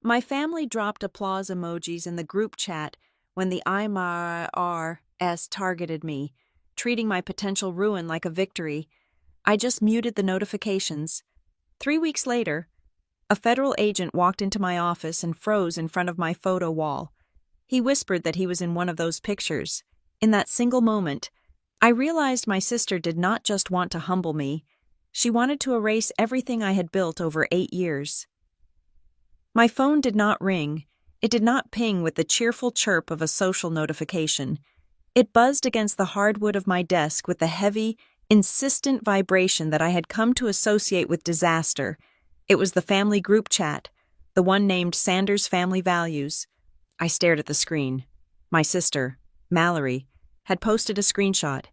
My family dropped applause emojis in the group chat when the IRS targeted me, treating my potential ruin like a victory. I just muted the notifications. 3 weeks later, a federal agent walked into my office and froze in front of my photo wall. He whispered that he was in one of those pictures. In that single moment, I realized my sister did not just want to humble me. She wanted to erase everything I had built over 8 years. My phone did not ring. It did not ping with the cheerful chirp of a social notification. It buzzed against the hardwood of my desk with the heavy, insistent vibration that I had come to associate with disaster. It was the family group chat, the one named Sanders Family Values. I stared at the screen. My sister, Mallory, had posted a screenshot.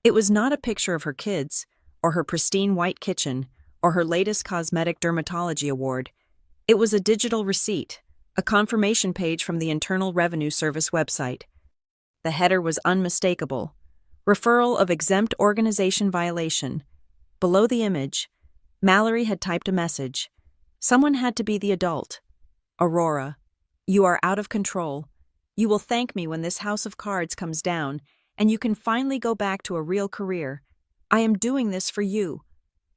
It was not a picture of her kids, or her pristine white kitchen, or her latest cosmetic dermatology award. It was a digital receipt, a confirmation page from the Internal Revenue Service website. The header was unmistakable. Referral of exempt organization violation. Below the image, Mallory had typed a message. Someone had to be the adult. Aurora, you are out of control. You will thank me when this house of cards comes down, and you can finally go back to a real career. I am doing this for you.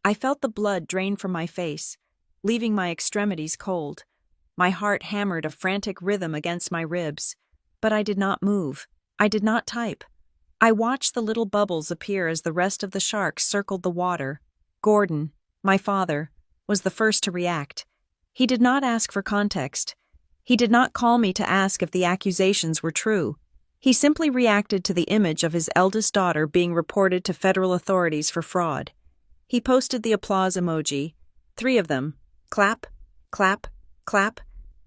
I felt the blood drain from my face, leaving my extremities cold. My heart hammered a frantic rhythm against my ribs. But I did not move. I did not type. I watched the little bubbles appear as the rest of the sharks circled the water. Gordon, my father, was the first to react. He did not ask for context. He did not call me to ask if the accusations were true. He simply reacted to the image of his eldest daughter being reported to federal authorities for fraud. He posted the applause emoji, 3 of them. Clap, clap, clap.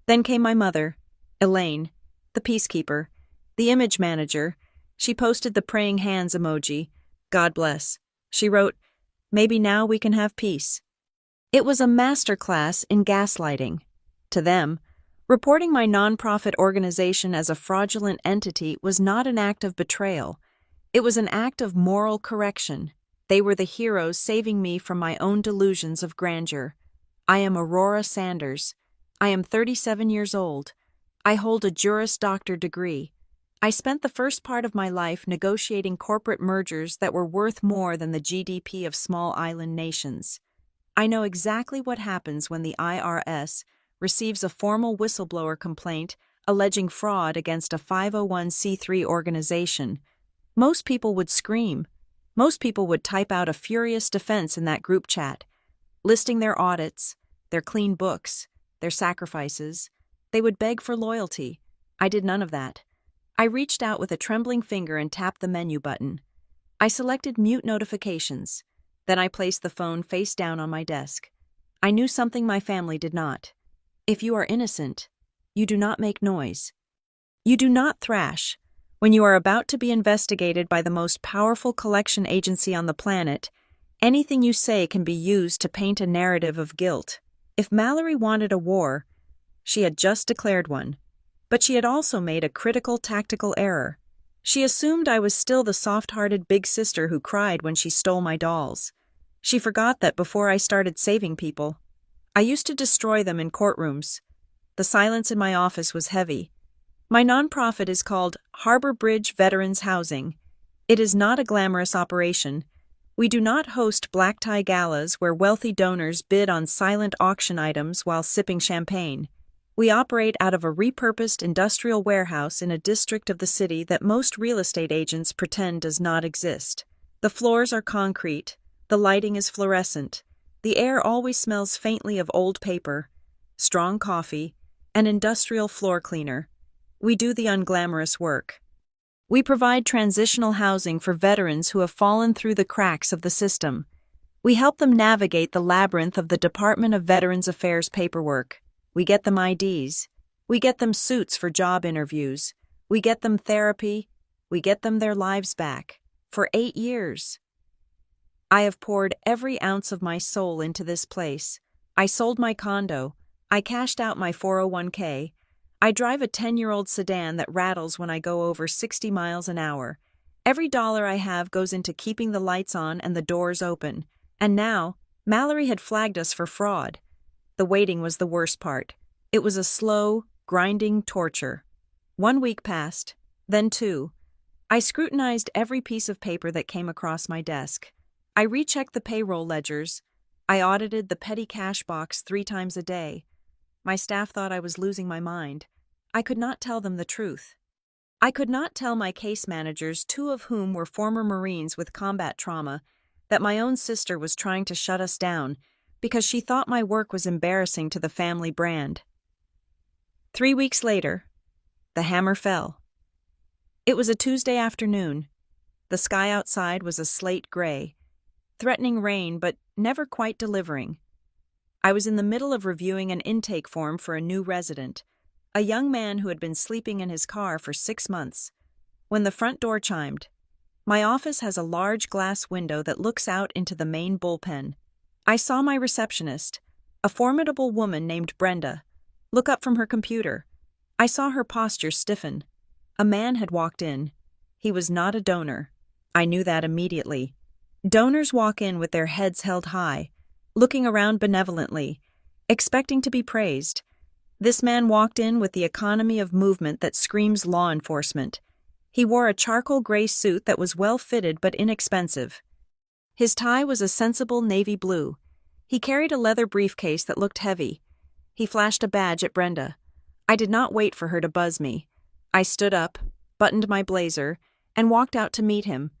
Then came my mother, Elaine, the peacekeeper, the image manager. She posted the praying hands emoji. God bless. She wrote, maybe now we can have peace. It was a masterclass in gaslighting. To them, reporting my nonprofit organization as a fraudulent entity was not an act of betrayal. It was an act of moral correction. They were the heroes saving me from my own delusions of grandeur. I am Aurora Sanders. I am 37 years old. I hold a Juris Doctor degree. I spent the first part of my life negotiating corporate mergers that were worth more than the GDP of small island nations. I know exactly what happens when the IRS receives a formal whistleblower complaint alleging fraud against a 501c3 organization. Most people would scream. Most people would type out a furious defense in that group chat, listing their audits, their clean books, their sacrifices. They would beg for loyalty. I did none of that. I reached out with a trembling finger and tapped the menu button. I selected mute notifications. Then I placed the phone face down on my desk. I knew something my family did not. If you are innocent, you do not make noise. You do not thrash. When you are about to be investigated by the most powerful collection agency on the planet, anything you say can be used to paint a narrative of guilt. If Mallory wanted a war, she had just declared one. But she had also made a critical tactical error. She assumed I was still the soft-hearted big sister who cried when she stole my dolls. She forgot that before I started saving people, I used to destroy them in courtrooms. The silence in my office was heavy. My nonprofit is called Harbor Bridge Veterans Housing. It is not a glamorous operation. We do not host black tie galas where wealthy donors bid on silent auction items while sipping champagne. We operate out of a repurposed industrial warehouse in a district of the city that most real estate agents pretend does not exist. The floors are concrete. The lighting is fluorescent. The air always smells faintly of old paper, strong coffee, and industrial floor cleaner. We do the unglamorous work. We provide transitional housing for veterans who have fallen through the cracks of the system. We help them navigate the labyrinth of the Department of Veterans Affairs paperwork. We get them IDs. We get them suits for job interviews. We get them therapy. We get them their lives back. For 8 years. I have poured every ounce of my soul into this place. I sold my condo. I cashed out my 401k. I drive a 10-year-old sedan that rattles when I go over 60 miles an hour. Every dollar I have goes into keeping the lights on and the doors open. And now, Mallory had flagged us for fraud. The waiting was the worst part. It was a slow, grinding torture. 1 week passed, then 2. I scrutinized every piece of paper that came across my desk. I rechecked the payroll ledgers. I audited the petty cash box 3 times a day. My staff thought I was losing my mind. I could not tell them the truth. I could not tell my case managers, 2 of whom were former Marines with combat trauma, that my own sister was trying to shut us down because she thought my work was embarrassing to the family brand. 3 weeks later, the hammer fell. It was a Tuesday afternoon. The sky outside was a slate gray, threatening rain but never quite delivering. I was in the middle of reviewing an intake form for a new resident, a young man who had been sleeping in his car for 6 months, when the front door chimed. My office has a large glass window that looks out into the main bullpen. I saw my receptionist, a formidable woman named Brenda, look up from her computer. I saw her posture stiffen. A man had walked in. He was not a donor. I knew that immediately. Donors walk in with their heads held high, looking around benevolently, expecting to be praised. This man walked in with the economy of movement that screams law enforcement. He wore a charcoal gray suit that was well-fitted but inexpensive. His tie was a sensible navy blue. He carried a leather briefcase that looked heavy. He flashed a badge at Brenda. I did not wait for her to buzz me. I stood up, buttoned my blazer, and walked out to meet him.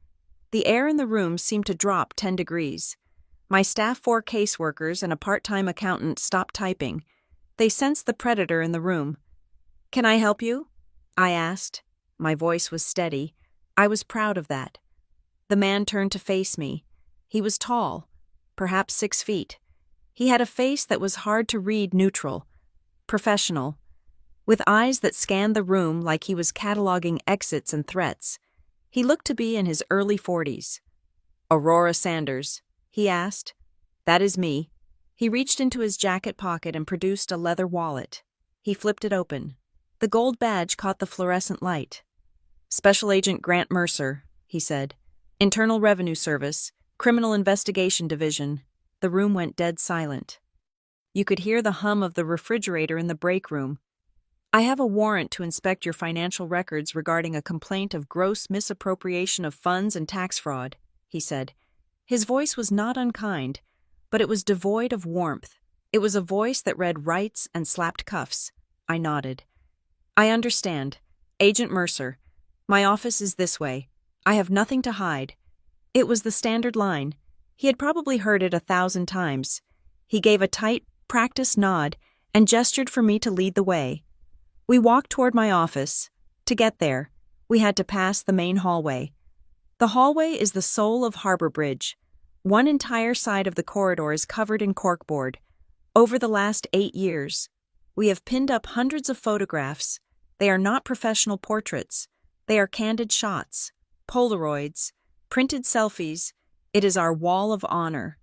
The air in the room seemed to drop 10 degrees. My staff 4 caseworkers and a part-time accountant stopped typing. They sensed the predator in the room. "Can I help you?" I asked. My voice was steady. I was proud of that. The man turned to face me. He was tall, perhaps 6 feet. He had a face that was hard to read neutral, professional, with eyes that scanned the room like he was cataloging exits and threats. He looked to be in his early 40s. "Aurora Sanders?" he asked. "That is me." He reached into his jacket pocket and produced a leather wallet. He flipped it open. The gold badge caught the fluorescent light. "Special Agent Grant Mercer," he said. "Internal Revenue Service, Criminal Investigation Division." The room went dead silent. You could hear the hum of the refrigerator in the break room. "I have a warrant to inspect your financial records regarding a complaint of gross misappropriation of funds and tax fraud," he said. His voice was not unkind, but it was devoid of warmth. It was a voice that read rights and slapped cuffs. I nodded. "I understand. Agent Mercer. My office is this way. I have nothing to hide." It was the standard line. He had probably heard it 1,000 times. He gave a tight, practiced nod and gestured for me to lead the way. We walked toward my office. To get there, we had to pass the main hallway. The hallway is the soul of Harbor Bridge. One entire side of the corridor is covered in corkboard. Over the last 8 years, we have pinned up hundreds of photographs. They are not professional portraits. They are candid shots, Polaroids, printed selfies. It is our wall of honor.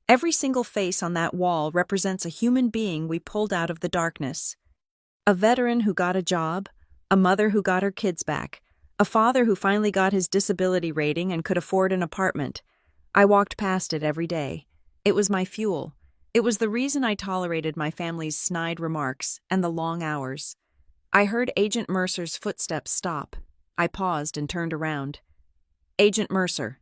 Every single face on that wall represents a human being we pulled out of the darkness. A veteran who got a job, a mother who got her kids back, a father who finally got his disability rating and could afford an apartment. I walked past it every day. It was my fuel. It was the reason I tolerated my family's snide remarks and the long hours. I heard Agent Mercer's footsteps stop. I paused and turned around. "Agent Mercer."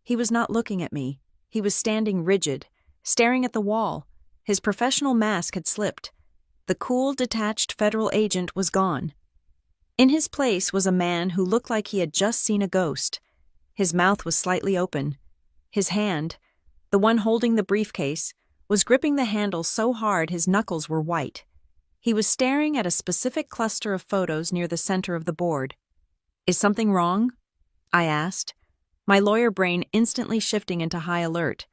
He was not looking at me. He was standing rigid, staring at the wall. His professional mask had slipped. The cool, detached federal agent was gone. In his place was a man who looked like he had just seen a ghost. His mouth was slightly open. His hand, the one holding the briefcase, was gripping the handle so hard his knuckles were white. He was staring at a specific cluster of photos near the center of the board. "Is something wrong?" I asked, my lawyer brain instantly shifting into high alert.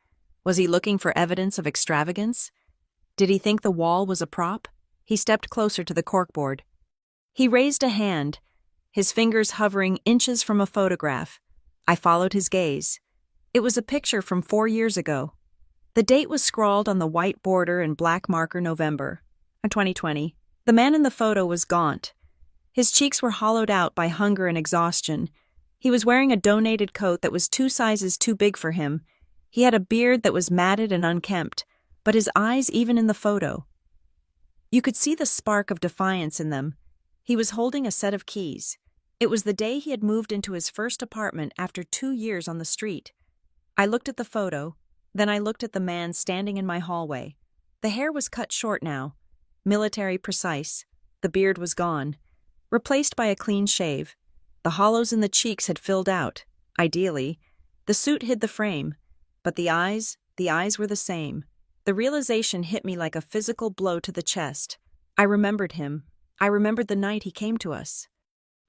Was he looking for evidence of extravagance? Did he think the wall was a prop? He stepped closer to the corkboard. He raised a hand, his fingers hovering inches from a photograph. I followed his gaze. It was a picture from 4 years ago. The date was scrawled on the white border in black marker November 2020. The man in the photo was gaunt. His cheeks were hollowed out by hunger and exhaustion. He was wearing a donated coat that was 2 sizes too big for him. He had a beard that was matted and unkempt, but his eyes, even in the photo. You could see the spark of defiance in them. He was holding a set of keys. It was the day he had moved into his first apartment after 2 years on the street. I looked at the photo, then I looked at the man standing in my hallway. The hair was cut short now, military precise. The beard was gone, replaced by a clean shave. The hollows in the cheeks had filled out, ideally. The suit hid the frame, but the eyes were the same. The realization hit me like a physical blow to the chest. I remembered him. I remembered the night he came to us.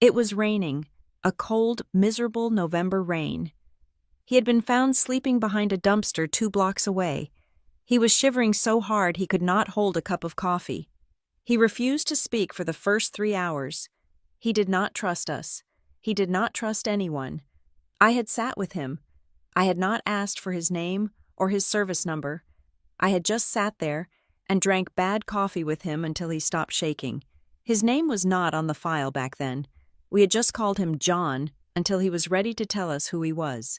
It was raining, a cold, miserable November rain. He had been found sleeping behind a dumpster 2 blocks away. He was shivering so hard he could not hold a cup of coffee. He refused to speak for the first 3 hours. He did not trust us. He did not trust anyone. I had sat with him. I had not asked for his name or his service number. I had just sat there and drank bad coffee with him until he stopped shaking. His name was not on the file back then. We had just called him John until he was ready to tell us who he was.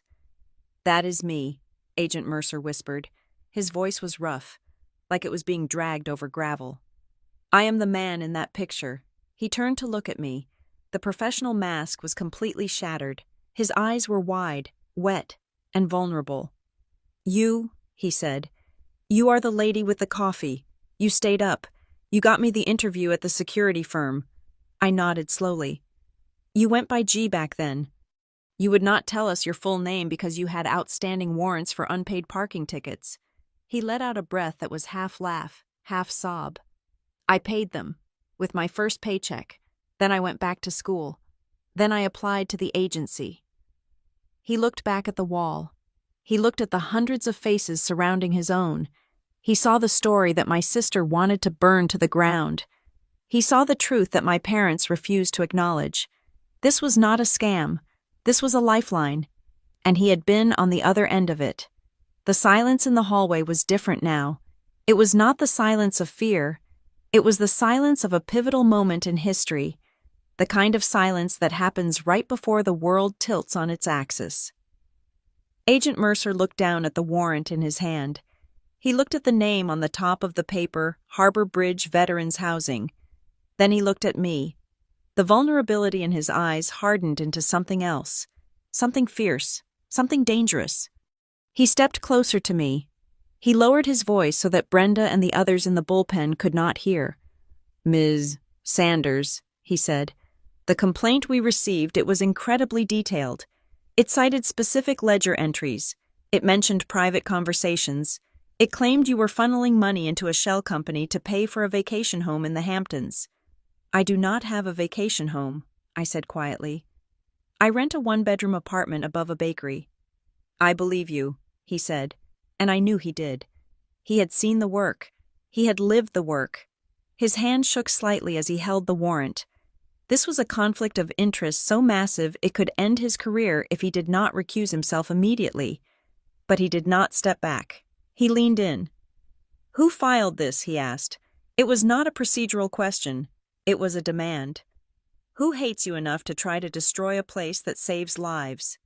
"That is me," Agent Mercer whispered. His voice was rough, like it was being dragged over gravel. "I am the man in that picture." He turned to look at me. The professional mask was completely shattered. His eyes were wide, wet, and vulnerable. "You," he said, "you are the lady with the coffee. You stayed up. You got me the interview at the security firm." I nodded slowly. "You went by G back then. You would not tell us your full name because you had outstanding warrants for unpaid parking tickets." He let out a breath that was half laugh, half sob. "I paid them, with my first paycheck. Then I went back to school. Then I applied to the agency." He looked back at the wall. He looked at the hundreds of faces surrounding his own. He saw the story that my sister wanted to burn to the ground. He saw the truth that my parents refused to acknowledge. This was not a scam. This was a lifeline. And he had been on the other end of it. The silence in the hallway was different now. It was not the silence of fear. It was the silence of a pivotal moment in history, the kind of silence that happens right before the world tilts on its axis. Agent Mercer looked down at the warrant in his hand. He looked at the name on the top of the paper, Harbor Bridge Veterans Housing. Then he looked at me. The vulnerability in his eyes hardened into something else, something fierce, something dangerous. He stepped closer to me. He lowered his voice so that Brenda and the others in the bullpen could not hear. "Ms. Sanders," he said, "the complaint we received, it was incredibly detailed. It cited specific ledger entries. It mentioned private conversations. It claimed you were funneling money into a shell company to pay for a vacation home in the Hamptons." "I do not have a vacation home," I said quietly. "I rent a 1-bedroom apartment above a bakery." "I believe you," he said, and I knew he did. He had seen the work. He had lived the work. His hand shook slightly as he held the warrant. This was a conflict of interest so massive it could end his career if he did not recuse himself immediately. But he did not step back. He leaned in. "Who filed this?" he asked. It was not a procedural question. It was a demand. "Who hates you enough to try to destroy a place that saves lives?"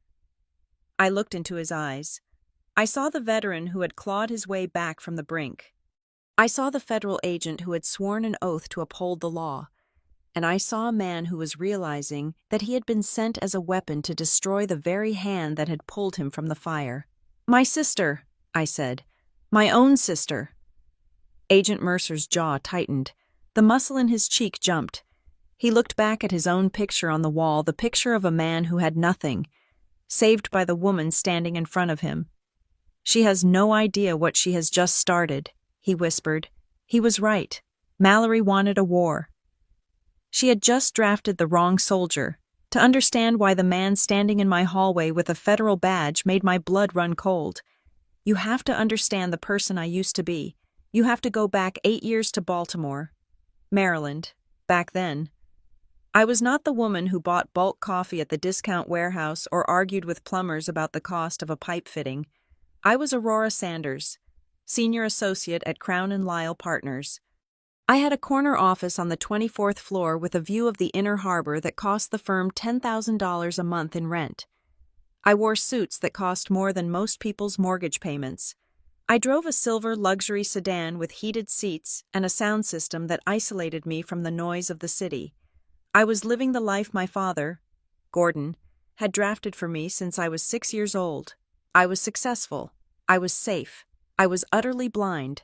I looked into his eyes. I saw the veteran who had clawed his way back from the brink. I saw the federal agent who had sworn an oath to uphold the law. And I saw a man who was realizing that he had been sent as a weapon to destroy the very hand that had pulled him from the fire. "My sister," I said. "My own sister." Agent Mercer's jaw tightened. The muscle in his cheek jumped. He looked back at his own picture on the wall, the picture of a man who had nothing, saved by the woman standing in front of him. "She has no idea what she has just started," he whispered. He was right. Mallory wanted a war. She had just drafted the wrong soldier. To understand why the man standing in my hallway with a federal badge made my blood run cold. You have to understand the person I used to be. You have to go back 8 years to Baltimore, Maryland, back then. I was not the woman who bought bulk coffee at the discount warehouse or argued with plumbers about the cost of a pipe fitting. I was Aurora Sanders, senior associate at Crown & Lyle Partners. I had a corner office on the 24th floor with a view of the inner harbor that cost the firm $10,000 a month in rent. I wore suits that cost more than most people's mortgage payments. I drove a silver luxury sedan with heated seats and a sound system that isolated me from the noise of the city. I was living the life my father, Gordon, had drafted for me since I was 6 years old. I was successful. I was safe. I was utterly blind.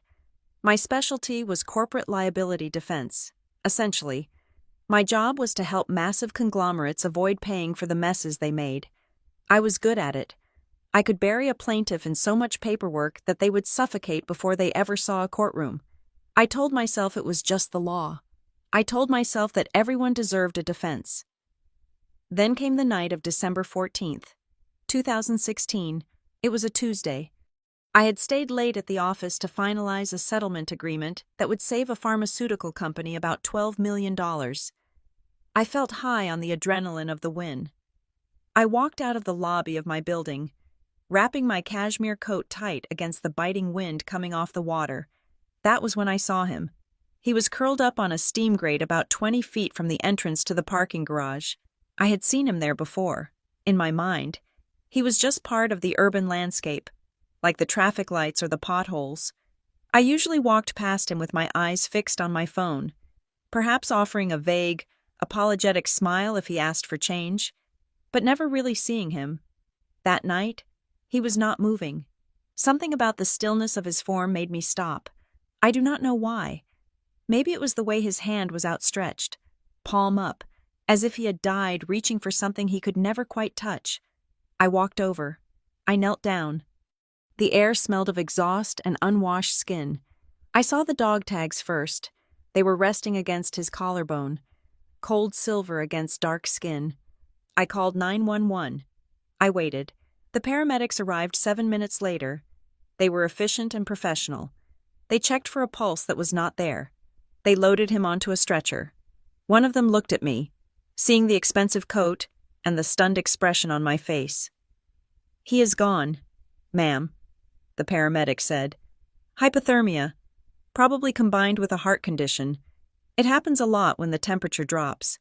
My specialty was corporate liability defense. Essentially, my job was to help massive conglomerates avoid paying for the messes they made. I was good at it. I could bury a plaintiff in so much paperwork that they would suffocate before they ever saw a courtroom. I told myself it was just the law. I told myself that everyone deserved a defense. Then came the night of December 14th, 2016. It was a Tuesday. I had stayed late at the office to finalize a settlement agreement that would save a pharmaceutical company about $12 million. I felt high on the adrenaline of the win. I walked out of the lobby of my building, wrapping my cashmere coat tight against the biting wind coming off the water. That was when I saw him. He was curled up on a steam grate about 20 feet from the entrance to the parking garage. I had seen him there before. In my mind, he was just part of the urban landscape, like the traffic lights or the potholes. I usually walked past him with my eyes fixed on my phone, perhaps offering a vague, apologetic smile if he asked for change, but never really seeing him. That night, he was not moving. Something about the stillness of his form made me stop. I do not know why. Maybe it was the way his hand was outstretched, palm up, as if he had died reaching for something he could never quite touch. I walked over. I knelt down. The air smelled of exhaust and unwashed skin. I saw the dog tags first. They were resting against his collarbone, cold silver against dark skin. I called 911. I waited. The paramedics arrived 7 minutes later. They were efficient and professional. They checked for a pulse that was not there. They loaded him onto a stretcher. One of them looked at me, seeing the expensive coat and the stunned expression on my face. "He is gone, ma'am," the paramedic said. "Hypothermia, probably combined with a heart condition. It happens a lot when the temperature drops."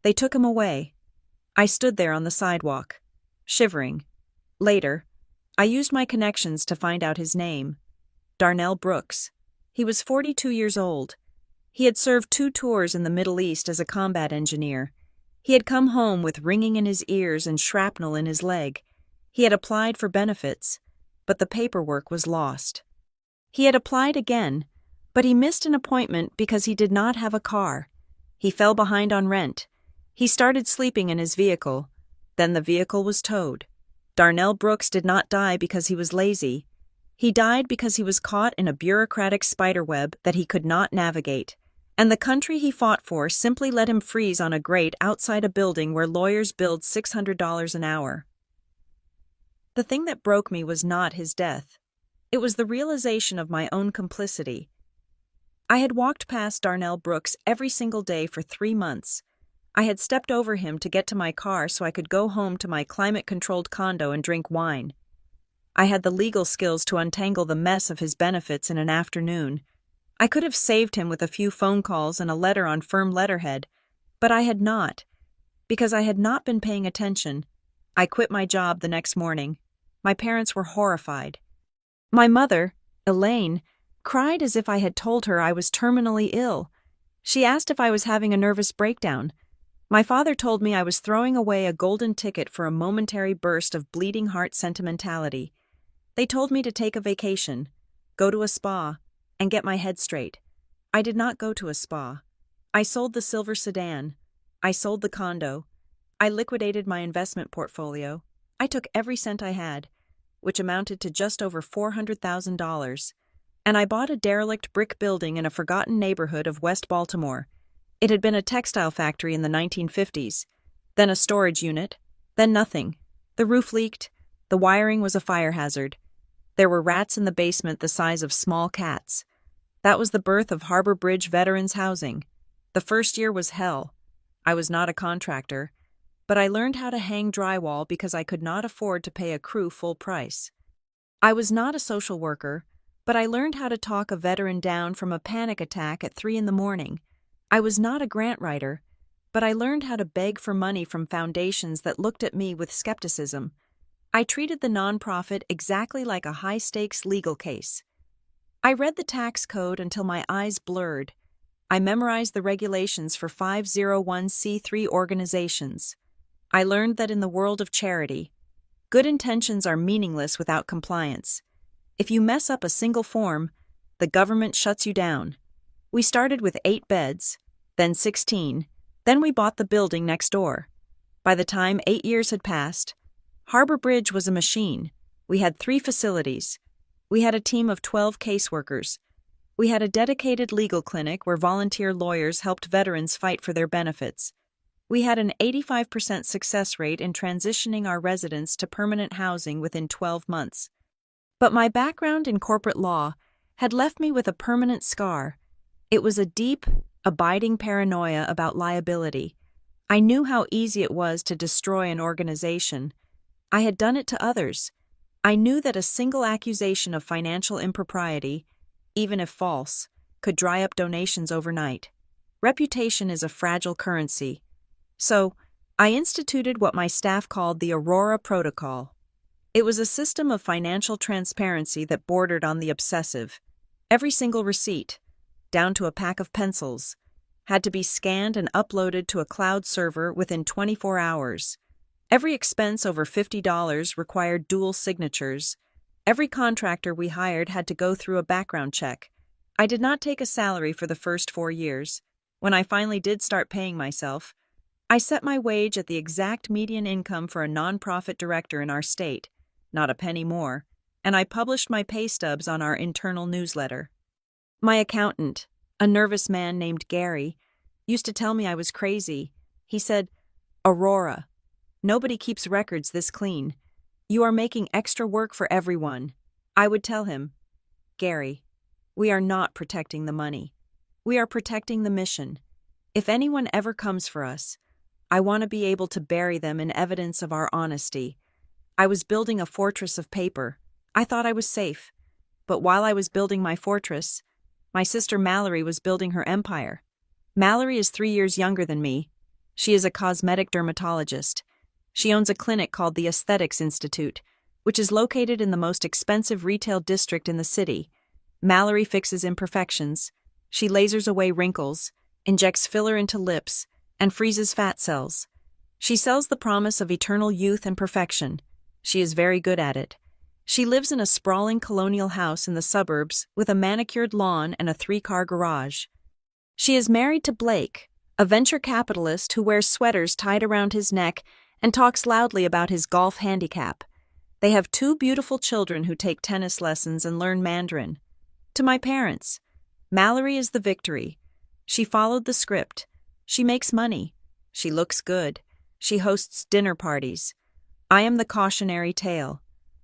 They took him away. I stood there on the sidewalk, shivering. Later, I used my connections to find out his name. Darnell Brooks. He was 42 years old. He had served 2 tours in the Middle East as a combat engineer. He had come home with ringing in his ears and shrapnel in his leg. He had applied for benefits, but the paperwork was lost. He had applied again, but he missed an appointment because he did not have a car. He fell behind on rent. He started sleeping in his vehicle. Then the vehicle was towed. Darnell Brooks did not die because he was lazy. He died because he was caught in a bureaucratic spiderweb that he could not navigate, and the country he fought for simply let him freeze on a grate outside a building where lawyers billed $600 an hour. The thing that broke me was not his death. It was the realization of my own complicity. I had walked past Darnell Brooks every single day for 3 months. I had stepped over him to get to my car so I could go home to my climate-controlled condo and drink wine. I had the legal skills to untangle the mess of his benefits in an afternoon. I could have saved him with a few phone calls and a letter on firm letterhead, but I had not, because I had not been paying attention. I quit my job the next morning. My parents were horrified. My mother, Elaine, cried as if I had told her I was terminally ill. She asked if I was having a nervous breakdown. My father told me I was throwing away a golden ticket for a momentary burst of bleeding heart sentimentality. They told me to take a vacation, go to a spa, and get my head straight. I did not go to a spa. I sold the silver sedan. I sold the condo. I liquidated my investment portfolio. I took every cent I had, which amounted to just over $400,000, and I bought a derelict brick building in a forgotten neighborhood of West Baltimore. It had been a textile factory in the 1950s, then a storage unit, then nothing. The roof leaked. The wiring was a fire hazard. There were rats in the basement the size of small cats. That was the birth of Harbor Bridge Veterans Housing. The first year was hell. I was not a contractor, but I learned how to hang drywall because I could not afford to pay a crew full price. I was not a social worker, but I learned how to talk a veteran down from a panic attack at 3 a.m. I was not a grant writer, but I learned how to beg for money from foundations that looked at me with skepticism. I treated the nonprofit exactly like a high-stakes legal case. I read the tax code until my eyes blurred. I memorized the regulations for 501c3 organizations. I learned that in the world of charity, good intentions are meaningless without compliance. If you mess up a single form, the government shuts you down. We started with 8 beds, then 16, then we bought the building next door. By the time 8 years had passed, Harbor Bridge was a machine. We had 3 facilities. We had a team of 12 caseworkers. We had a dedicated legal clinic where volunteer lawyers helped veterans fight for their benefits. We had an 85% success rate in transitioning our residents to permanent housing within 12 months. But my background in corporate law had left me with a permanent scar. It was a deep, abiding paranoia about liability. I knew how easy it was to destroy an organization. I had done it to others. I knew that a single accusation of financial impropriety, even if false, could dry up donations overnight. Reputation is a fragile currency. So, I instituted what my staff called the Aurora Protocol. It was a system of financial transparency that bordered on the obsessive. Every single receipt, down to a pack of pencils, had to be scanned and uploaded to a cloud server within 24 hours. Every expense over $50 required dual signatures. Every contractor we hired had to go through a background check. I did not take a salary for the first 4 years. When I finally did start paying myself, I set my wage at the exact median income for a nonprofit director in our state, not a penny more, and I published my pay stubs on our internal newsletter. My accountant, a nervous man named Gary, used to tell me I was crazy. He said, "Aurora, nobody keeps records this clean. You are making extra work for everyone." I would tell him, "Gary, we are not protecting the money. We are protecting the mission. If anyone ever comes for us, I want to be able to bury them in evidence of our honesty." I was building a fortress of paper. I thought I was safe. But while I was building my fortress, my sister Mallory was building her empire. Mallory is 3 years younger than me. She is a cosmetic dermatologist. She owns a clinic called the Aesthetics Institute, which is located in the most expensive retail district in the city. Mallory fixes imperfections. She lasers away wrinkles, injects filler into lips, and freezes fat cells. She sells the promise of eternal youth and perfection. She is very good at it. She lives in a sprawling colonial house in the suburbs with a manicured lawn and a 3-car garage. She is married to Blake, a venture capitalist who wears sweaters tied around his neck and talks loudly about his golf handicap. They have 2 beautiful children who take tennis lessons and learn Mandarin. To my parents, Mallory is the victory. She followed the script. She makes money. She looks good. She hosts dinner parties. I am the cautionary tale.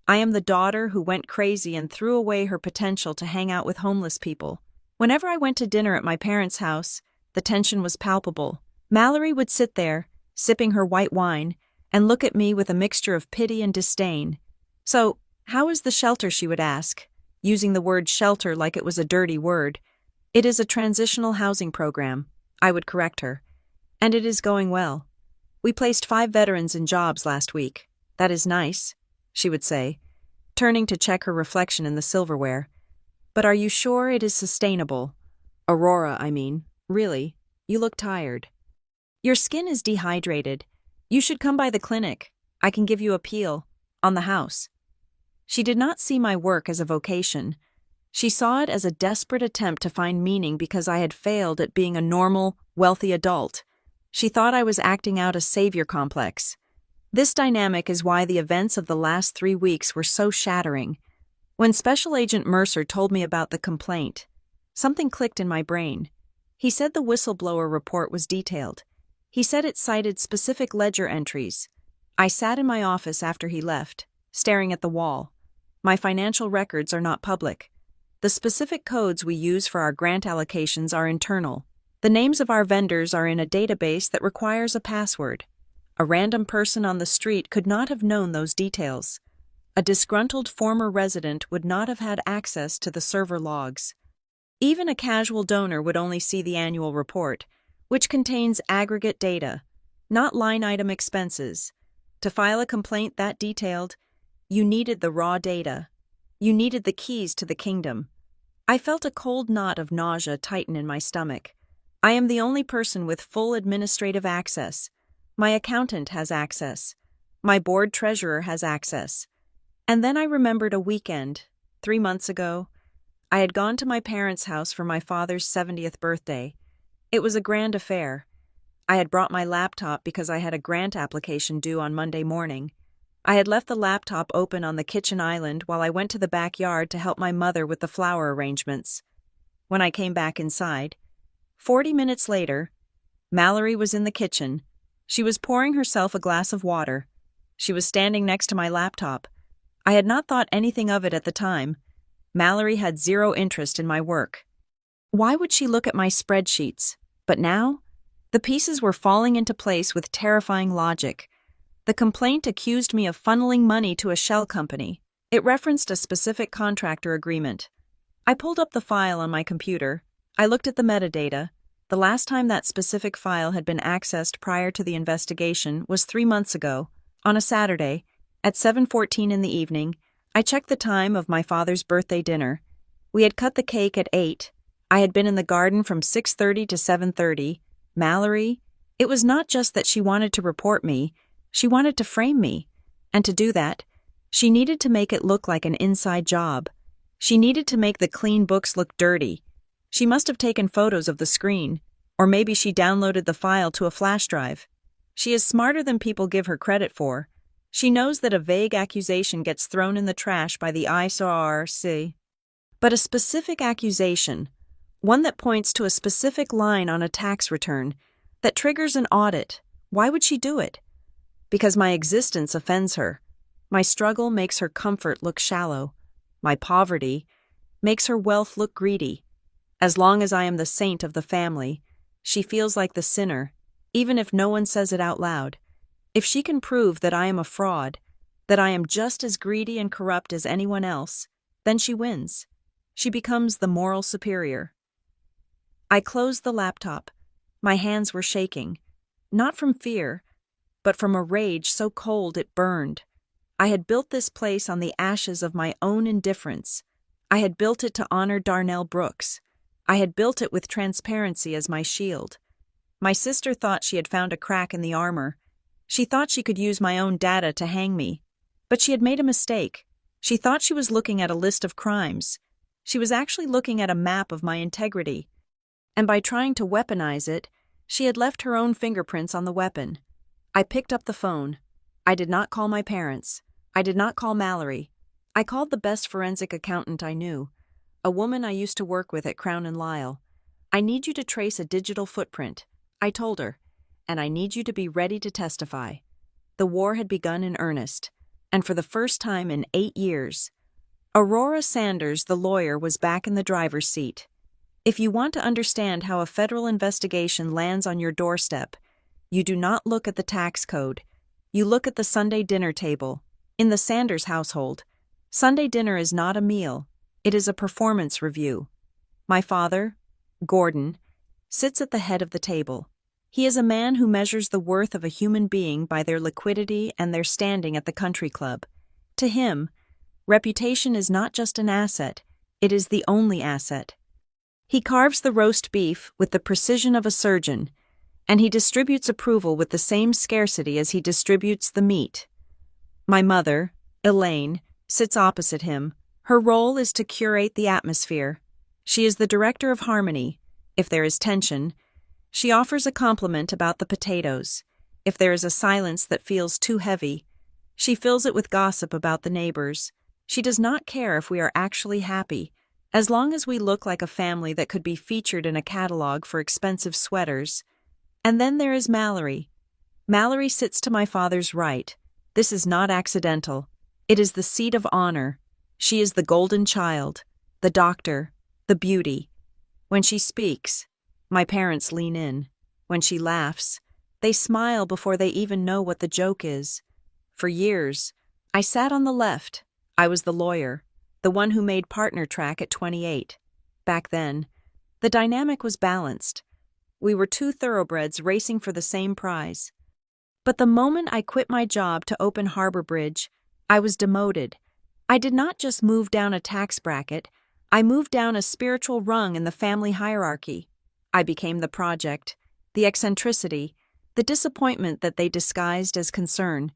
I am the daughter who went crazy and threw away her potential to hang out with homeless people. Whenever I went to dinner at my parents' house, the tension was palpable. Mallory would sit there, sipping her white wine, and look at me with a mixture of pity and disdain. "So, how is the shelter?" she would ask, using the word shelter like it was a dirty word. "It is a transitional housing program," I would correct her. "And it is going well. We placed 5 veterans in jobs last week. That is nice," she would say, turning to check her reflection in the silverware. "But are you sure it is sustainable? Aurora, I mean. Really, you look tired. Your skin is dehydrated. You should come by the clinic. I can give you a peel. On the house." She did not see my work as a vocation. She saw it as a desperate attempt to find meaning because I had failed at being a normal, wealthy adult. She thought I was acting out a savior complex. This dynamic is why the events of the last 3 weeks were so shattering. When Special Agent Mercer told me about the complaint, something clicked in my brain. He said the whistleblower report was detailed. He said it cited specific ledger entries. I sat in my office after he left, staring at the wall. My financial records are not public. The specific codes we use for our grant allocations are internal. The names of our vendors are in a database that requires a password. A random person on the street could not have known those details. A disgruntled former resident would not have had access to the server logs. Even a casual donor would only see the annual report, which contains aggregate data, not line item expenses. To file a complaint that detailed, You needed the raw data. You needed the keys to the kingdom. I felt a cold knot of nausea tighten in my stomach. I am the only person with full administrative access. My accountant has access. My board treasurer has access. And then I remembered a weekend, 3 months ago. I had gone to my parents' house for my father's 70th birthday. It was a grand affair. I had brought my laptop because I had a grant application due on Monday morning. I had left the laptop open on the kitchen island while I went to the backyard to help my mother with the flower arrangements. When I came back inside, 40 minutes later, Mallory was in the kitchen. She was pouring herself a glass of water. She was standing next to my laptop. I had not thought anything of it at the time. Mallory had zero interest in my work. Why would she look at my spreadsheets? But now, the pieces were falling into place with terrifying logic. The complaint accused me of funneling money to a shell company. It referenced a specific contractor agreement. I pulled up the file on my computer. I looked at the metadata. The last time that specific file had been accessed prior to the investigation was 3 months ago, on a Saturday, at 7:14 in the evening. I checked the time of my father's birthday dinner. We had cut the cake at 8. I had been in the garden from 6:30 to 7:30. Mallory, it was not just that she wanted to report me, she wanted to frame me. And to do that, she needed to make it look like an inside job. She needed to make the clean books look dirty. She must have taken photos of the screen, or maybe she downloaded the file to a flash drive. She is smarter than people give her credit for. She knows that a vague accusation gets thrown in the trash by the IRS. But a specific accusation, one that points to a specific line on a tax return, that triggers an audit, why would she do it? Because my existence offends her. My struggle makes her comfort look shallow. My poverty makes her wealth look greedy. As long as I am the saint of the family, she feels like the sinner, even if no one says it out loud. If she can prove that I am a fraud, that I am just as greedy and corrupt as anyone else, then she wins. She becomes the moral superior. I closed the laptop. My hands were shaking, not from fear, but from a rage so cold it burned. I had built this place on the ashes of my own indifference. I had built it to honor Darnell Brooks. I had built it with transparency as my shield. My sister thought she had found a crack in the armor. She thought she could use my own data to hang me. But she had made a mistake. She thought she was looking at a list of crimes. She was actually looking at a map of my integrity. And by trying to weaponize it, she had left her own fingerprints on the weapon. I picked up the phone. I did not call my parents. I did not call Mallory. I called the best forensic accountant I knew, a woman I used to work with at Crown and Lyle. I need you to trace a digital footprint, I told her, and I need you to be ready to testify. The war had begun in earnest, and for the first time in 8 years, Aurora Sanders, the lawyer, was back in the driver's seat. If you want to understand how a federal investigation lands on your doorstep, you do not look at the tax code. You look at the Sunday dinner table. In the Sanders household, Sunday dinner is not a meal. It is a performance review. My father, Gordon, sits at the head of the table. He is a man who measures the worth of a human being by their liquidity and their standing at the country club. To him, reputation is not just an asset, it is the only asset. He carves the roast beef with the precision of a surgeon, and he distributes approval with the same scarcity as he distributes the meat. My mother, Elaine, sits opposite him. Her role is to curate the atmosphere. She is the director of harmony. If there is tension, she offers a compliment about the potatoes. If there is a silence that feels too heavy, she fills it with gossip about the neighbors. She does not care if we are actually happy, as long as we look like a family that could be featured in a catalog for expensive sweaters. And then there is Mallory. Mallory sits to my father's right. This is not accidental. It is the seat of honor. She is the golden child, the doctor, the beauty. When she speaks, my parents lean in. When she laughs, they smile before they even know what the joke is. For years, I sat on the left. I was the lawyer, the one who made partner track at 28. Back then, the dynamic was balanced. We were two thoroughbreds racing for the same prize. But the moment I quit my job to open Harbor Bridge, I was demoted. I did not just move down a tax bracket, I moved down a spiritual rung in the family hierarchy. I became the project, the eccentricity, the disappointment that they disguised as concern.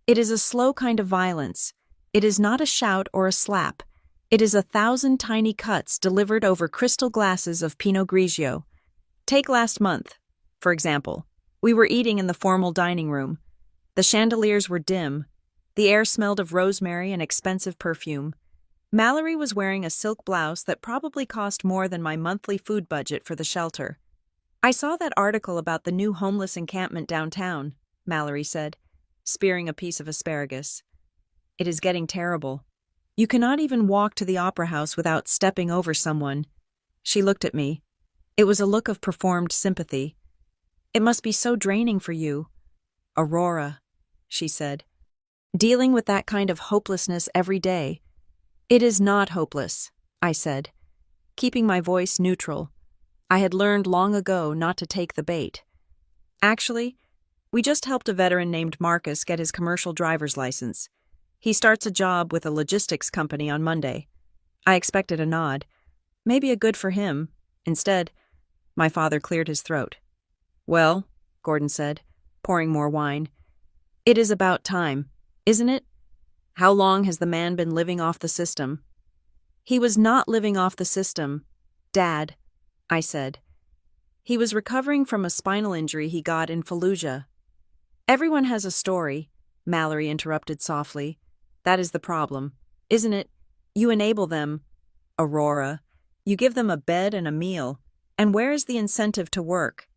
It is a slow kind of violence. It is not a shout or a slap. It is 1,000 tiny cuts delivered over crystal glasses of Pinot Grigio. Take last month, for example. We were eating in the formal dining room. The chandeliers were dim. The air smelled of rosemary and expensive perfume. Mallory was wearing a silk blouse that probably cost more than my monthly food budget for the shelter. "I saw that article about the new homeless encampment downtown," Mallory said, spearing a piece of asparagus. "It is getting terrible. You cannot even walk to the opera house without stepping over someone." She looked at me. It was a look of performed sympathy. "It must be so draining for you." "Aurora," she said, "dealing with that kind of hopelessness every day." "It is not hopeless," I said, keeping my voice neutral. I had learned long ago not to take the bait. "Actually, we just helped a veteran named Marcus get his commercial driver's license. He starts a job with a logistics company on Monday." I expected a nod. Maybe a good for him. Instead, my father cleared his throat. "Well," Gordon said, pouring more wine, "it is about time, isn't it? How long has the man been living off the system?" "He was not living off the system, Dad," I said. "He was recovering from a spinal injury he got in Fallujah." "Everyone has a story," Mallory interrupted softly. "That is the problem, isn't it? You enable them, Aurora. You give them a bed and a meal. And where is the incentive to work?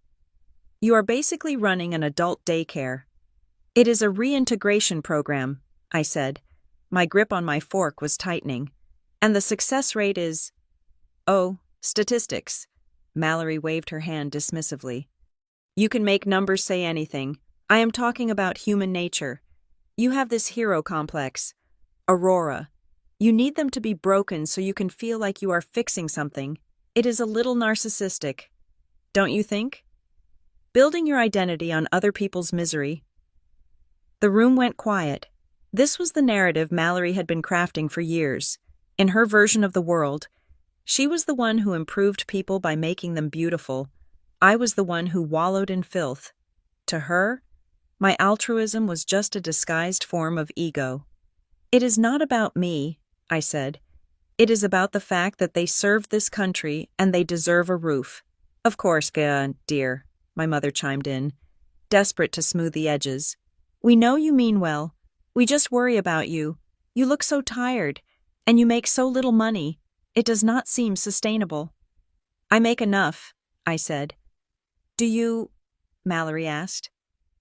You are basically running an adult daycare." "It is a reintegration program," I said. My grip on my fork was tightening. "And the success rate is—" "Oh, statistics." Mallory waved her hand dismissively. "You can make numbers say anything. I am talking about human nature. You have this hero complex. Aurora. You need them to be broken so you can feel like you are fixing something. It is a little narcissistic. Don't you think? Building your identity on other people's misery." The room went quiet. This was the narrative Mallory had been crafting for years. In her version of the world, she was the one who improved people by making them beautiful. I was the one who wallowed in filth. To her, my altruism was just a disguised form of ego. "It is not about me," I said. "It is about the fact that they served this country and they deserve a roof." "Of course, dear," my mother chimed in, desperate to smooth the edges. "We know you mean well. We just worry about you. You look so tired, and you make so little money. It does not seem sustainable." "I make enough," I said. "Do you?" Mallory asked.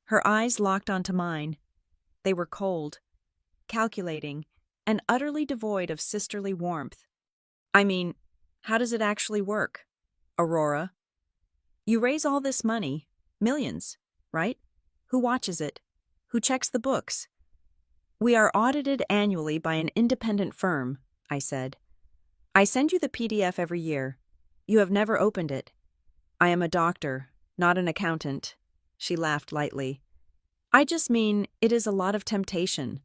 Her eyes locked onto mine. They were cold, calculating, and utterly devoid of sisterly warmth. "I mean, how does it actually work, Aurora? You raise all this money, millions, right? Who watches it? Who checks the books?" "We are audited annually by an independent firm," I said. "I send you the PDF every year. You have never opened it. I am a doctor, not an accountant." She laughed lightly. "I just mean it is a lot of temptation.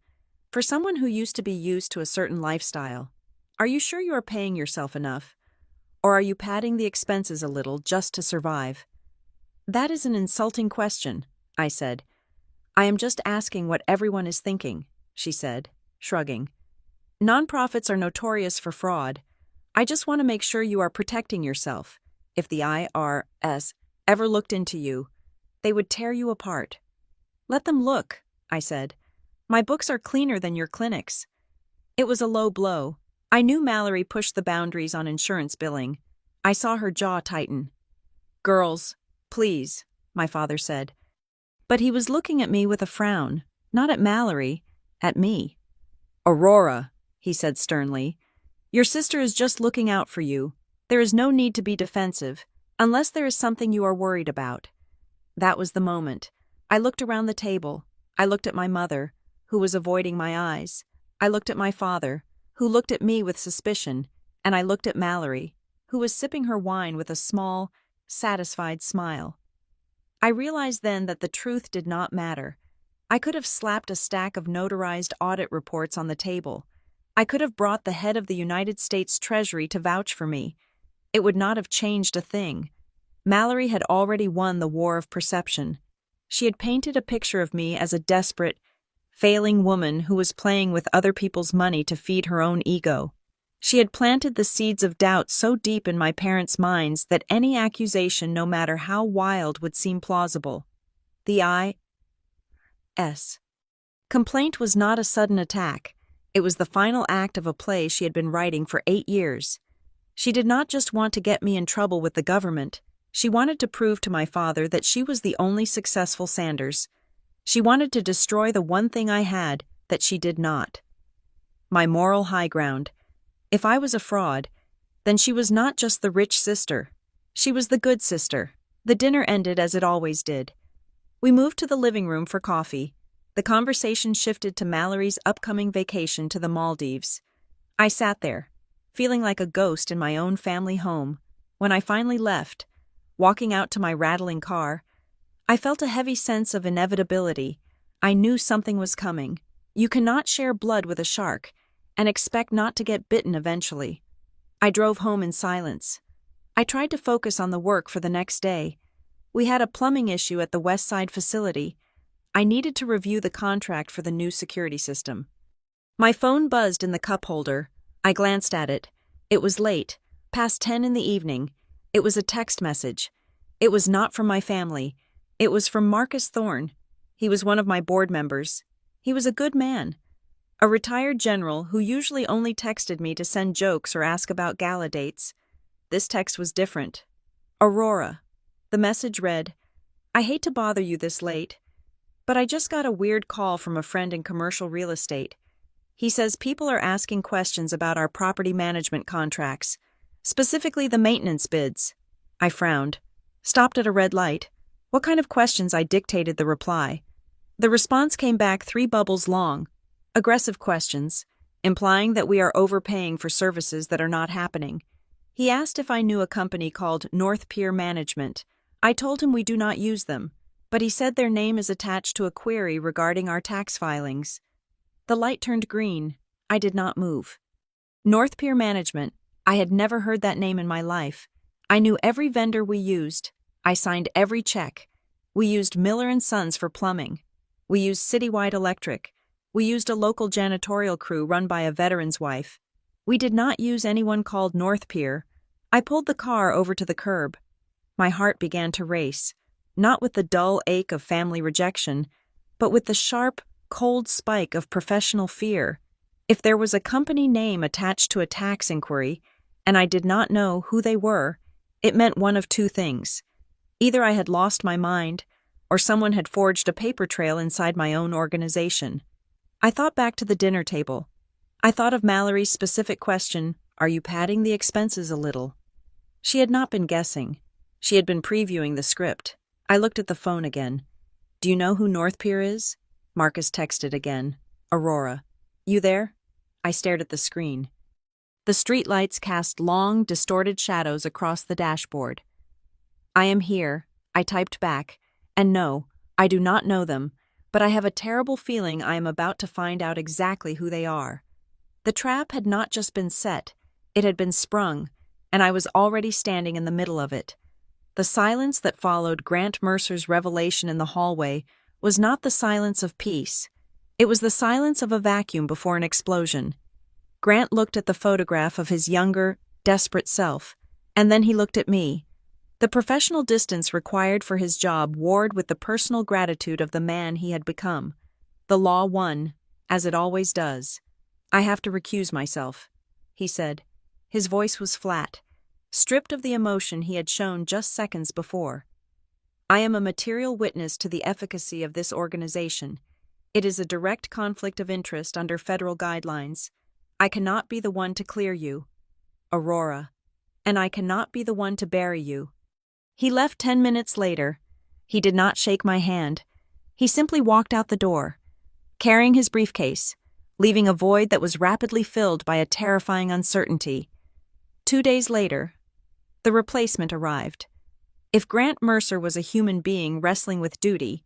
For someone who used to be used to a certain lifestyle, are you sure you are paying yourself enough? Or are you padding the expenses a little just to survive?" "That is an insulting question," I said. "I am just asking what everyone is thinking," she said, shrugging. "Nonprofits are notorious for fraud. I just want to make sure you are protecting yourself. If the IRS ever looked into you, they would tear you apart." "Let them look," I said. "My books are cleaner than your clinics." It was a low blow. I knew Mallory pushed the boundaries on insurance billing. I saw her jaw tighten. "Girls, please," my father said. But he was looking at me with a frown, not at Mallory, at me. "Aurora," he said sternly, "your sister is just looking out for you. There is no need to be defensive, unless there is something you are worried about." That was the moment. I looked around the table. I looked at my mother, who was avoiding my eyes. I looked at my father, who looked at me with suspicion, and I looked at Mallory, who was sipping her wine with a small, satisfied smile. I realized then that the truth did not matter. I could have slapped a stack of notarized audit reports on the table. I could have brought the head of the United States Treasury to vouch for me. It would not have changed a thing. Mallory had already won the war of perception. She had painted a picture of me as a desperate, failing woman who was playing with other people's money to feed her own ego. She had planted the seeds of doubt so deep in my parents' minds that any accusation, no matter how wild, would seem plausible. The IRS complaint was not a sudden attack. It was the final act of a play she had been writing for 8 years. She did not just want to get me in trouble with the government. She wanted to prove to my father that she was the only successful Sanders. She wanted to destroy the one thing I had that she did not. My moral high ground. If I was a fraud, then she was not just the rich sister. She was the good sister. The dinner ended as it always did. We moved to the living room for coffee. The conversation shifted to Mallory's upcoming vacation to the Maldives. I sat there, feeling like a ghost in my own family home. When I finally left, walking out to my rattling car, I felt a heavy sense of inevitability. I knew something was coming. You cannot share blood with a shark and expect not to get bitten eventually. I drove home in silence. I tried to focus on the work for the next day. We had a plumbing issue at the West Side facility. I needed to review the contract for the new security system. My phone buzzed in the cup holder. I glanced at it. It was late, past 10 in the evening. It was a text message. It was not from my family. It was from Marcus Thorne. He was one of my board members. He was a good man. A retired general who usually only texted me to send jokes or ask about gala dates. This text was different. Aurora. The message read, "I hate to bother you this late, but I just got a weird call from a friend in commercial real estate. He says people are asking questions about our property management contracts, specifically the maintenance bids." I frowned, stopped at a red light. What kind of questions? I dictated the reply. The response came back 3 bubbles long. Aggressive questions, implying that we are overpaying for services that are not happening. He asked if I knew a company called North Pier Management. I told him we do not use them, but he said their name is attached to a query regarding our tax filings. The light turned green. I did not move. North Pier Management. I had never heard that name in my life. I knew every vendor we used. I signed every check. We used Miller & Sons for plumbing. We used Citywide Electric. We used a local janitorial crew run by a veteran's wife. We did not use anyone called North Pier. I pulled the car over to the curb. My heart began to race, not with the dull ache of family rejection, but with the sharp, cold spike of professional fear. If there was a company name attached to a tax inquiry, and I did not know who they were, it meant one of 2 things. Either I had lost my mind, or someone had forged a paper trail inside my own organization. I thought back to the dinner table. I thought of Mallory's specific question, "Are you padding the expenses a little?" She had not been guessing. She had been previewing the script. I looked at the phone again. "Do you know who North Pier is?" Marcus texted again. "Aurora. You there?" I stared at the screen. The streetlights cast long, distorted shadows across the dashboard. "I am here," I typed back, "and no, I do not know them, but I have a terrible feeling I am about to find out exactly who they are." The trap had not just been set, it had been sprung, and I was already standing in the middle of it. The silence that followed Grant Mercer's revelation in the hallway was not the silence of peace. It was the silence of a vacuum before an explosion. Grant looked at the photograph of his younger, desperate self, and then he looked at me. The professional distance required for his job warred with the personal gratitude of the man he had become. The law won, as it always does. "I have to recuse myself," he said. His voice was flat, stripped of the emotion he had shown just seconds before. "I am a material witness to the efficacy of this organization. It is a direct conflict of interest under federal guidelines. I cannot be the one to clear you, Aurora, and I cannot be the one to bury you." He left 10 minutes later. He did not shake my hand. He simply walked out the door, carrying his briefcase, leaving a void that was rapidly filled by a terrifying uncertainty. 2 days later, the replacement arrived. If Grant Mercer was a human being wrestling with duty,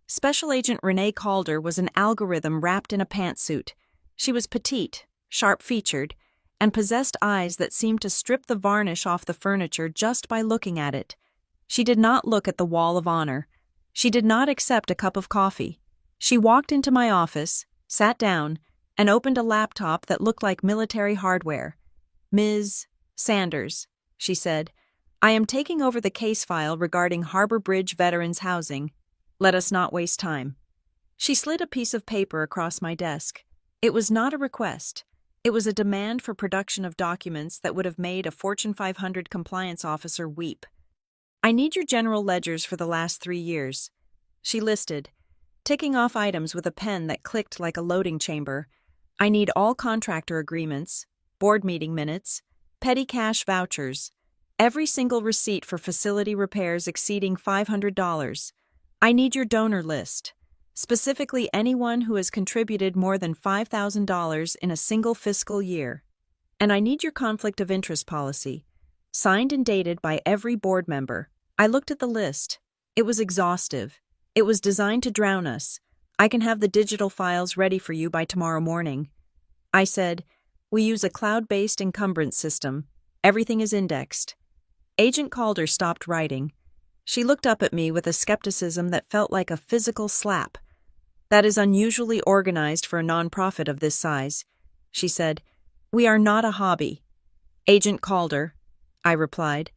Special Agent Renee Calder was an algorithm wrapped in a pantsuit. She was petite, sharp-featured, and possessed eyes that seemed to strip the varnish off the furniture just by looking at it. She did not look at the wall of honor. She did not accept a cup of coffee. She walked into my office, sat down, and opened a laptop that looked like military hardware. "Ms. Sanders," she said, "I am taking over the case file regarding Harbor Bridge Veterans Housing. Let us not waste time." She slid a piece of paper across my desk. It was not a request. It was a demand for production of documents that would have made a Fortune 500 compliance officer weep. "I need your general ledgers for the last 3 years." She listed, ticking off items with a pen that clicked like a loading chamber. "I need all contractor agreements, board meeting minutes, petty cash vouchers, every single receipt for facility repairs exceeding $500. I need your donor list, specifically anyone who has contributed more than $5,000 in a single fiscal year. And I need your conflict of interest policy, signed and dated by every board member." I looked at the list. It was exhaustive. It was designed to drown us. "I can have the digital files ready for you by tomorrow morning." I said, "We use a cloud-based encumbrance system. Everything is indexed." Agent Calder stopped writing. She looked up at me with a skepticism that felt like a physical slap. "That is unusually organized for a nonprofit of this size," she said. "We are not a hobby." "Agent Calder," I replied,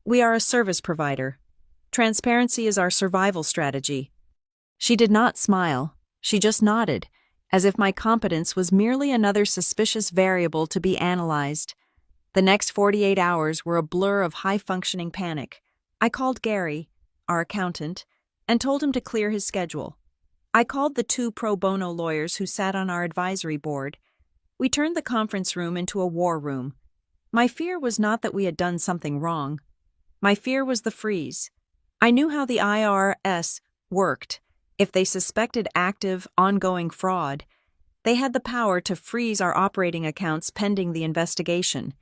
"we are a service provider. Transparency is our survival strategy." She did not smile. She just nodded, as if my competence was merely another suspicious variable to be analyzed. The next 48 hours were a blur of high-functioning panic. I called Gary, our accountant, and told him to clear his schedule. I called the 2 pro bono lawyers who sat on our advisory board. We turned the conference room into a war room. My fear was not that we had done something wrong. My fear was the freeze. I knew how the IRS worked. If they suspected active, ongoing fraud, they had the power to freeze our operating accounts pending the investigation.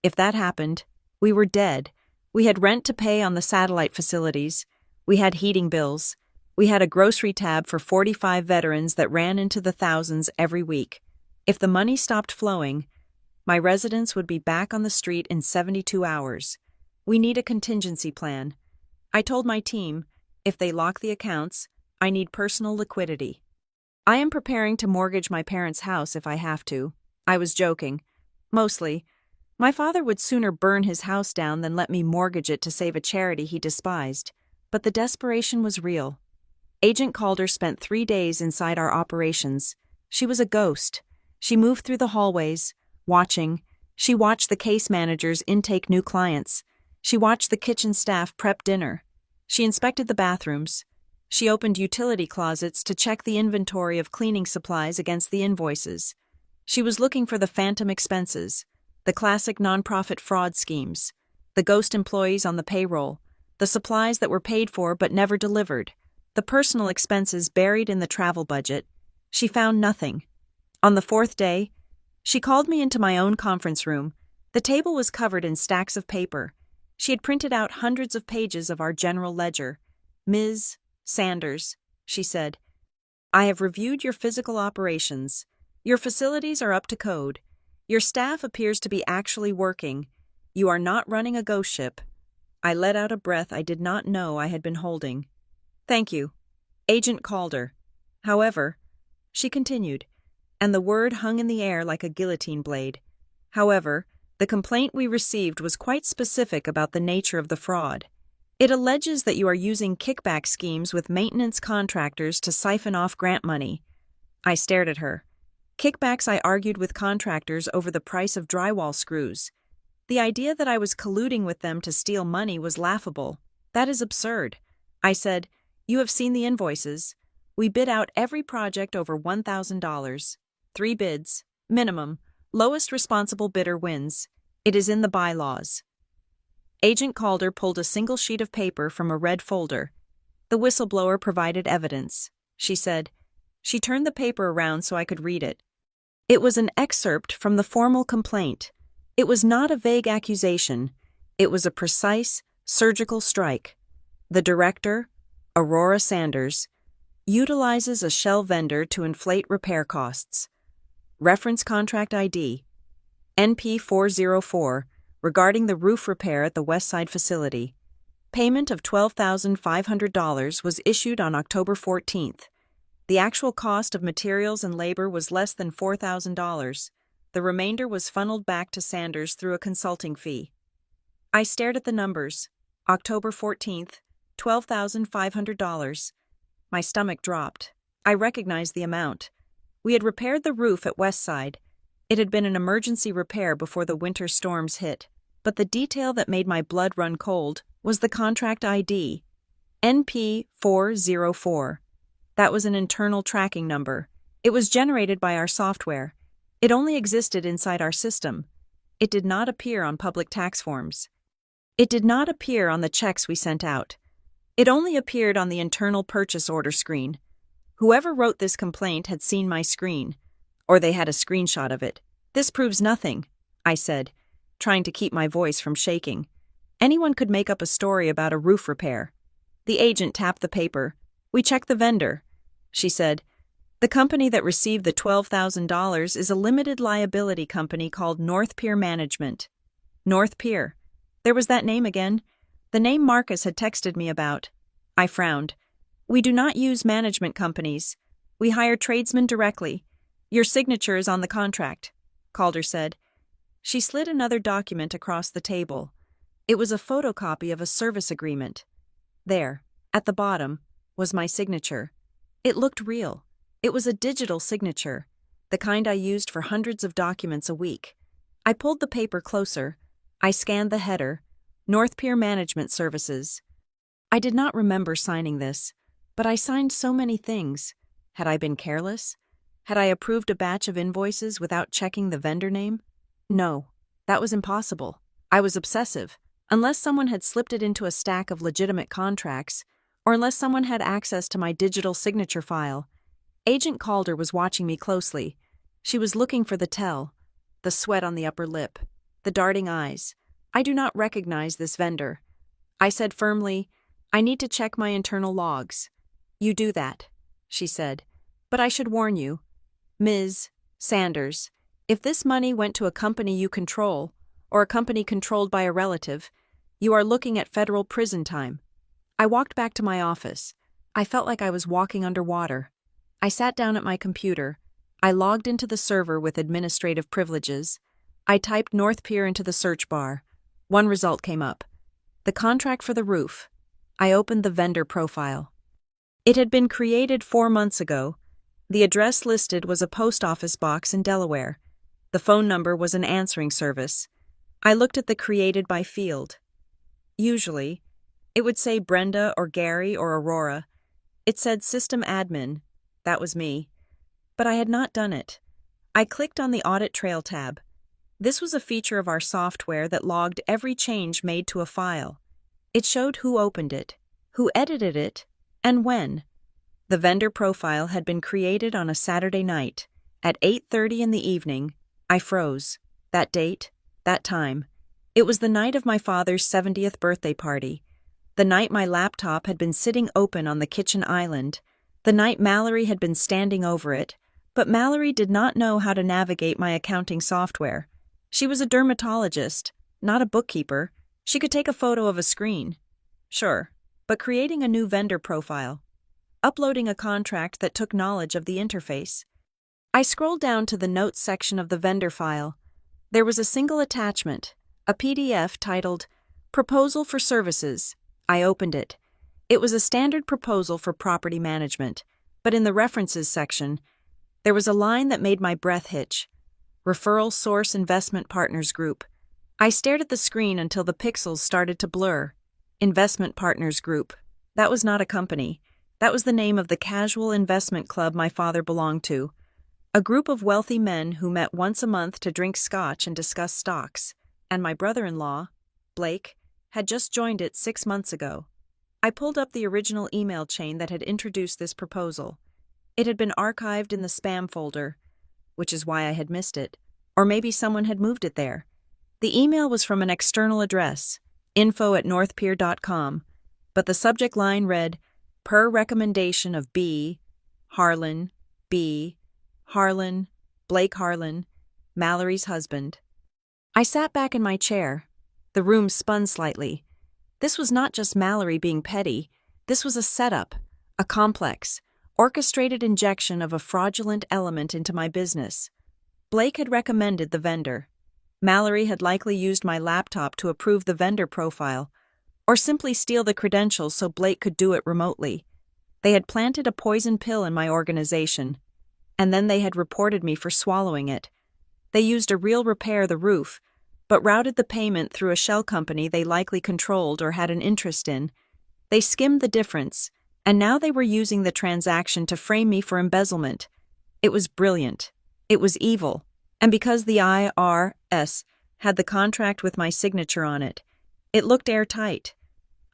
If that happened, we were dead. We had rent to pay on the satellite facilities. We had heating bills. We had a grocery tab for 45 veterans that ran into the thousands every week. If the money stopped flowing, my residents would be back on the street in 72 hours. We need a contingency plan. I told my team, if they lock the accounts, I need personal liquidity. "I am preparing to mortgage my parents' house if I have to." I was joking. Mostly. My father would sooner burn his house down than let me mortgage it to save a charity he despised. But the desperation was real. Agent Calder spent 3 days inside our operations. She was a ghost. She moved through the hallways, watching. She watched the case managers intake new clients. She watched the kitchen staff prep dinner. She inspected the bathrooms. She opened utility closets to check the inventory of cleaning supplies against the invoices. She was looking for the phantom expenses, the classic nonprofit fraud schemes, the ghost employees on the payroll, the supplies that were paid for but never delivered, the personal expenses buried in the travel budget. She found nothing. On the 4th day, she called me into my own conference room. The table was covered in stacks of paper. She had printed out hundreds of pages of our general ledger. "Ms. Sanders," she said, "I have reviewed your physical operations. Your facilities are up to code. Your staff appears to be actually working. You are not running a ghost ship." I let out a breath I did not know I had been holding. "Thank you, Agent Calder. However," she continued, and the word hung in the air like a guillotine blade. "However, the complaint we received was quite specific about the nature of the fraud. It alleges that you are using kickback schemes with maintenance contractors to siphon off grant money." I stared at her. Kickbacks, I argued with contractors over the price of drywall screws. The idea that I was colluding with them to steal money was laughable. "That is absurd." I said, "You have seen the invoices. We bid out every project over $1,000. 3 bids, minimum. Lowest responsible bidder wins. It is in the bylaws." Agent Calder pulled a single sheet of paper from a red folder. "The whistleblower provided evidence," she said. She turned the paper around so I could read it. It was an excerpt from the formal complaint. It was not a vague accusation. It was a precise, surgical strike. The director, Aurora Sanders, Utilizes a shell vendor to inflate repair costs. Reference contract ID NP404 regarding the roof repair at the Westside facility. Payment of $12,500 was issued on October 14th. The actual cost of materials and labor was less than $4,000. The remainder was funneled back to Sanders through a consulting fee. I stared at the numbers. October 14th, $12,500. My stomach dropped. I recognized the amount. We had repaired the roof at Westside. It had been an emergency repair before the winter storms hit. But the detail that made my blood run cold was the contract ID, NP404. That was an internal tracking number. It was generated by our software. It only existed inside our system. It did not appear on public tax forms. It did not appear on the checks we sent out. It only appeared on the internal purchase order screen. Whoever wrote this complaint had seen my screen, or they had a screenshot of it. This proves nothing, I said, trying to keep my voice from shaking. Anyone could make up a story about a roof repair. The agent tapped the paper. We checked the vendor. She said, the company that received the $12,000 is a limited liability company called North Pier Management. North Pier. There was that name again. The name Marcus had texted me about. I frowned. We do not use management companies. We hire tradesmen directly. Your signature is on the contract, Calder said. She slid another document across the table. It was a photocopy of a service agreement. There, at the bottom, was my signature. It looked real. It was a digital signature, the kind I used for hundreds of documents a week. I pulled the paper closer. I scanned the header, North Pier Management Services. I did not remember signing this, but I signed so many things. Had I been careless? Had I approved a batch of invoices without checking the vendor name? No, that was impossible. I was obsessive. Unless someone had slipped it into a stack of legitimate contracts, or unless someone had access to my digital signature file. Agent Calder was watching me closely. She was looking for the tell, the sweat on the upper lip, the darting eyes. I do not recognize this vendor. I said firmly, I need to check my internal logs. You do that, she said. But I should warn you, Ms. Sanders, if this money went to a company you control, or a company controlled by a relative, you are looking at federal prison time. I walked back to my office. I felt like I was walking underwater. I sat down at my computer. I logged into the server with administrative privileges. I typed North Pier into the search bar. One result came up. The contract for the roof. I opened the vendor profile. It had been created 4 months ago. The address listed was a post office box in Delaware. The phone number was an answering service. I looked at the created by field. Usually, it would say Brenda or Gary or Aurora. It said System Admin. That was me. But I had not done it. I clicked on the Audit Trail tab. This was a feature of our software that logged every change made to a file. It showed who opened it, who edited it, and when. The vendor profile had been created on a Saturday night. At 8:30 in the evening, I froze. That date, that time. It was the night of my father's 70th birthday party. The night my laptop had been sitting open on the kitchen island. The night Mallory had been standing over it. But Mallory did not know how to navigate my accounting software. She was a dermatologist, not a bookkeeper. She could take a photo of a screen. Sure, but creating a new vendor profile. Uploading a contract that took knowledge of the interface. I scrolled down to the notes section of the vendor file. There was a single attachment, a PDF titled Proposal for Services. I opened it. It was a standard proposal for property management, but in the references section, there was a line that made my breath hitch. Referral Source Investment Partners Group. I stared at the screen until the pixels started to blur. Investment Partners Group. That was not a company. That was the name of the casual investment club my father belonged to. A group of wealthy men who met once a month to drink scotch and discuss stocks. And my brother-in-law, Blake, had just joined it 6 months ago. I pulled up the original email chain that had introduced this proposal. It had been archived in the spam folder, which is why I had missed it. Or maybe someone had moved it there. The email was from an external address, info@northpier.com, but the subject line read, Per recommendation of B. Harlan, B. Harlan, Blake Harlan, Mallory's husband. I sat back in my chair. The room spun slightly. This was not just Mallory being petty. This was a setup, a complex, orchestrated injection of a fraudulent element into my business. Blake had recommended the vendor. Mallory had likely used my laptop to approve the vendor profile, or simply steal the credentials so Blake could do it remotely. They had planted a poison pill in my organization, and then they had reported me for swallowing it. They used a real repair the roof, but routed the payment through a shell company they likely controlled or had an interest in. They skimmed the difference, and now they were using the transaction to frame me for embezzlement. It was brilliant. It was evil. And because the IRS had the contract with my signature on it, it looked airtight.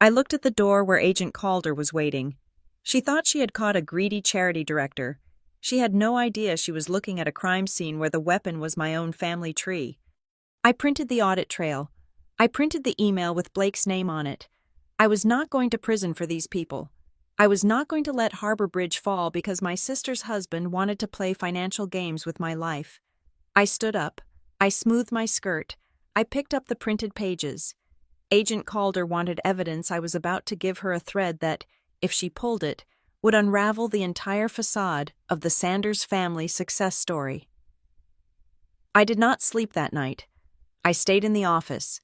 I looked at the door where Agent Calder was waiting. She thought she had caught a greedy charity director. She had no idea she was looking at a crime scene where the weapon was my own family tree. I printed the audit trail. I printed the email with Blake's name on it. I was not going to prison for these people. I was not going to let Harbor Bridge fall because my sister's husband wanted to play financial games with my life. I stood up. I smoothed my skirt. I picked up the printed pages. Agent Calder wanted evidence I was about to give her a thread that, if she pulled it, would unravel the entire facade of the Sanders family success story. I did not sleep that night. I stayed in the office,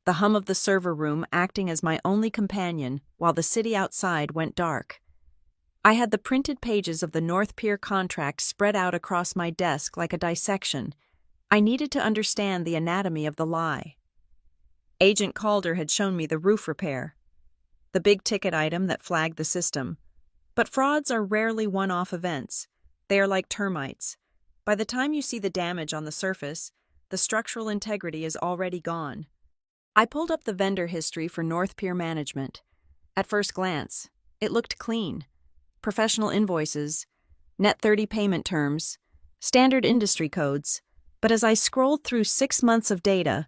the hum of the server room acting as my only companion while the city outside went dark. I had the printed pages of the North Pier contract spread out across my desk like a dissection. I needed to understand the anatomy of the lie. Agent Calder had shown me the roof repair, the big-ticket item that flagged the system. But frauds are rarely one-off events. They are like termites. By the time you see the damage on the surface, the structural integrity is already gone. I pulled up the vendor history for North Pier Management. At first glance, it looked clean. Professional invoices, net 30 payment terms, standard industry codes. But as I scrolled through 6 months of data,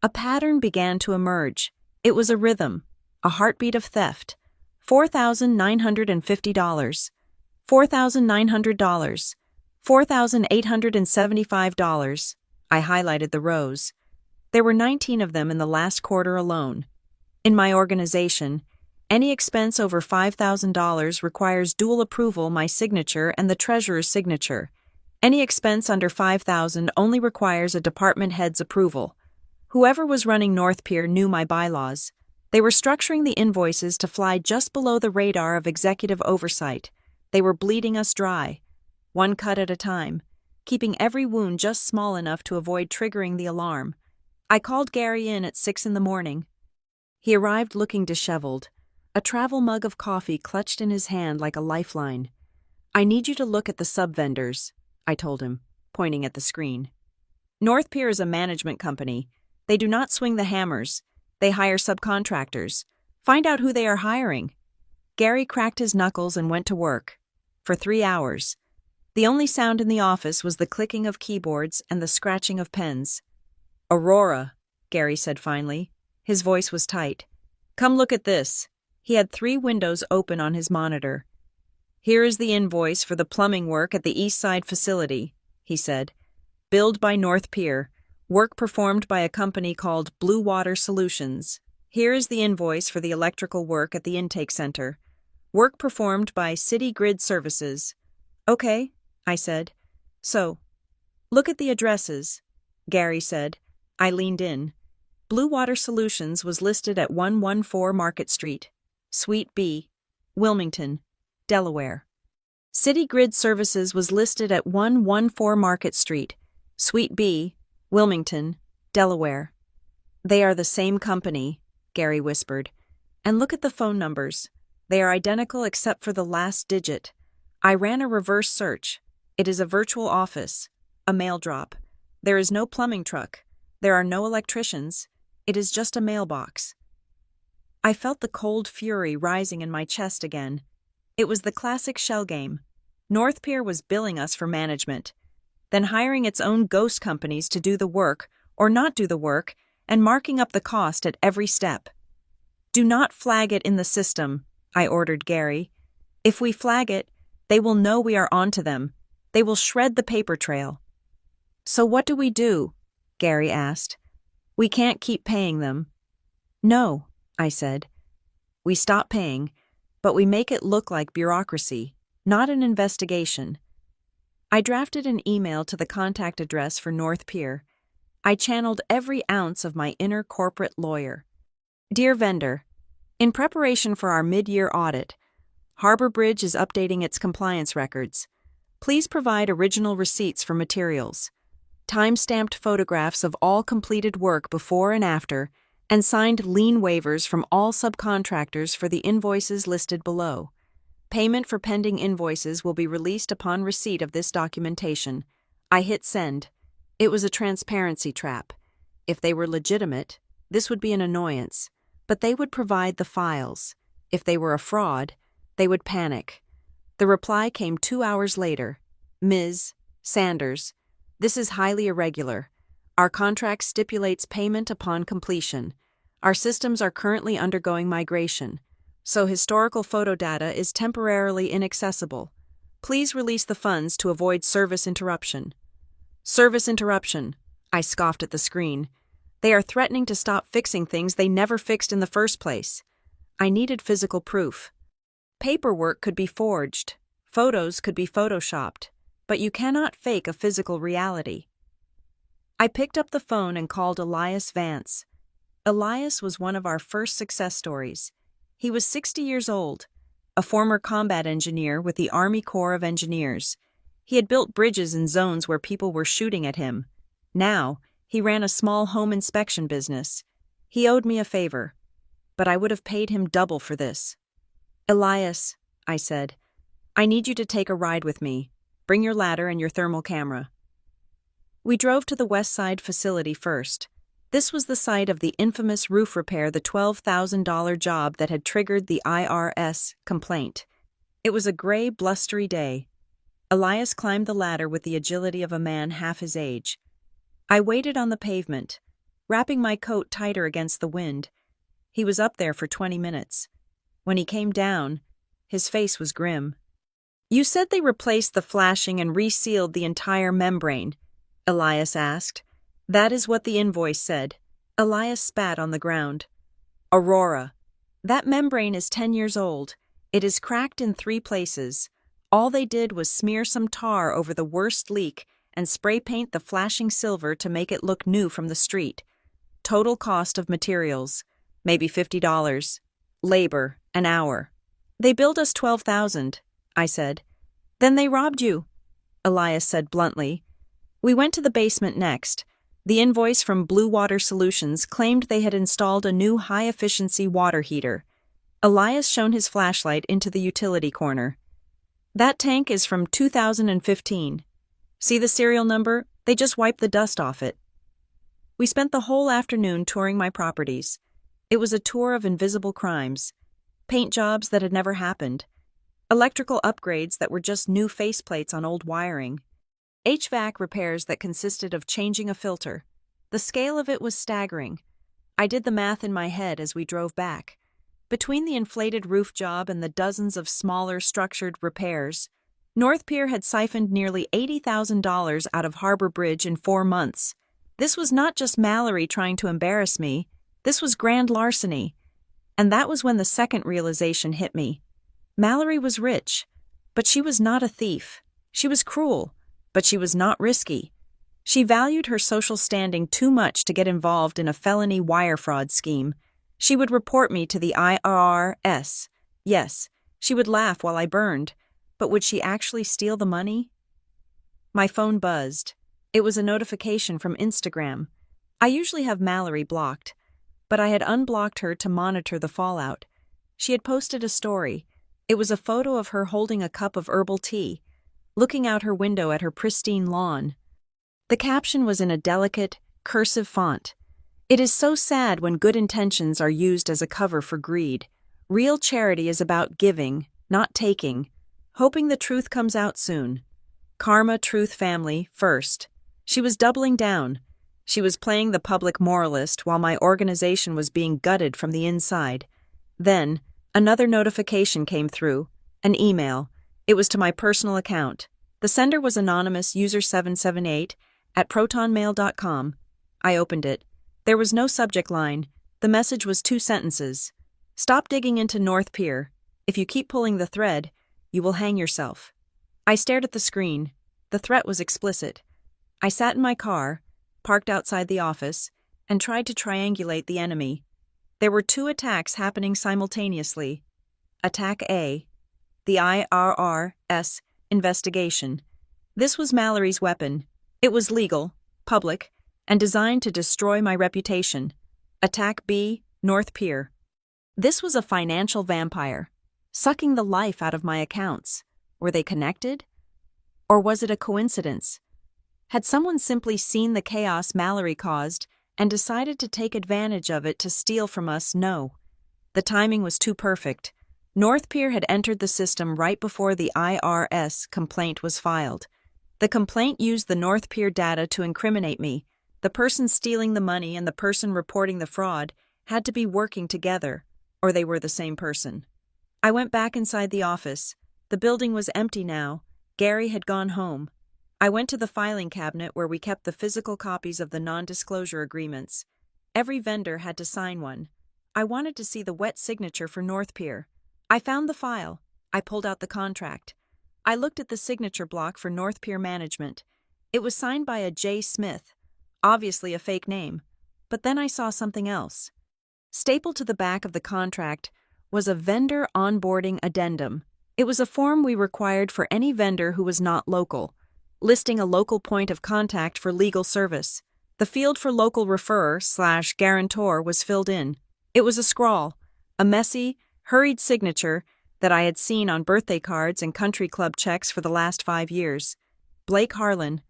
a pattern began to emerge. It was a rhythm, a heartbeat of theft. $4,950, $4,900, $4,875. I highlighted the rows. There were 19 of them in the last quarter alone. In my organization, any expense over $5,000 requires dual approval, my signature and the treasurer's signature. Any expense under $5,000 only requires a department head's approval. Whoever was running North Pier knew my bylaws. They were structuring the invoices to fly just below the radar of executive oversight. They were bleeding us dry, one cut at a time, keeping every wound just small enough to avoid triggering the alarm. I called Gary in at 6 a.m. He arrived looking disheveled, a travel mug of coffee clutched in his hand like a lifeline. "I need you to look at the sub-vendors," I told him, pointing at the screen. "North Pier is a management company. They do not swing the hammers. They hire subcontractors. Find out who they are hiring." Gary cracked his knuckles and went to work. For 3 hours. The only sound in the office was the clicking of keyboards and the scratching of pens. "Aurora," Gary said finally. His voice was tight. "Come look at this." He had 3 windows open on his monitor. "Here is the invoice for the plumbing work at the East Side facility," he said. "Billed by North Pier. Work performed by a company called Blue Water Solutions. Here is the invoice for the electrical work at the intake center. Work performed by City Grid Services." "Okay," I said. "So, look at the addresses," Gary said. I leaned in. Blue Water Solutions was listed at 114 Market Street, Suite B, Wilmington, Delaware. City Grid Services was listed at 114 Market Street, Suite B, Wilmington, Delaware. "They are the same company," Gary whispered. "And look at the phone numbers. They are identical except for the last digit. I ran a reverse search. It is a virtual office, a mail drop. There is no plumbing truck. There are no electricians. It is just a mailbox." I felt the cold fury rising in my chest again. It was the classic shell game. North Pier was billing us for management, then hiring its own ghost companies to do the work or not do the work, and marking up the cost at every step. "Do not flag it in the system," I ordered Gary. If we flag it, they will know we are onto them. They will shred the paper trail. So what do we do? Gary asked. We can't keep paying them. No, I said. We stop paying, but we make it look like bureaucracy, not an investigation. I drafted an email to the contact address for North Pier. I channeled every ounce of my inner corporate lawyer. Dear vendor, in preparation for our mid-year audit, Harbor Bridge is updating its compliance records. Please provide original receipts for materials, time-stamped photographs of all completed work before and after, and signed lien waivers from all subcontractors for the invoices listed below. Payment for pending invoices will be released upon receipt of this documentation. I hit send. It was a transparency trap. If they were legitimate, this would be an annoyance, but they would provide the files. If they were a fraud, they would panic. The reply came 2 hours later. Ms. Sanders, this is highly irregular. Our contract stipulates payment upon completion. Our systems are currently undergoing migration, so historical photo data is temporarily inaccessible. Please release the funds to avoid service interruption. Service interruption, I scoffed at the screen. They are threatening to stop fixing things they never fixed in the first place. I needed physical proof. Paperwork could be forged, photos could be photoshopped, but you cannot fake a physical reality. I picked up the phone and called Elias Vance. Elias was one of our first success stories. He was 60 years old, a former combat engineer with the Army Corps of Engineers. He had built bridges in zones where people were shooting at him. Now, he ran a small home inspection business. He owed me a favor, but I would have paid him double for this. Elias, I said, I need you to take a ride with me. Bring your ladder and your thermal camera. We drove to the West Side facility first. This was the site of the infamous roof repair, the $12,000 job that had triggered the IRS complaint. It was a gray, blustery day. Elias climbed the ladder with the agility of a man half his age. I waited on the pavement, wrapping my coat tighter against the wind. He was up there for 20 minutes. When he came down, his face was grim. You said they replaced the flashing and resealed the entire membrane, Elias asked. That is what the invoice said. Elias spat on the ground. Aurora. That membrane is 10 years old. It is cracked in 3 places. All they did was smear some tar over the worst leak and spray paint the flashing silver to make it look new from the street. Total cost of materials, maybe $50. Labor, an hour. They billed us $12,000, I said. Then they robbed you, Elias said bluntly. We went to the basement next. The invoice from Blue Water Solutions claimed they had installed a new high-efficiency water heater. Elias shone his flashlight into the utility corner. That tank is from 2015. See the serial number? They just wiped the dust off it. We spent the whole afternoon touring my properties. It was a tour of invisible crimes, paint jobs that had never happened, electrical upgrades that were just new faceplates on old wiring, HVAC repairs that consisted of changing a filter. The scale of it was staggering. I did the math in my head as we drove back. Between the inflated roof job and the dozens of smaller structured repairs, North Pier had siphoned nearly $80,000 out of Harbor Bridge in 4 months. This was not just Mallory trying to embarrass me. This was grand larceny. And that was when the second realization hit me. Mallory was rich, but she was not a thief. She was cruel, but she was not risky. She valued her social standing too much to get involved in a felony wire fraud scheme. She would report me to the IRS. Yes, she would laugh while I burned, but would she actually steal the money? My phone buzzed. It was a notification from Instagram. I usually have Mallory blocked, but I had unblocked her to monitor the fallout. She had posted a story. It was a photo of her holding a cup of herbal tea, looking out her window at her pristine lawn. The caption was in a delicate, cursive font. It is so sad when good intentions are used as a cover for greed. Real charity is about giving, not taking, hoping the truth comes out soon. Karma, truth, family, first. She was doubling down. She was playing the public moralist while my organization was being gutted from the inside. Then, another notification came through. An email. It was to my personal account. The sender was anonymous user778 at protonmail.com. I opened it. There was no subject line. The message was 2 sentences. Stop digging into North Pier. If you keep pulling the thread, you will hang yourself. I stared at the screen. The threat was explicit. I sat in my car, parked outside the office, and tried to triangulate the enemy. There were 2 attacks happening simultaneously. Attack A. The IRS investigation. This was Mallory's weapon. It was legal, public, and designed to destroy my reputation. Attack B. North Pier. This was a financial vampire, sucking the life out of my accounts. Were they connected? Or was it a coincidence? Had someone simply seen the chaos Mallory caused and decided to take advantage of it to steal from us? No. The timing was too perfect. North Pier had entered the system right before the IRS complaint was filed. The complaint used the North Pier data to incriminate me. The person stealing the money and the person reporting the fraud had to be working together, or they were the same person. I went back inside the office. The building was empty now. Gary had gone home. I went to the filing cabinet where we kept the physical copies of the non-disclosure agreements. Every vendor had to sign one. I wanted to see the wet signature for North Pier. I found the file. I pulled out the contract. I looked at the signature block for North Pier Management. It was signed by a J. Smith, obviously a fake name. But then I saw something else. Stapled to the back of the contract was a vendor onboarding addendum. It was a form we required for any vendor who was not local, listing a local point of contact for legal service. The field for local referrer/guarantor was filled in. It was a scrawl, a messy, hurried signature that I had seen on birthday cards and country club checks for the last 5 years. Blake Harlan.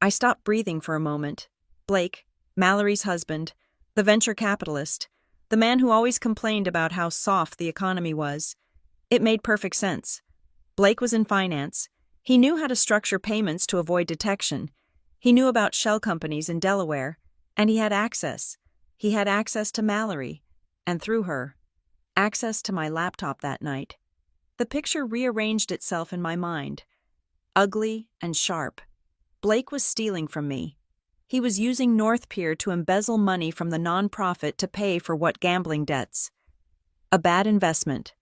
I stopped breathing for a moment. Blake, Mallory's husband, the venture capitalist, the man who always complained about how soft the economy was. It made perfect sense. Blake was in finance. He knew how to structure payments to avoid detection. He knew about shell companies in Delaware, and he had access. He had access to Mallory, and through her, access to my laptop that night. The picture rearranged itself in my mind. Ugly and sharp. Blake was stealing from me. He was using North Pier to embezzle money from the nonprofit to pay for what gambling debts. A bad investment.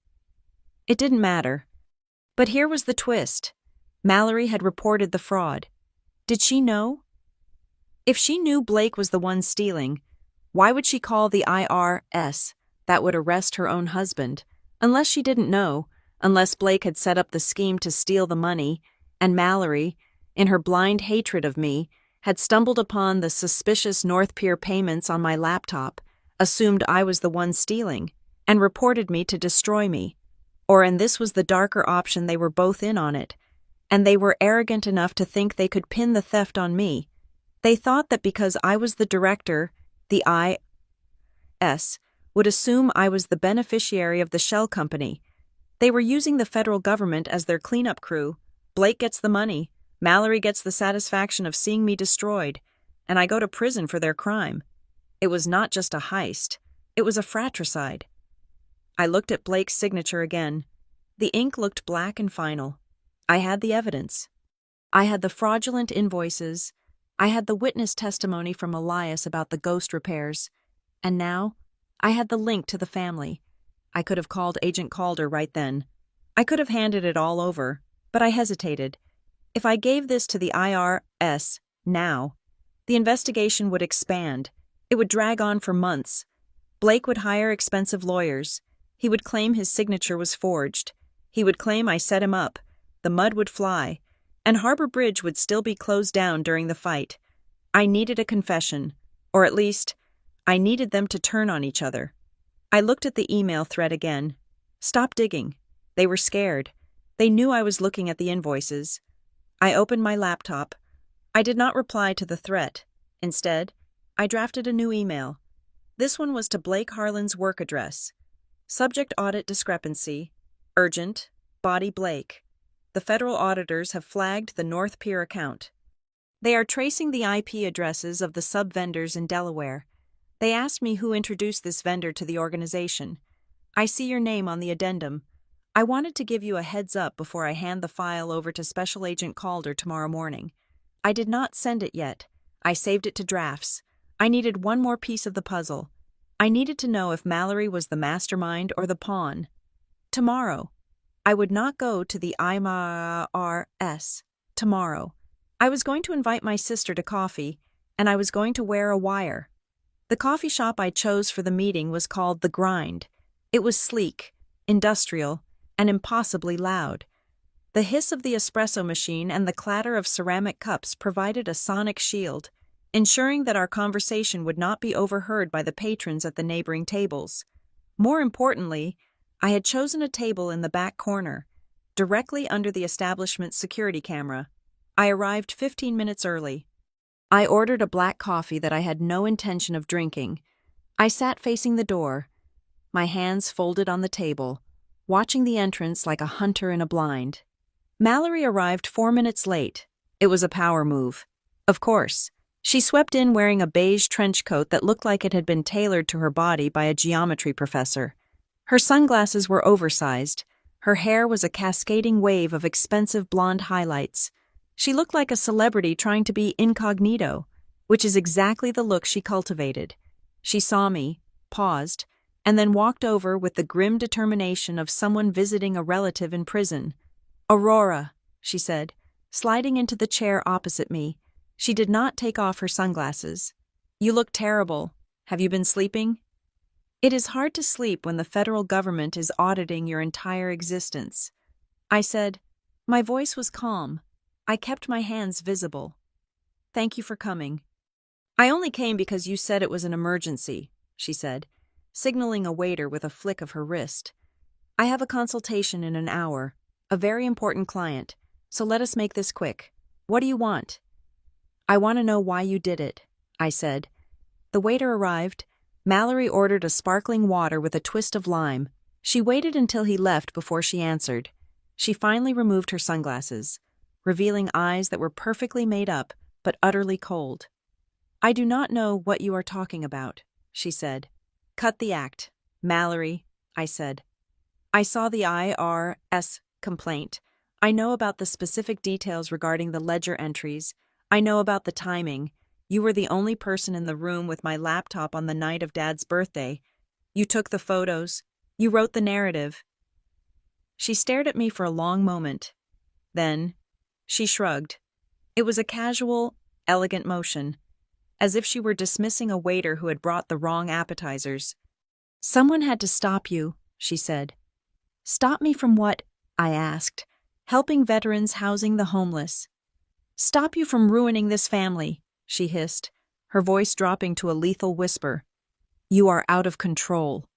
It didn't matter. But here was the twist. Mallory had reported the fraud. Did she know? If she knew Blake was the one stealing, why would she call the IRS? That would arrest her own husband. Unless she didn't know, unless Blake had set up the scheme to steal the money, and Mallory, in her blind hatred of me, had stumbled upon the suspicious North Pier payments on my laptop, assumed I was the one stealing, and reported me to destroy me. And this was the darker option, they were both in on it, and they were arrogant enough to think they could pin the theft on me. They thought that because I was the director, the IRS would assume I was the beneficiary of the shell company. They were using the federal government as their cleanup crew. Blake gets the money, Mallory gets the satisfaction of seeing me destroyed, and I go to prison for their crime. It was not just a heist, it was a fratricide. I looked at Blake's signature again. The ink looked black and final. I had the evidence. I had the fraudulent invoices. I had the witness testimony from Elias about the ghost repairs. And now, I had the link to the family. I could have called Agent Calder right then. I could have handed it all over, but I hesitated. If I gave this to the IRS now, the investigation would expand. It would drag on for months. Blake would hire expensive lawyers. He would claim his signature was forged. He would claim I set him up. The mud would fly, and Harbor Bridge would still be closed down during the fight. I needed a confession, or at least, I needed them to turn on each other. I looked at the email thread again. Stop digging. They were scared. They knew I was looking at the invoices. I opened my laptop. I did not reply to the threat. Instead, I drafted a new email. This one was to Blake Harlan's work address. Subject audit discrepancy. Urgent. Body Blake. The federal auditors have flagged the North Pier account. They are tracing the IP addresses of the sub-vendors in Delaware. They asked me who introduced this vendor to the organization. I see your name on the addendum. I wanted to give you a heads up before I hand the file over to Special Agent Calder tomorrow morning. I did not send it yet. I saved it to drafts. I needed one more piece of the puzzle. I needed to know if Mallory was the mastermind or the pawn. Tomorrow. I would not go to the IRS. Tomorrow. I was going to invite my sister to coffee, and I was going to wear a wire. The coffee shop I chose for the meeting was called The Grind. It was sleek, industrial, and impossibly loud. The hiss of the espresso machine and the clatter of ceramic cups provided a sonic shield, ensuring that our conversation would not be overheard by the patrons at the neighboring tables. More importantly, I had chosen a table in the back corner, directly under the establishment's security camera. I arrived 15 minutes early. I ordered a black coffee that I had no intention of drinking. I sat facing the door, my hands folded on the table, watching the entrance like a hunter in a blind. Mallory arrived 4 minutes late. It was a power move. Of course. She swept in wearing a beige trench coat that looked like it had been tailored to her body by a geometry professor. Her sunglasses were oversized. Her hair was a cascading wave of expensive blonde highlights. She looked like a celebrity trying to be incognito, which is exactly the look she cultivated. She saw me, paused, and then walked over with the grim determination of someone visiting a relative in prison. "Aurora," she said, sliding into the chair opposite me. She did not take off her sunglasses. "You look terrible. Have you been sleeping?" It is hard to sleep when the federal government is auditing your entire existence. I said. My voice was calm. I kept my hands visible. "Thank you for coming." "I only came because you said it was an emergency," she said, signaling a waiter with a flick of her wrist. "I have a consultation in an hour, a very important client, so let us make this quick. What do you want?" "I want to know why you did it," I said. The waiter arrived. Mallory ordered a sparkling water with a twist of lime. She waited until he left before she answered. She finally removed her sunglasses, revealing eyes that were perfectly made up, but utterly cold. "I do not know what you are talking about," she said. "Cut the act, Mallory," I said. "I saw the IRS complaint. I know about the specific details regarding the ledger entries. I know about the timing. You were the only person in the room with my laptop on the night of Dad's birthday. You took the photos. You wrote the narrative." She stared at me for a long moment. Then, she shrugged. It was a casual, elegant motion, as if she were dismissing a waiter who had brought the wrong appetizers. "Someone had to stop you," she said. "Stop me from what?" I asked. "Helping veterans housing the homeless." "Stop you from ruining this family," she hissed, her voice dropping to a lethal whisper. "You are out of control,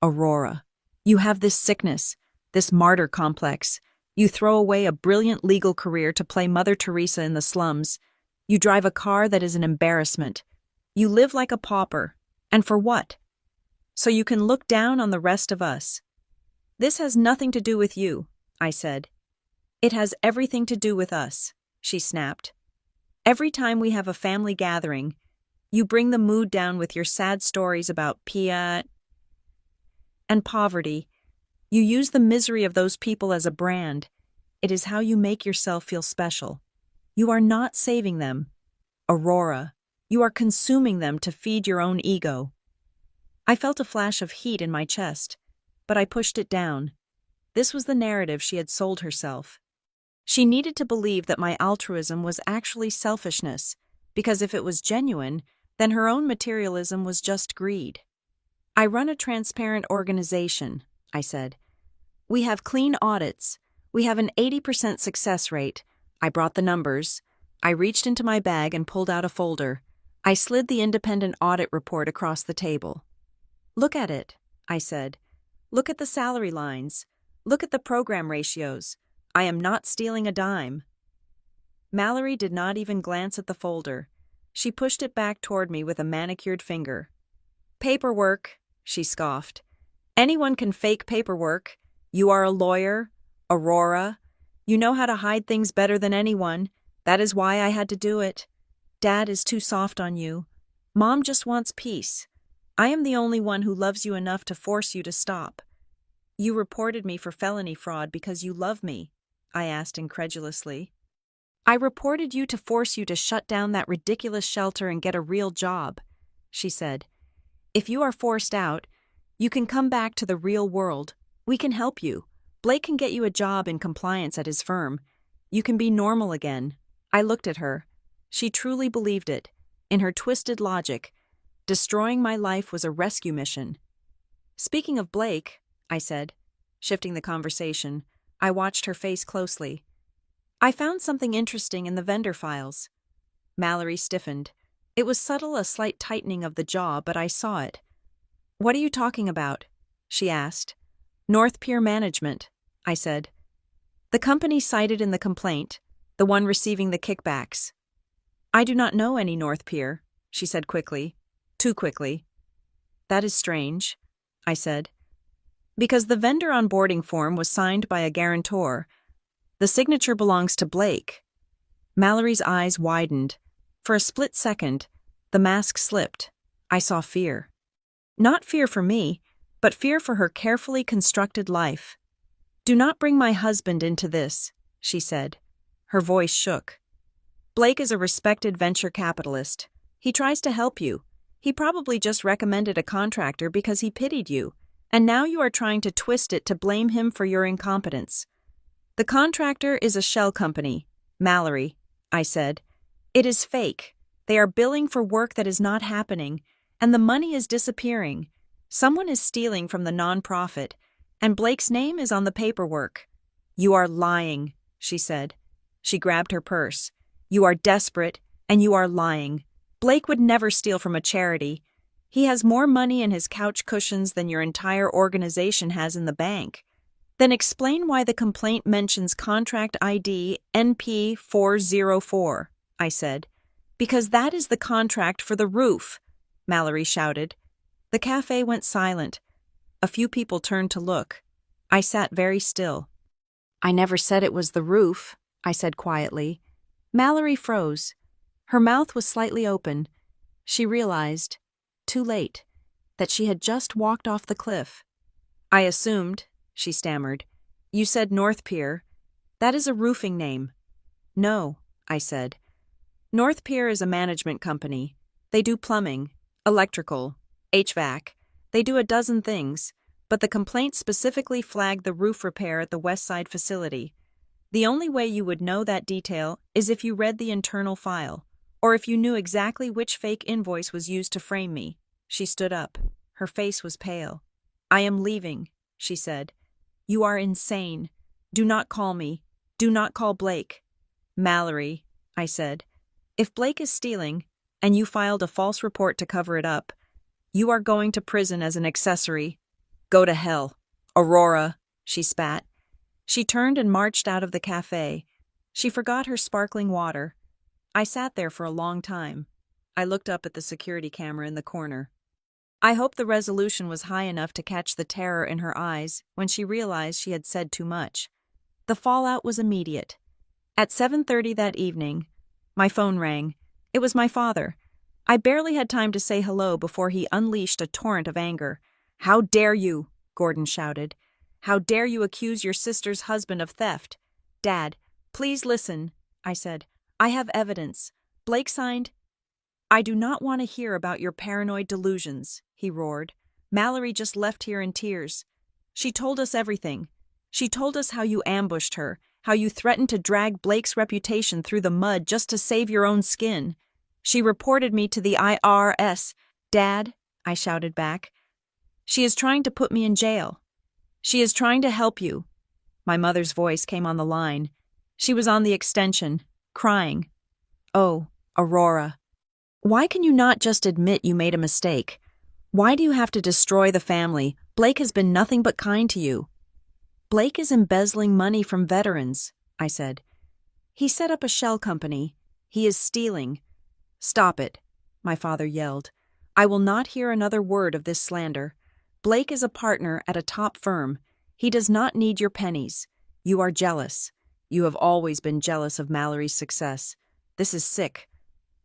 Aurora. You have this sickness, this martyr complex. You throw away a brilliant legal career to play Mother Teresa in the slums. You drive a car that is an embarrassment. You live like a pauper. And for what? So you can look down on the rest of us." "This has nothing to do with you," I said. "It has everything to do with us," she snapped. "Every time we have a family gathering, you bring the mood down with your sad stories about Pia and poverty. You use the misery of those people as a brand. It is how you make yourself feel special. You are not saving them, Aurora. You are consuming them to feed your own ego." I felt a flash of heat in my chest, but I pushed it down. This was the narrative she had sold herself. She needed to believe that my altruism was actually selfishness, because if it was genuine, then her own materialism was just greed. "I run a transparent organization," I said. "We have clean audits. We have an 80% success rate." I brought the numbers. I reached into my bag and pulled out a folder. I slid the independent audit report across the table. "Look at it," I said. "Look at the salary lines. Look at the program ratios. I am not stealing a dime." Mallory did not even glance at the folder. She pushed it back toward me with a manicured finger. "Paperwork," she scoffed. "Anyone can fake paperwork. You are a lawyer, Aurora. You know how to hide things better than anyone. That is why I had to do it. Dad is too soft on you. Mom just wants peace. I am the only one who loves you enough to force you to stop." You reported me for felony fraud because you love me, I asked incredulously. I reported you to force you to shut down that ridiculous shelter and get a real job, she said. If you are forced out, you can come back to the real world. We can help you. Blake can get you a job in compliance at his firm. You can be normal again. I looked at her. She truly believed it. In her twisted logic, destroying my life was a rescue mission. Speaking of Blake, I said, shifting the conversation. I watched her face closely. I found something interesting in the vendor files. Mallory stiffened. It was subtle, a slight tightening of the jaw, but I saw it. What are you talking about? She asked. North Pier Management, I said. The company cited in the complaint, the one receiving the kickbacks. I do not know any North Pier, she said quickly. Too quickly. That is strange, I said. Because the vendor onboarding form was signed by a guarantor. The signature belongs to Blake. Mallory's eyes widened. For a split second, the mask slipped. I saw fear. Not fear for me, but fear for her carefully constructed life. Do not bring my husband into this, she said. Her voice shook. Blake is a respected venture capitalist. He tries to help you. He probably just recommended a contractor because he pitied you, and now you are trying to twist it to blame him for your incompetence. The contractor is a shell company, Mallory, I said. It is fake. They are billing for work that is not happening, and the money is disappearing. Someone is stealing from the nonprofit, and Blake's name is on the paperwork. You are lying, she said. She grabbed her purse. You are desperate, and you are lying. Blake would never steal from a charity. He has more money in his couch cushions than your entire organization has in the bank. Then explain why the complaint mentions contract ID NP404, I said. Because that is the contract for the roof, Mallory shouted. The cafe went silent. A few people turned to look. I sat very still. I never said it was the roof, I said quietly. Mallory froze. Her mouth was slightly open. She realized, too late, that she had just walked off the cliff. I assumed, she stammered. You said North Pier. That is a roofing name. No, I said. North Pier is a management company. They do plumbing, electrical, HVAC. They do a dozen things, but the complaint specifically flagged the roof repair at the West Side facility. The only way you would know that detail is if you read the internal file, or if you knew exactly which fake invoice was used to frame me. She stood up. Her face was pale. I am leaving, she said. You are insane. Do not call me. Do not call Blake. Mallory, I said. If Blake is stealing, and you filed a false report to cover it up, you are going to prison as an accessory. Go to hell. Aurora, she spat. She turned and marched out of the cafe. She forgot her sparkling water. I sat there for a long time. I looked up at the security camera in the corner. I hoped the resolution was high enough to catch the terror in her eyes when she realized she had said too much. The fallout was immediate. At 7:30 that evening, my phone rang. It was my father. I barely had time to say hello before he unleashed a torrent of anger. How dare you, Gordon shouted. How dare you accuse your sister's husband of theft? Dad, please listen, I said. I have evidence. Blake signed. I do not want to hear about your paranoid delusions, he roared. Mallory just left here in tears. She told us everything. She told us how you ambushed her, how you threatened to drag Blake's reputation through the mud just to save your own skin. She reported me to the IRS. Dad, I shouted back. She is trying to put me in jail. She is trying to help you. My mother's voice came on the line. She was on the extension, crying. Oh, Aurora. Why can you not just admit you made a mistake? Why do you have to destroy the family? Blake has been nothing but kind to you. Blake is embezzling money from veterans, I said. He set up a shell company. He is stealing. Stop it, my father yelled. I will not hear another word of this slander. Blake is a partner at a top firm. He does not need your pennies. You are jealous. You have always been jealous of Mallory's success. This is sick.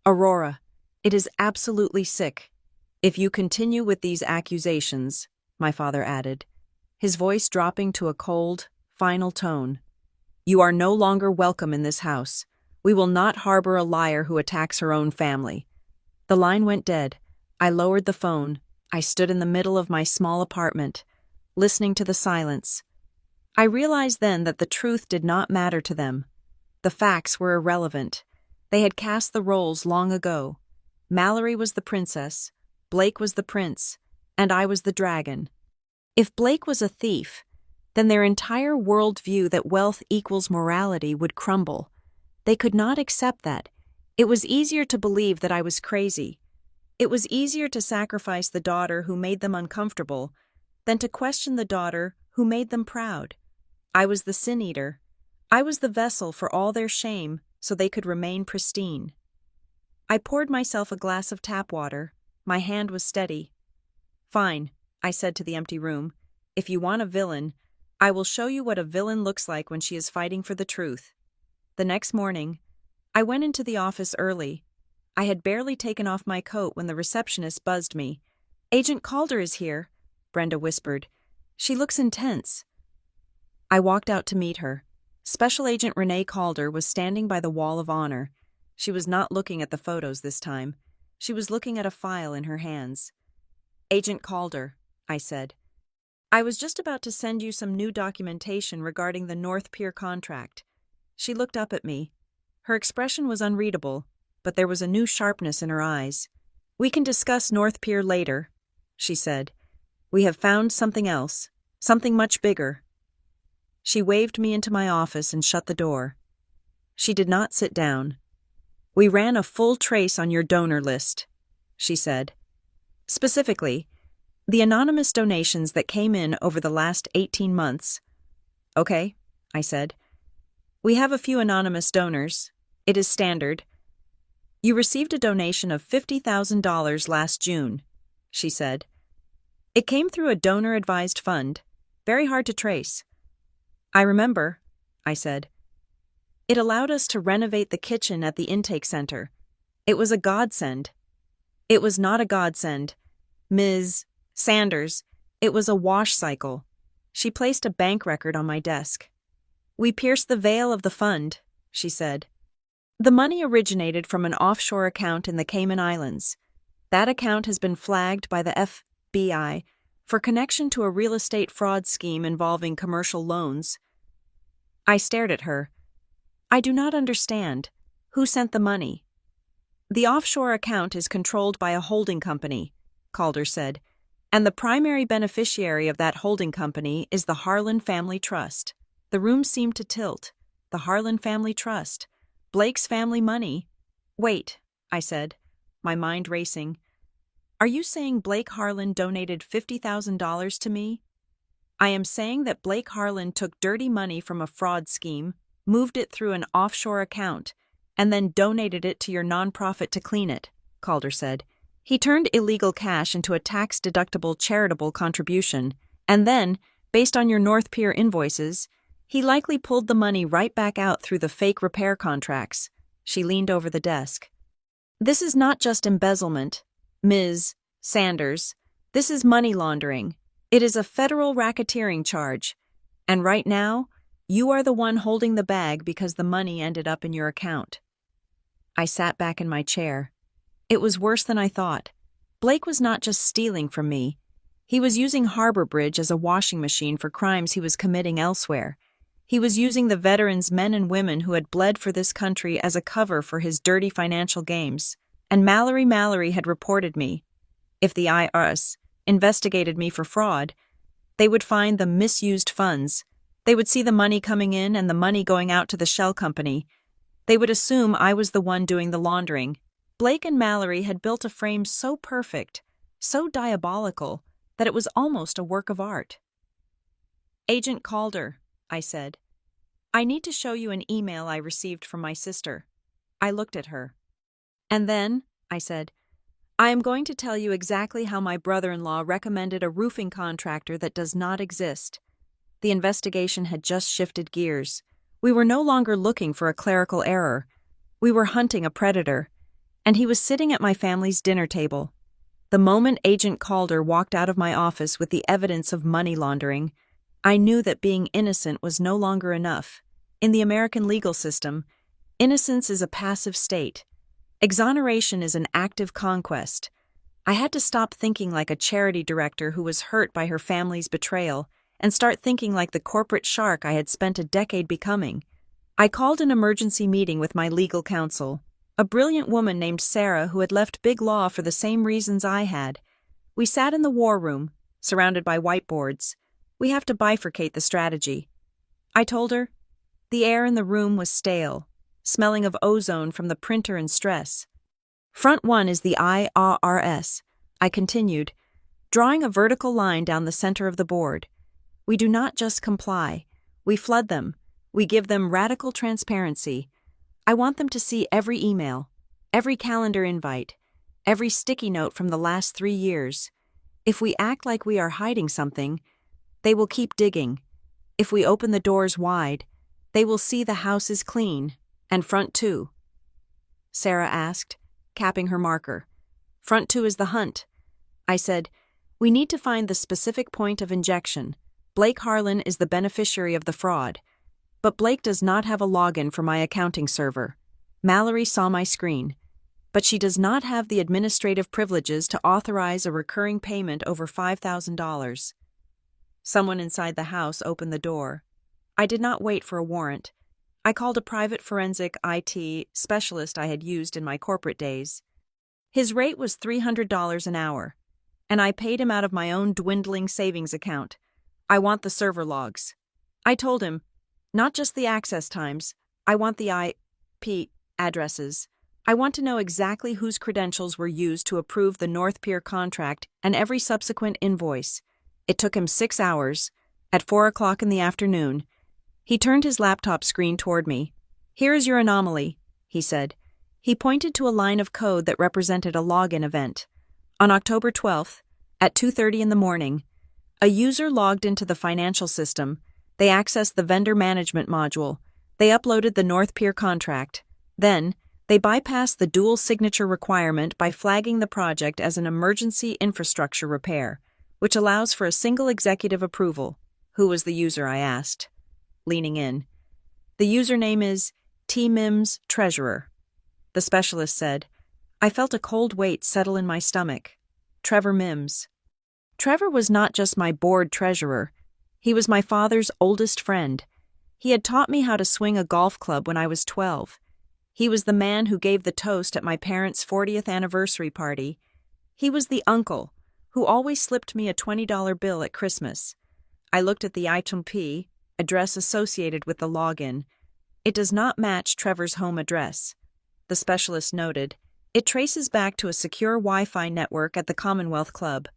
Aurora, it is absolutely sick. If you continue with these accusations, my father added, his voice dropping to a cold, final tone. "You are no longer welcome in this house. We will not harbor a liar who attacks her own family." The line went dead. I lowered the phone. I stood in the middle of my small apartment, listening to the silence. I realized then that the truth did not matter to them. The facts were irrelevant. They had cast the roles long ago. Mallory was the princess, Blake was the prince, and I was the dragon. If Blake was a thief, then their entire worldview that wealth equals morality would crumble. They could not accept that. It was easier to believe that I was crazy. It was easier to sacrifice the daughter who made them uncomfortable than to question the daughter who made them proud. I was the sin eater. I was the vessel for all their shame so they could remain pristine. I poured myself a glass of tap water. My hand was steady. "Fine," I said to the empty room. "If you want a villain, I will show you what a villain looks like when she is fighting for the truth." The next morning, I went into the office early. I had barely taken off my coat when the receptionist buzzed me. "Agent Calder is here," Brenda whispered. "She looks intense." I walked out to meet her. Special Agent Renee Calder was standing by the wall of honor. She was not looking at the photos this time. She was looking at a file in her hands. "Agent Calder," I said, "I was just about to send you some new documentation regarding the North Pier contract." She looked up at me. Her expression was unreadable, but there was a new sharpness in her eyes. "We can discuss North Pier later," she said. "We have found something else, something much bigger." She waved me into my office and shut the door. She did not sit down. "We ran a full trace on your donor list," she said. "Specifically, the anonymous donations that came in over the last 18 months. "Okay," I said. "We have a few anonymous donors. It is standard." "You received a donation of $50,000 last June," she said. "It came through a donor-advised fund. Very hard to trace." "I remember," I said. "It allowed us to renovate the kitchen at the intake center. It was a godsend." "It was not a godsend, Ms. Sanders. It was a wash cycle." She placed a bank record on my desk. "We pierced the veil of the fund," she said. "The money originated from an offshore account in the Cayman Islands. That account has been flagged by the FBI for connection to a real estate fraud scheme involving commercial loans." I stared at her. "I do not understand. Who sent the money?" "The offshore account is controlled by a holding company," Calder said, "and the primary beneficiary of that holding company is the Harlan Family Trust." The room seemed to tilt. The Harlan Family Trust. Blake's family money. "Wait," I said, my mind racing. "Are you saying Blake Harlan donated $50,000 to me?" "I am saying that Blake Harlan took dirty money from a fraud scheme, moved it through an offshore account, and then donated it to your nonprofit to clean it," Calder said. "He turned illegal cash into a tax-deductible charitable contribution, and then, based on your North Pier invoices, he likely pulled the money right back out through the fake repair contracts." She leaned over the desk. "This is not just embezzlement, Ms. Sanders. This is money laundering. It is a federal racketeering charge. And right now, you are the one holding the bag because the money ended up in your account." I sat back in my chair. It was worse than I thought. Blake was not just stealing from me. He was using Harbor Bridge as a washing machine for crimes he was committing elsewhere. He was using the veterans, men and women who had bled for this country as a cover for his dirty financial games. And Mallory had reported me. If the IRS investigated me for fraud, they would find the misused funds. They would see the money coming in and the money going out to the shell company. They would assume I was the one doing the laundering. Blake and Mallory had built a frame so perfect, so diabolical, that it was almost a work of art. "Agent Calder," I said, "I need to show you an email I received from my sister." I looked at her. "And then," I said, "I am going to tell you exactly how my brother-in-law recommended a roofing contractor that does not exist." The investigation had just shifted gears. We were no longer looking for a clerical error. We were hunting a predator. And he was sitting at my family's dinner table. The moment Agent Calder walked out of my office with the evidence of money laundering, I knew that being innocent was no longer enough. In the American legal system, innocence is a passive state. Exoneration is an active conquest. I had to stop thinking like a charity director who was hurt by her family's betrayal and start thinking like the corporate shark I had spent a decade becoming. I called an emergency meeting with my legal counsel, a brilliant woman named Sarah who had left big law for the same reasons I had. We sat in the war room, surrounded by whiteboards. We have to bifurcate the strategy. I told her. The air in the room was stale, smelling of ozone from the printer and stress. Front one is the IRS, I continued, drawing a vertical line down the center of the board. We do not just comply. We flood them. We give them radical transparency. I want them to see every email, every calendar invite, every sticky note from the last 3 years. If we act like we are hiding something, they will keep digging. If we open the doors wide, they will see the house is clean, and front two. Sarah asked, capping her marker. Front two is the hunt. I said, we need to find the specific point of injection. Blake Harlan is the beneficiary of the fraud. But Blake does not have a login for my accounting server. Mallory saw my screen. But she does not have the administrative privileges to authorize a recurring payment over $5,000. Someone inside the house opened the door. I did not wait for a warrant. I called a private forensic IT specialist I had used in my corporate days. His rate was $300 an hour, and I paid him out of my own dwindling savings account. I want the server logs. I told him, not just the access times, I want the IP addresses. I want to know exactly whose credentials were used to approve the North Pier contract and every subsequent invoice. It took him 6 hours. At 4 o'clock in the afternoon, he turned his laptop screen toward me. Here is your anomaly, he said. He pointed to a line of code that represented a login event. On October 12th, at 2:30 in the morning, a user logged into the financial system. They accessed the vendor management module. They uploaded the North Pier contract. Then, they bypassed the dual signature requirement by flagging the project as an emergency infrastructure repair, which allows for a single executive approval. Who was the user, I asked, leaning in. The username is T-Mims Treasurer. The specialist said. I felt a cold weight settle in my stomach. Trevor Mims. Trevor was not just my board treasurer. He was my father's oldest friend. He had taught me how to swing a golf club when I was 12. He was the man who gave the toast at my parents' 40th anniversary party. He was the uncle who always slipped me a $20 bill at Christmas. I looked at the IP address associated with the login. It does not match Trevor's home address. The specialist noted, it traces back to a secure Wi-Fi network at the Commonwealth Club.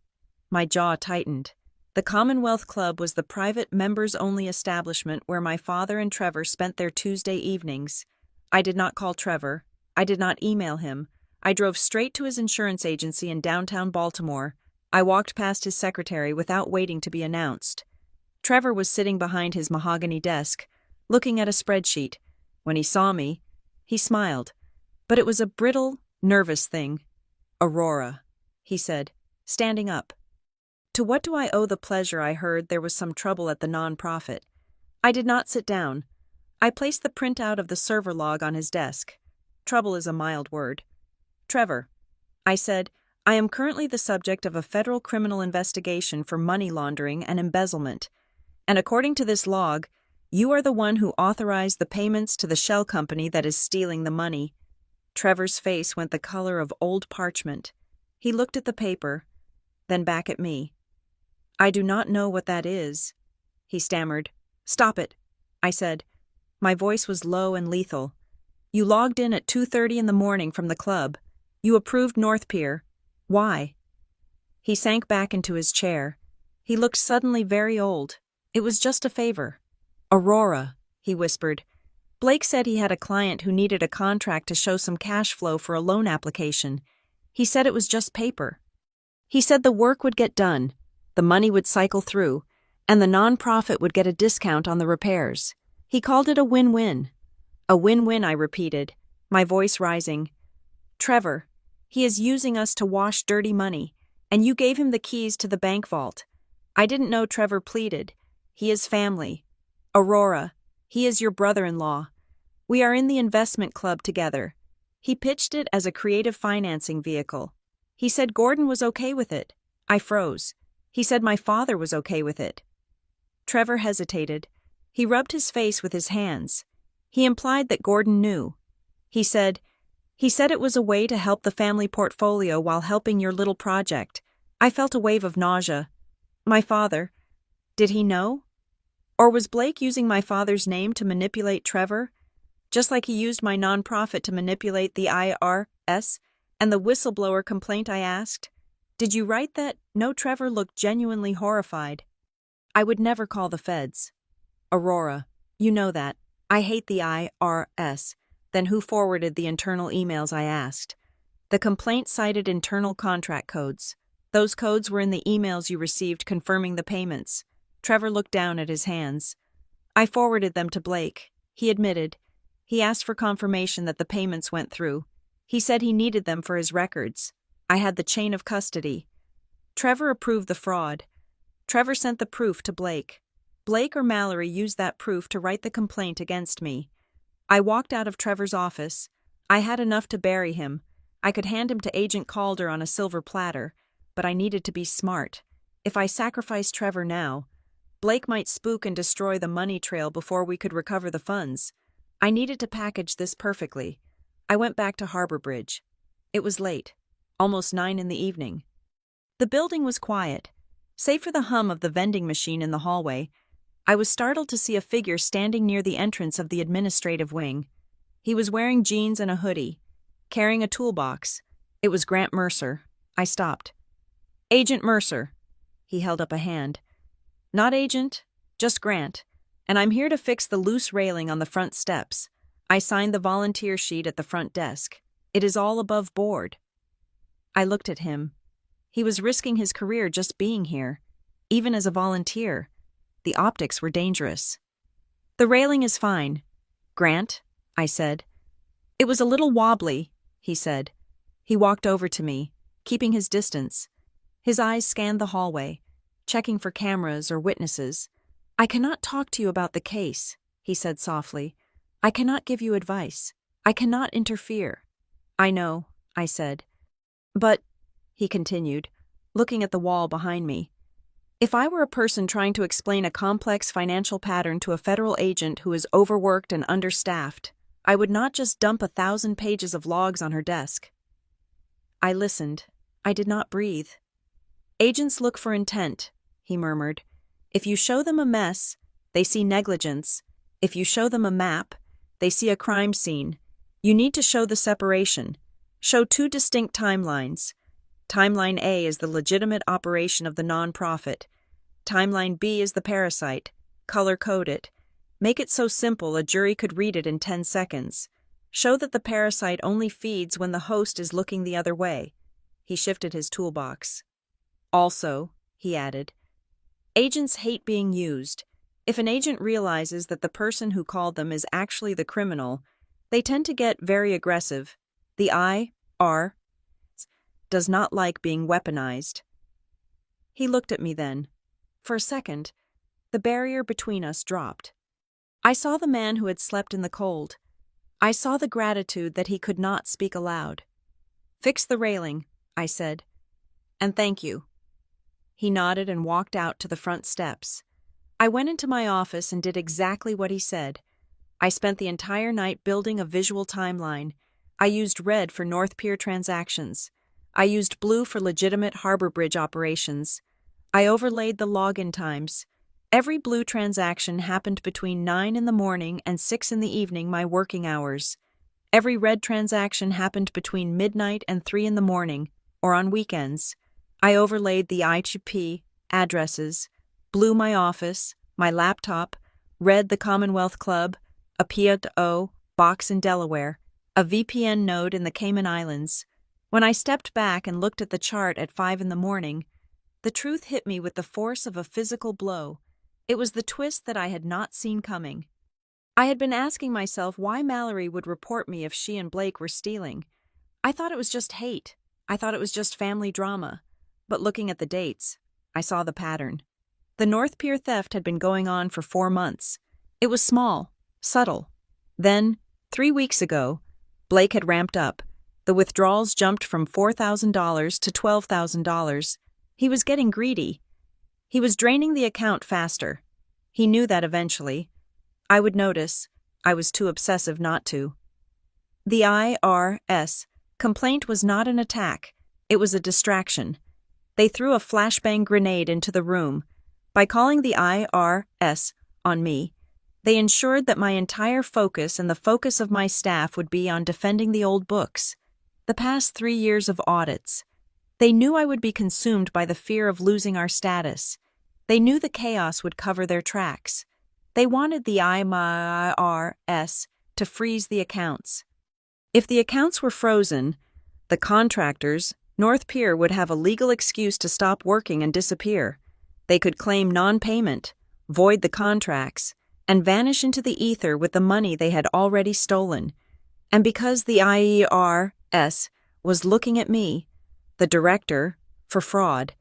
My jaw tightened. The Commonwealth Club was the private members-only establishment where my father and Trevor spent their Tuesday evenings. I did not call Trevor. I did not email him. I drove straight to his insurance agency in downtown Baltimore. I walked past his secretary without waiting to be announced. Trevor was sitting behind his mahogany desk, looking at a spreadsheet. When he saw me, he smiled. But it was a brittle, nervous thing. Aurora, he said, standing up. To what do I owe the pleasure I heard there was some trouble at the nonprofit? I did not sit down. I placed the printout of the server log on his desk. Trouble is a mild word. Trevor, I said, I am currently the subject of a federal criminal investigation for money laundering and embezzlement. And according to this log, you are the one who authorized the payments to the shell company that is stealing the money. Trevor's face went the color of old parchment. He looked at the paper, then back at me. I do not know what that is, he stammered. Stop it, I said. My voice was low and lethal. You logged in at 2:30 in the morning from the club. You approved North Pier. Why? He sank back into his chair. He looked suddenly very old. It was just a favor. Aurora, he whispered. Blake said he had a client who needed a contract to show some cash flow for a loan application. He said it was just paper. He said the work would get done, the money would cycle through, and the nonprofit would get a discount on the repairs. He called it a win-win. A win-win, I repeated, my voice rising. Trevor, he is using us to wash dirty money, and you gave him the keys to the bank vault. I didn't know Trevor pleaded. He is family. Aurora, he is your brother-in-law. We are in the investment club together. He pitched it as a creative financing vehicle. He said Gordon was okay with it. I froze. He said my father was okay with it. Trevor hesitated. He rubbed his face with his hands. He implied that Gordon knew. He said it was a way to help the family portfolio while helping your little project. I felt a wave of nausea. My father. Did he know? Or was Blake using my father's name to manipulate Trevor? Just like he used my nonprofit to manipulate the IRS and the whistleblower complaint I asked? Did you write that? No, Trevor looked genuinely horrified. I would never call the feds. Aurora, you know that. I hate the IRS. Then who forwarded the internal emails I asked? The complaint cited internal contract codes. Those codes were in the emails you received confirming the payments. Trevor looked down at his hands. I forwarded them to Blake. He admitted. He asked for confirmation that the payments went through. He said he needed them for his records. I had the chain of custody. Trevor approved the fraud. Trevor sent the proof to Blake. Blake or Mallory used that proof to write the complaint against me. I walked out of Trevor's office. I had enough to bury him. I could hand him to Agent Calder on a silver platter, but I needed to be smart. If I sacrificed Trevor now, Blake might spook and destroy the money trail before we could recover the funds. I needed to package this perfectly. I went back to Harbor Bridge. It was late, almost 9 in the evening. The building was quiet. Save for the hum of the vending machine in the hallway, I was startled to see a figure standing near the entrance of the administrative wing. He was wearing jeans and a hoodie, carrying a toolbox. It was Grant Mercer. I stopped. Agent Mercer. He held up a hand. Not Agent, just Grant. And I'm here to fix the loose railing on the front steps. I signed the volunteer sheet at the front desk. It is all above board. I looked at him. He was risking his career just being here, even as a volunteer. The optics were dangerous. The railing is fine. Grant, I said. It was a little wobbly, he said. He walked over to me, keeping his distance. His eyes scanned the hallway, checking for cameras or witnesses. I cannot talk to you about the case, he said softly. I cannot give you advice. I cannot interfere. I know, I said. But, he continued, looking at the wall behind me, if I were a person trying to explain a complex financial pattern to a federal agent who is overworked and understaffed, I would not just dump 1,000 pages of logs on her desk. I listened. I did not breathe. Agents look for intent, he murmured. If you show them a mess, they see negligence. If you show them a map, they see a crime scene. You need to show the separation. Show 2 distinct timelines. Timeline A is the legitimate operation of the nonprofit. Timeline B is the parasite. Color-code it. Make it so simple a jury could read it in 10 seconds. Show that the parasite only feeds when the host is looking the other way. He shifted his toolbox. Also, he added, agents hate being used. If an agent realizes that the person who called them is actually the criminal, they tend to get very aggressive. The IRS does not like being weaponized. He looked at me then. For a second, the barrier between us dropped. I saw the man who had slept in the cold. I saw the gratitude that he could not speak aloud. Fix the railing, I said. And thank you. He nodded and walked out to the front steps. I went into my office and did exactly what he said. I spent the entire night building a visual timeline. I used red for North Pier transactions. I used blue for legitimate Harbor Bridge operations. I overlaid the login times. Every blue transaction happened between 9 in the morning and 6 in the evening, my working hours. Every red transaction happened between midnight and 3 in the morning, or on weekends. I overlaid the IHP addresses, blue my office, my laptop, red the Commonwealth Club, a P.O. box in Delaware, a VPN node in the Cayman Islands. When I stepped back and looked at the chart at 5 in the morning, the truth hit me with the force of a physical blow. It was the twist that I had not seen coming. I had been asking myself why Mallory would report me if she and Blake were stealing. I thought it was just hate. I thought it was just family drama. But looking at the dates, I saw the pattern. The North Pier theft had been going on for 4 months. It was small, subtle. Then, 3 weeks ago, Blake had ramped up. The withdrawals jumped from $4,000 to $12,000. He was getting greedy. He was draining the account faster. He knew that eventually. I would notice. I was too obsessive not to. The IRS complaint was not an attack. It was a distraction. They threw a flashbang grenade into the room. By calling the IRS on me, they ensured that my entire focus and the focus of my staff would be on defending the old books. The past 3 years of audits. They knew I would be consumed by the fear of losing our status. They knew the chaos would cover their tracks. They wanted the IRS to freeze the accounts. If the accounts were frozen, the contractors, North Pier, would have a legal excuse to stop working and disappear. They could claim non-payment, void the contracts, and vanish into the ether with the money they had already stolen. And because the IRS was looking at me, the director, for fraud,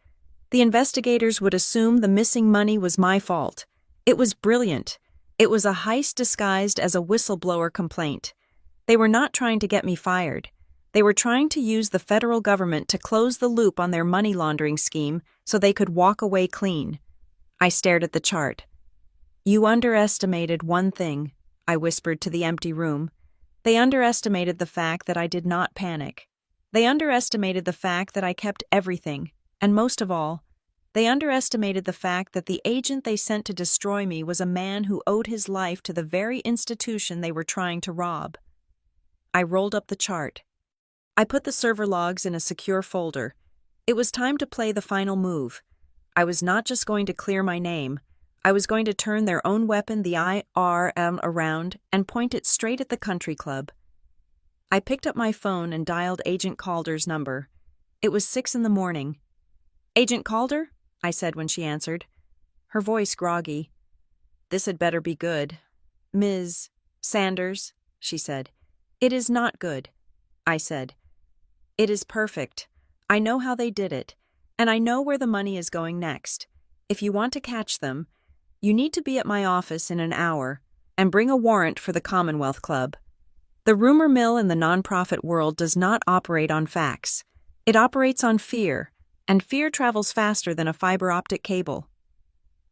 the investigators would assume the missing money was my fault. It was brilliant. It was a heist disguised as a whistleblower complaint. They were not trying to get me fired. They were trying to use the federal government to close the loop on their money laundering scheme so they could walk away clean. I stared at the chart. "You underestimated one thing," I whispered to the empty room. They underestimated the fact that I did not panic. They underestimated the fact that I kept everything, and most of all, they underestimated the fact that the agent they sent to destroy me was a man who owed his life to the very institution they were trying to rob. I rolled up the chart. I put the server logs in a secure folder. It was time to play the final move. I was not just going to clear my name. I was going to turn their own weapon, the IRM, around and point it straight at the country club. I picked up my phone and dialed Agent Calder's number. It was 6 in the morning. "Agent Calder?" I said when she answered. Her voice groggy. "This had better be good." "Ms. Sanders," she said. "It is not good," I said. "It is perfect. I know how they did it, and I know where the money is going next. If you want to catch them, you need to be at my office in an hour and bring a warrant for the Commonwealth Club. The rumor mill in the nonprofit world does not operate on facts. It operates on fear, and fear travels faster than a fiber optic cable."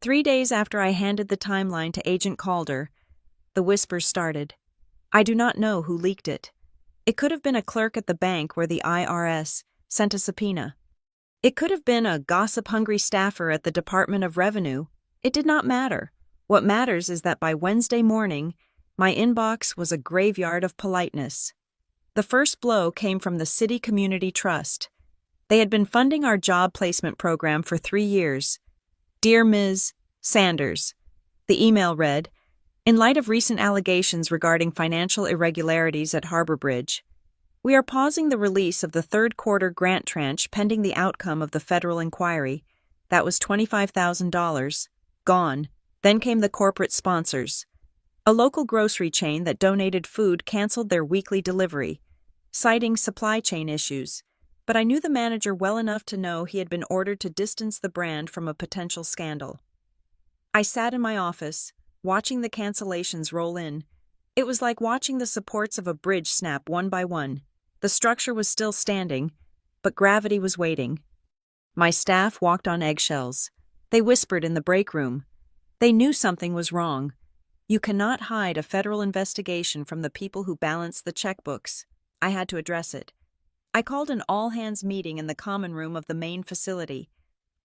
3 days after I handed the timeline to Agent Calder, the whispers started. I do not know who leaked it. It could have been a clerk at the bank where the IRS sent a subpoena. It could have been a gossip-hungry staffer at the Department of Revenue. It did not matter. What matters is that by Wednesday morning, my inbox was a graveyard of politeness. The first blow came from the City Community Trust. They had been funding our job placement program for 3 years. "Dear Ms. Sanders," the email read, "in light of recent allegations regarding financial irregularities at Harbor Bridge, we are pausing the release of the third quarter grant tranche pending the outcome of the federal inquiry. That was $25,000. Gone. Then came the corporate sponsors. A local grocery chain that donated food canceled their weekly delivery, citing supply chain issues, but I knew the manager well enough to know he had been ordered to distance the brand from a potential scandal. I sat in my office, watching the cancellations roll in. It was like watching the supports of a bridge snap one by one. The structure was still standing, but gravity was waiting. My staff walked on eggshells. They whispered in the break room. They knew something was wrong. You cannot hide a federal investigation from the people who balance the checkbooks. I had to address it. I called an all-hands meeting in the common room of the main facility.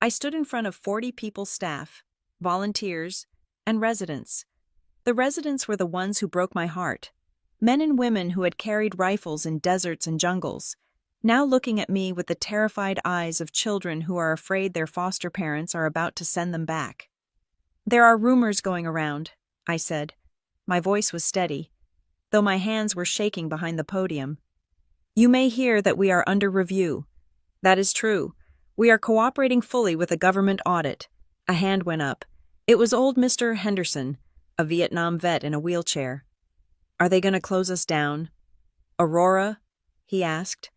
I stood in front of 40 people staff, volunteers, and residents. The residents were the ones who broke my heart. Men and women who had carried rifles in deserts and jungles, now looking at me with the terrified eyes of children who are afraid their foster parents are about to send them back. "There are rumors going around," I said. My voice was steady, though my hands were shaking behind the podium. "You may hear that we are under review. That is true. We are cooperating fully with a government audit." A hand went up. It was old Mr. Henderson, a Vietnam vet in a wheelchair. "Are they going to close us down?" "Aurora?" he asked.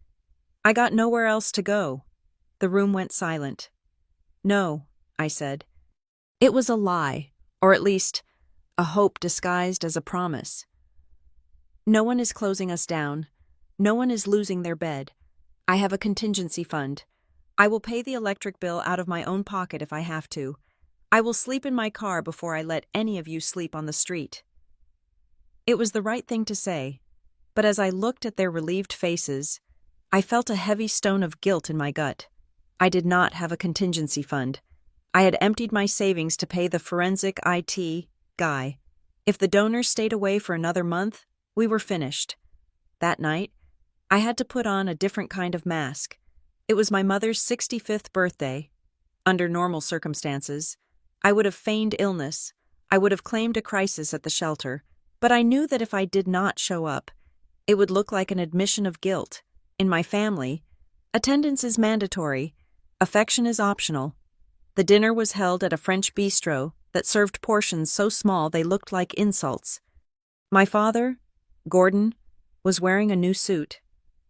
I got nowhere else to go. The room went silent. "No," I said. It was a lie, or at least a hope disguised as a promise. No one is closing us down. No one is losing their bed. I have a contingency fund. I will pay the electric bill out of my own pocket if I have to. I will sleep in my car before I let any of you sleep on the street. It was the right thing to say, but as I looked at their relieved faces, I felt a heavy stone of guilt in my gut. I did not have a contingency fund. I had emptied my savings to pay the forensic IT guy. If the donors stayed away for another month, we were finished. That night, I had to put on a different kind of mask. It was my mother's 65th birthday. Under normal circumstances, I would have feigned illness. I would have claimed a crisis at the shelter, but I knew that if I did not show up, it would look like an admission of guilt. In my family, attendance is mandatory, affection is optional. The dinner was held at a French bistro that served portions so small they looked like insults. My father, Gordon, was wearing a new suit.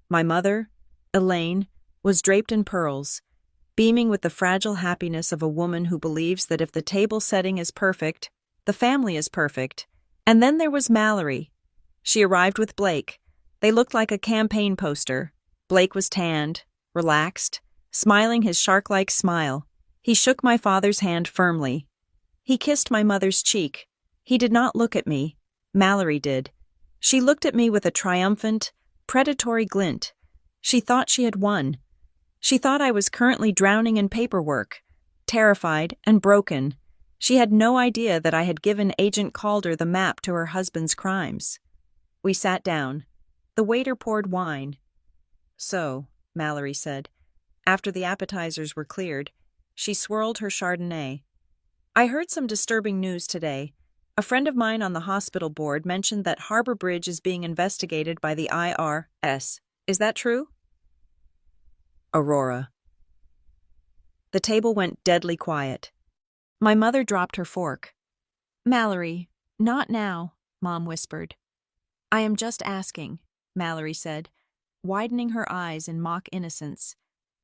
My mother, Elaine, was draped in pearls, beaming with the fragile happiness of a woman who believes that if the table setting is perfect, the family is perfect. And then there was Mallory. She arrived with Blake. They looked like a campaign poster. Blake was tanned, relaxed, smiling his shark-like smile. He shook my father's hand firmly. He kissed my mother's cheek. He did not look at me. Mallory did. She looked at me with a triumphant, predatory glint. She thought she had won. She thought I was currently drowning in paperwork, terrified and broken. She had no idea that I had given Agent Calder the map to her husband's crimes. We sat down. The waiter poured wine. "So," Mallory said. After the appetizers were cleared, she swirled her Chardonnay. "I heard some disturbing news today. A friend of mine on the hospital board mentioned that Harbor Bridge is being investigated by the IRS. Is that true?" Aurora. The table went deadly quiet. My mother dropped her fork. "Mallory, not now," Mom whispered. "I am just asking," Mallory said, widening her eyes in mock innocence.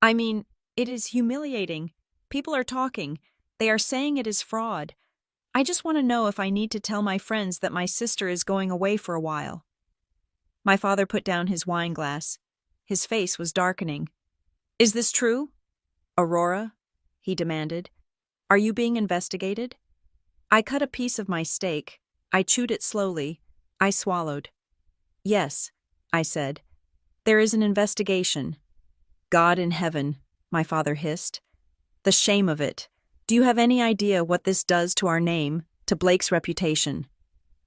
"I mean, it is humiliating. People are talking. They are saying it is fraud. I just want to know if I need to tell my friends that my sister is going away for a while." My father put down his wine glass. His face was darkening. "Is this true? Aurora?" he demanded. "Are you being investigated?" I cut a piece of my steak. I chewed it slowly. I swallowed. "Yes," I said. "There is an investigation." "God in heaven," my father hissed. "The shame of it. Do you have any idea what this does to our name, to Blake's reputation?"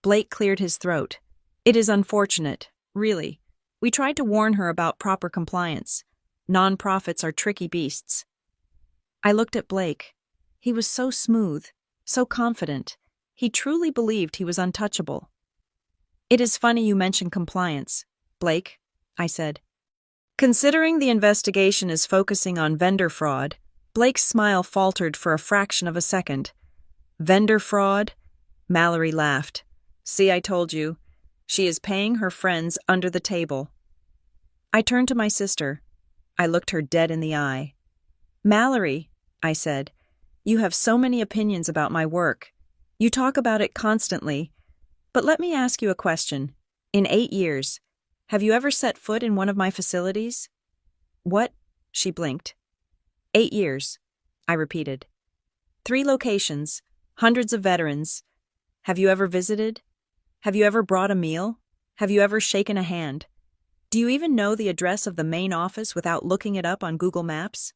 Blake cleared his throat. "It is unfortunate, really. We tried to warn her about proper compliance. Non-profits are tricky beasts." I looked at Blake. He was so smooth, so confident. He truly believed he was untouchable. "It is funny you mention compliance, Blake," I said. "Considering the investigation is focusing on vendor fraud," Blake's smile faltered for a fraction of a second. "Vendor fraud?" Mallory laughed. "See, I told you. She is paying her friends under the table." I turned to my sister. I looked her dead in the eye. "Mallory," I said, "you have so many opinions about my work. You talk about it constantly. But let me ask you a question. In 8 years, have you ever set foot in one of my facilities?" "What?" She blinked. 8 years, I repeated. 3 locations, hundreds of veterans. Have you ever visited? Have you ever brought a meal? Have you ever shaken a hand? Do you even know the address of the main office without looking it up on Google Maps?"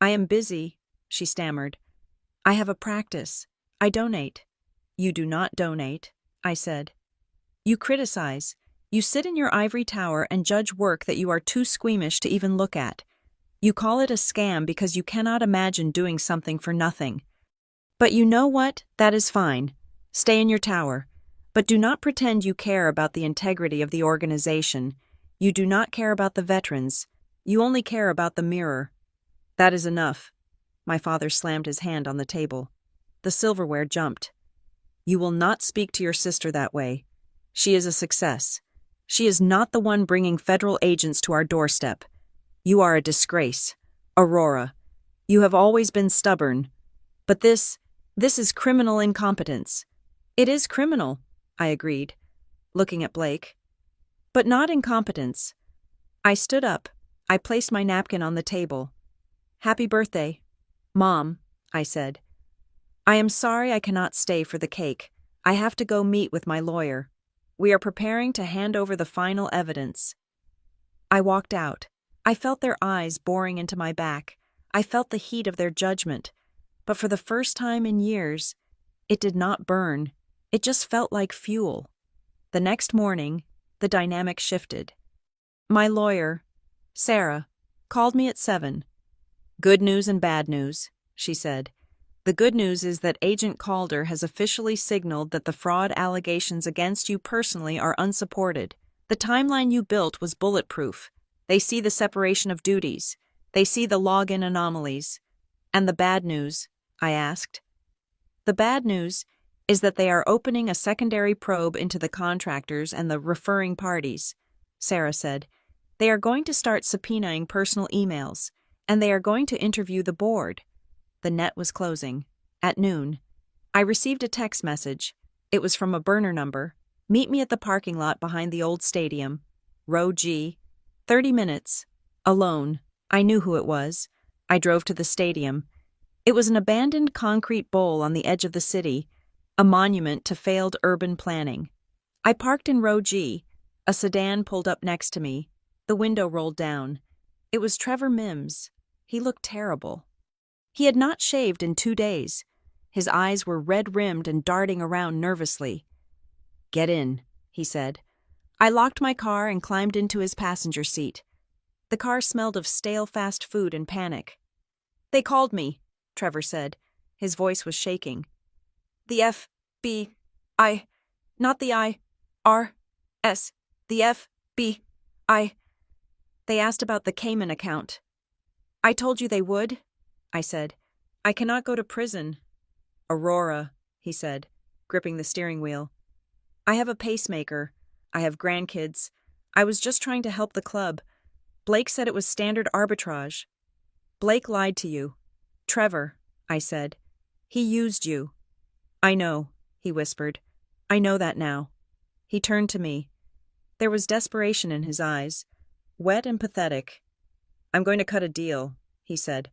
"I am busy," she stammered. "I have a practice. I donate." "You do not donate," I said. "You criticize. You sit in your ivory tower and judge work that you are too squeamish to even look at. You call it a scam because you cannot imagine doing something for nothing. But you know what? That is fine. Stay in your tower. But do not pretend you care about the integrity of the organization. You do not care about the veterans. You only care about the mirror." "That is enough." My father slammed his hand on the table. The silverware jumped. "You will not speak to your sister that way. She is a success. She is not the one bringing federal agents to our doorstep. You are a disgrace. Aurora. You have always been stubborn. But this This is criminal incompetence. It is criminal, I agreed, looking at Blake. But not incompetence. I stood up. I placed my napkin on the table. Happy birthday, Mom, I said. I am sorry I cannot stay for the cake. I have to go meet with my lawyer. We are preparing to hand over the final evidence. I walked out. I felt their eyes boring into my back. I felt the heat of their judgment. But for the first time in years, it did not burn. It just felt like fuel. The next morning, the dynamic shifted. My lawyer, Sarah, called me at 7. Good news and bad news, she said. The good news is that Agent Calder has officially signaled that the fraud allegations against you personally are unsupported. The timeline you built was bulletproof. They see the separation of duties. They see the login anomalies. And the bad news, I asked. The bad news is that they are opening a secondary probe into the contractors and the referring parties, Sarah said. They are going to start subpoenaing personal emails, and they are going to interview the board. The net was closing. At noon, I received a text message. It was from a burner number. Meet me at the parking lot behind the old stadium. Row G. 30 minutes. Alone. I knew who it was. I drove to the stadium. It was an abandoned concrete bowl on the edge of the city, a monument to failed urban planning. I parked in Row G. A sedan pulled up next to me. The window rolled down. It was Trevor Mims. He looked terrible. He had not shaved in 2 days. His eyes were red-rimmed and darting around nervously. Get in, he said. I locked my car and climbed into his passenger seat. The car smelled of stale fast food and panic. They called me, Trevor said. His voice was shaking. The FBI, not the IRS, the FBI. They asked about the Cayman account. I told you they would, I said. I cannot go to prison. Aurora, he said, gripping the steering wheel. I have a pacemaker. I have grandkids. I was just trying to help the club. Blake said it was standard arbitrage. Blake lied to you. Trevor, I said. He used you. I know, he whispered. I know that now. He turned to me. There was desperation in his eyes, wet and pathetic. I'm going to cut a deal, he said.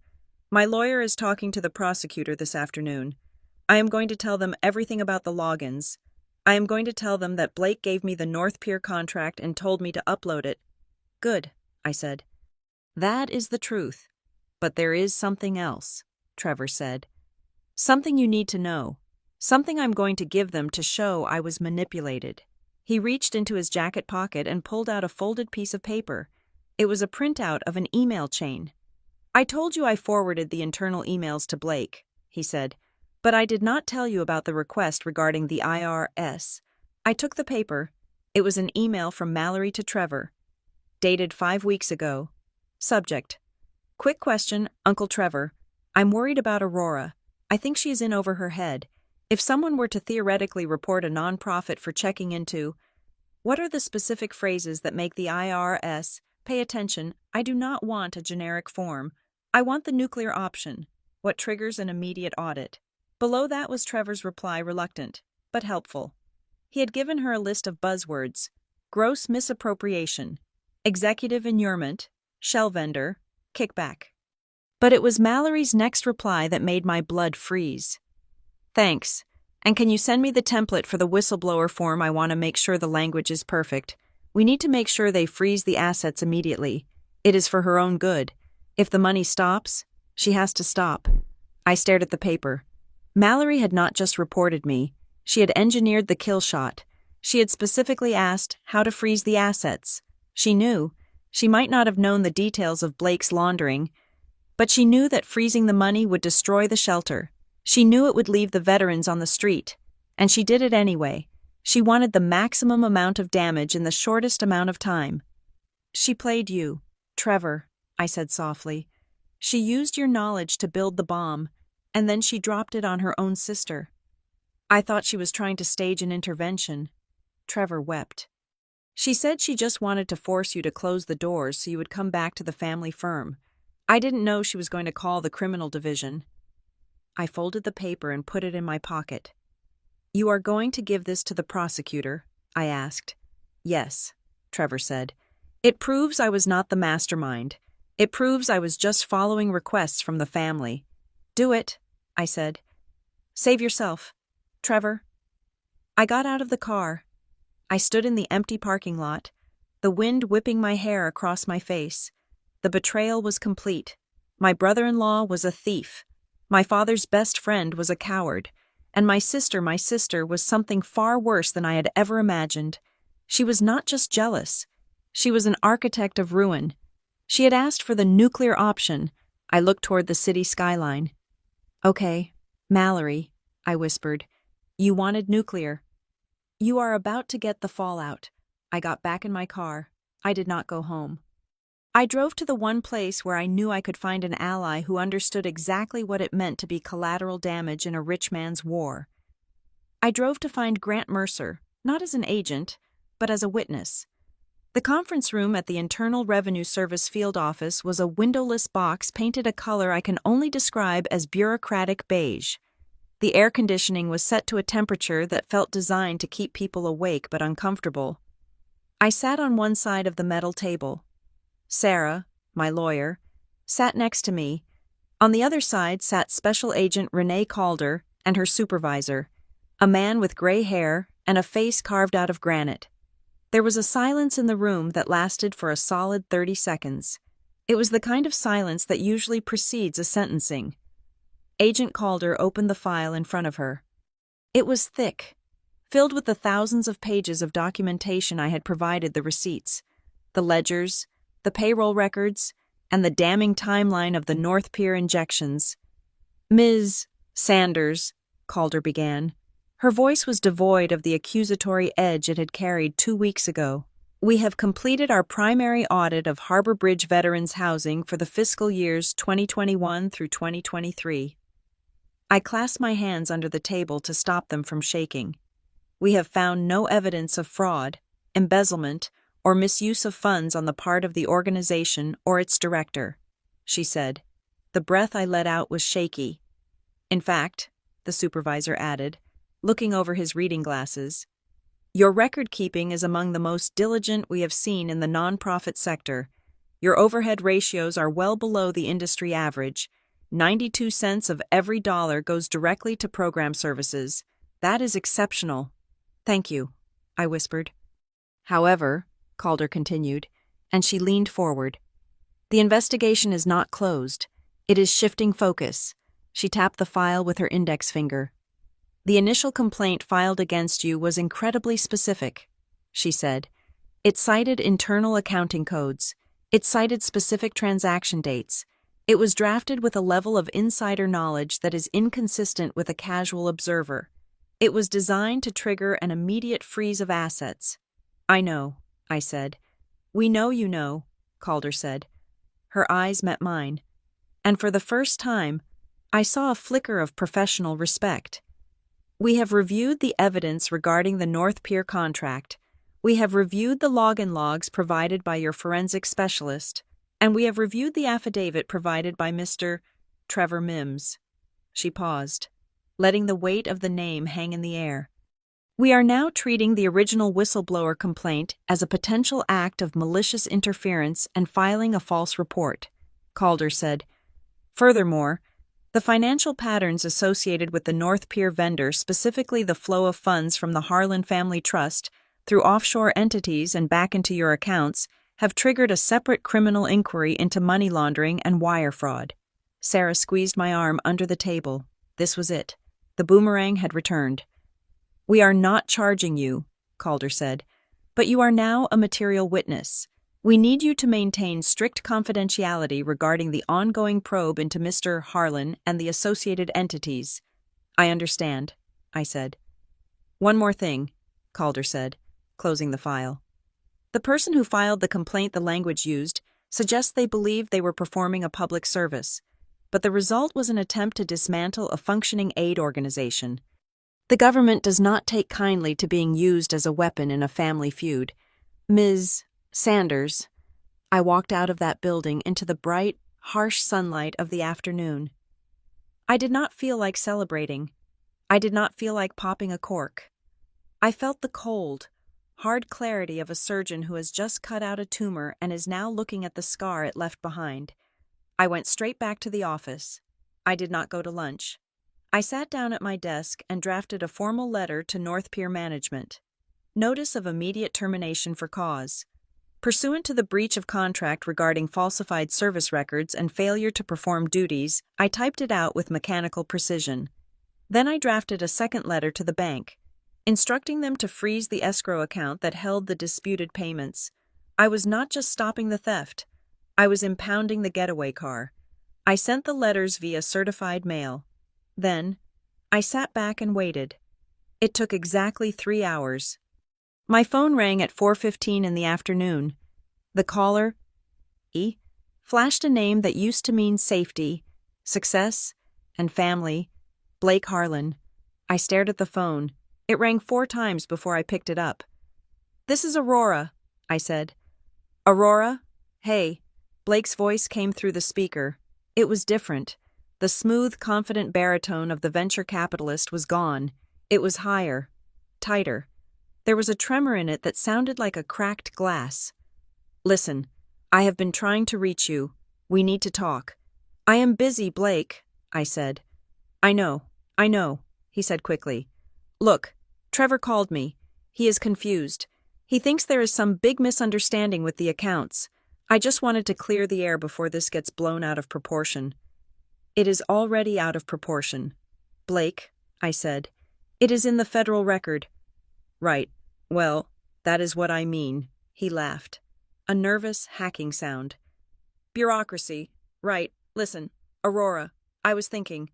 My lawyer is talking to the prosecutor this afternoon. I am going to tell them everything about the logins. I am going to tell them that Blake gave me the North Pier contract and told me to upload it. Good, I said. That is the truth. But there is something else, Trevor said. Something you need to know. Something I'm going to give them to show I was manipulated. He reached into his jacket pocket and pulled out a folded piece of paper. It was a printout of an email chain. I told you I forwarded the internal emails to Blake, he said, but I did not tell you about the request regarding the IRS. I took the paper. It was an email from Mallory to Trevor. Dated 5 weeks ago. Subject: Quick question, Uncle Trevor. I'm worried about Aurora. I think she is in over her head. If someone were to theoretically report a nonprofit for checking into, what are the specific phrases that make the IRS pay attention? I do not want a generic form. I want the nuclear option. What triggers an immediate audit? Below that was Trevor's reply, reluctant, but helpful. He had given her a list of buzzwords: gross misappropriation, executive inurement, shell vendor, kickback. But it was Mallory's next reply that made my blood freeze. Thanks. And can you send me the template for the whistleblower form? I want to make sure the language is perfect. We need to make sure they freeze the assets immediately. It is for her own good. If the money stops, she has to stop. I stared at the paper. Mallory had not just reported me. She had engineered the kill shot. She had specifically asked how to freeze the assets. She knew. She might not have known the details of Blake's laundering, but she knew that freezing the money would destroy the shelter. She knew it would leave the veterans on the street. And she did it anyway. She wanted the maximum amount of damage in the shortest amount of time. She played you, Trevor, I said softly. She used your knowledge to build the bomb, and then she dropped it on her own sister. I thought she was trying to stage an intervention. Trevor wept. She said she just wanted to force you to close the doors so you would come back to the family firm. I didn't know she was going to call the criminal division. I folded the paper and put it in my pocket. "You are going to give this to the prosecutor?" I asked. "Yes," Trevor said. "It proves I was not the mastermind. It proves I was just following requests from the family." "Do it," I said. "Save yourself, Trevor." I got out of the car. I stood in the empty parking lot, the wind whipping my hair across my face. The betrayal was complete. My brother-in-law was a thief. My father's best friend was a coward. And my sister was something far worse than I had ever imagined. She was not just jealous. She was an architect of ruin. She had asked for the nuclear option. I looked toward the city skyline. "Okay, Mallory," I whispered. "You wanted nuclear. You are about to get the fallout." I got back in my car. I did not go home. I drove to the one place where I knew I could find an ally who understood exactly what it meant to be collateral damage in a rich man's war. I drove to find Grant Mercer, not as an agent, but as a witness. The conference room at the Internal Revenue Service field office was a windowless box painted a color I can only describe as bureaucratic beige. The air conditioning was set to a temperature that felt designed to keep people awake but uncomfortable. I sat on one side of the metal table. Sarah, my lawyer, sat next to me. On the other side sat Special Agent Renee Calder and her supervisor, a man with gray hair and a face carved out of granite. There was a silence in the room that lasted for a solid 30 seconds. It was the kind of silence that usually precedes a sentencing. Agent Calder opened the file in front of her. It was thick, filled with the thousands of pages of documentation I had provided the receipts, the ledgers, the payroll records, and the damning timeline of the North Pier injections. "Ms. Sanders," Calder began. Her voice was devoid of the accusatory edge it had carried 2 weeks ago. "We have completed our primary audit of Harbor Bridge veterans' housing for the fiscal years 2021 through 2023. I clasped my hands under the table to stop them from shaking. "We have found no evidence of fraud, embezzlement, or misuse of funds on the part of the organization or its director," she said. The breath I let out was shaky. "In fact," the supervisor added, looking over his reading glasses, "your record-keeping is among the most diligent we have seen in the nonprofit sector. Your overhead ratios are well below the industry average. 92 cents of every dollar goes directly to program services. That is exceptional." "Thank you," I whispered. "However," Calder continued, and she leaned forward, "the investigation is not closed. It is shifting focus." She tapped the file with her index finger. "The initial complaint filed against you was incredibly specific," she said. "It cited internal accounting codes. It cited specific transaction dates. It was drafted with a level of insider knowledge that is inconsistent with a casual observer. It was designed to trigger an immediate freeze of assets." "I know," I said. "We know you know," Calder said. Her eyes met mine, and for the first time, I saw a flicker of professional respect. "We have reviewed the evidence regarding the North Pier contract. We have reviewed the login logs provided by your forensic specialist, and we have reviewed the affidavit provided by Mr. Trevor Mims." She paused, letting the weight of the name hang in the air. "We are now treating the original whistleblower complaint as a potential act of malicious interference and filing a false report," Calder said. "Furthermore, the financial patterns associated with the North Pier vendor, specifically the flow of funds from the Harlan Family Trust through offshore entities and back into your accounts, have triggered a separate criminal inquiry into money laundering and wire fraud." Sarah squeezed my arm under the table. This was it. The boomerang had returned. "We are not charging you," Calder said, "but you are now a material witness. We need you to maintain strict confidentiality regarding the ongoing probe into Mr. Harlan and the associated entities." "I understand," I said. "One more thing," Calder said, closing the file. "The person who filed the complaint, the language used, suggests they believed they were performing a public service, but the result was an attempt to dismantle a functioning aid organization. The government does not take kindly to being used as a weapon in a family feud. Ms. Sanders." I walked out of that building into the bright, harsh sunlight of the afternoon. I did not feel like celebrating. I did not feel like popping a cork. I felt the cold, hard clarity of a surgeon who has just cut out a tumor and is now looking at the scar it left behind. I went straight back to the office. I did not go to lunch. I sat down at my desk and drafted a formal letter to North Pier Management. Notice of immediate termination for cause. Pursuant to the breach of contract regarding falsified service records and failure to perform duties, I typed it out with mechanical precision. Then I drafted a second letter to the bank, instructing them to freeze the escrow account that held the disputed payments. I was not just stopping the theft. I was impounding the getaway car. I sent the letters via certified mail. Then, I sat back and waited. It took exactly 3 hours. My phone rang at 4:15 in the afternoon. The caller, flashed a name that used to mean safety, success, and family, Blake Harlan. I stared at the phone. It rang 4 times before I picked it up. "This is Aurora," I said. "Aurora? Hey." Blake's voice came through the speaker. It was different. The smooth, confident baritone of the venture capitalist was gone. It was higher, tighter. There was a tremor in it that sounded like a cracked glass. "Listen, I have been trying to reach you. We need to talk." "I am busy, Blake," I said. I know, he said quickly. "Look, Trevor called me. He is confused. He thinks there is some big misunderstanding with the accounts. I just wanted to clear the air before this gets blown out of proportion." "It is already out of proportion." "Blake," I said, "it is in the federal record." "Right. Well, that is what I mean," he laughed. A nervous, hacking sound. "Bureaucracy. Right. Listen, Aurora, I was thinking.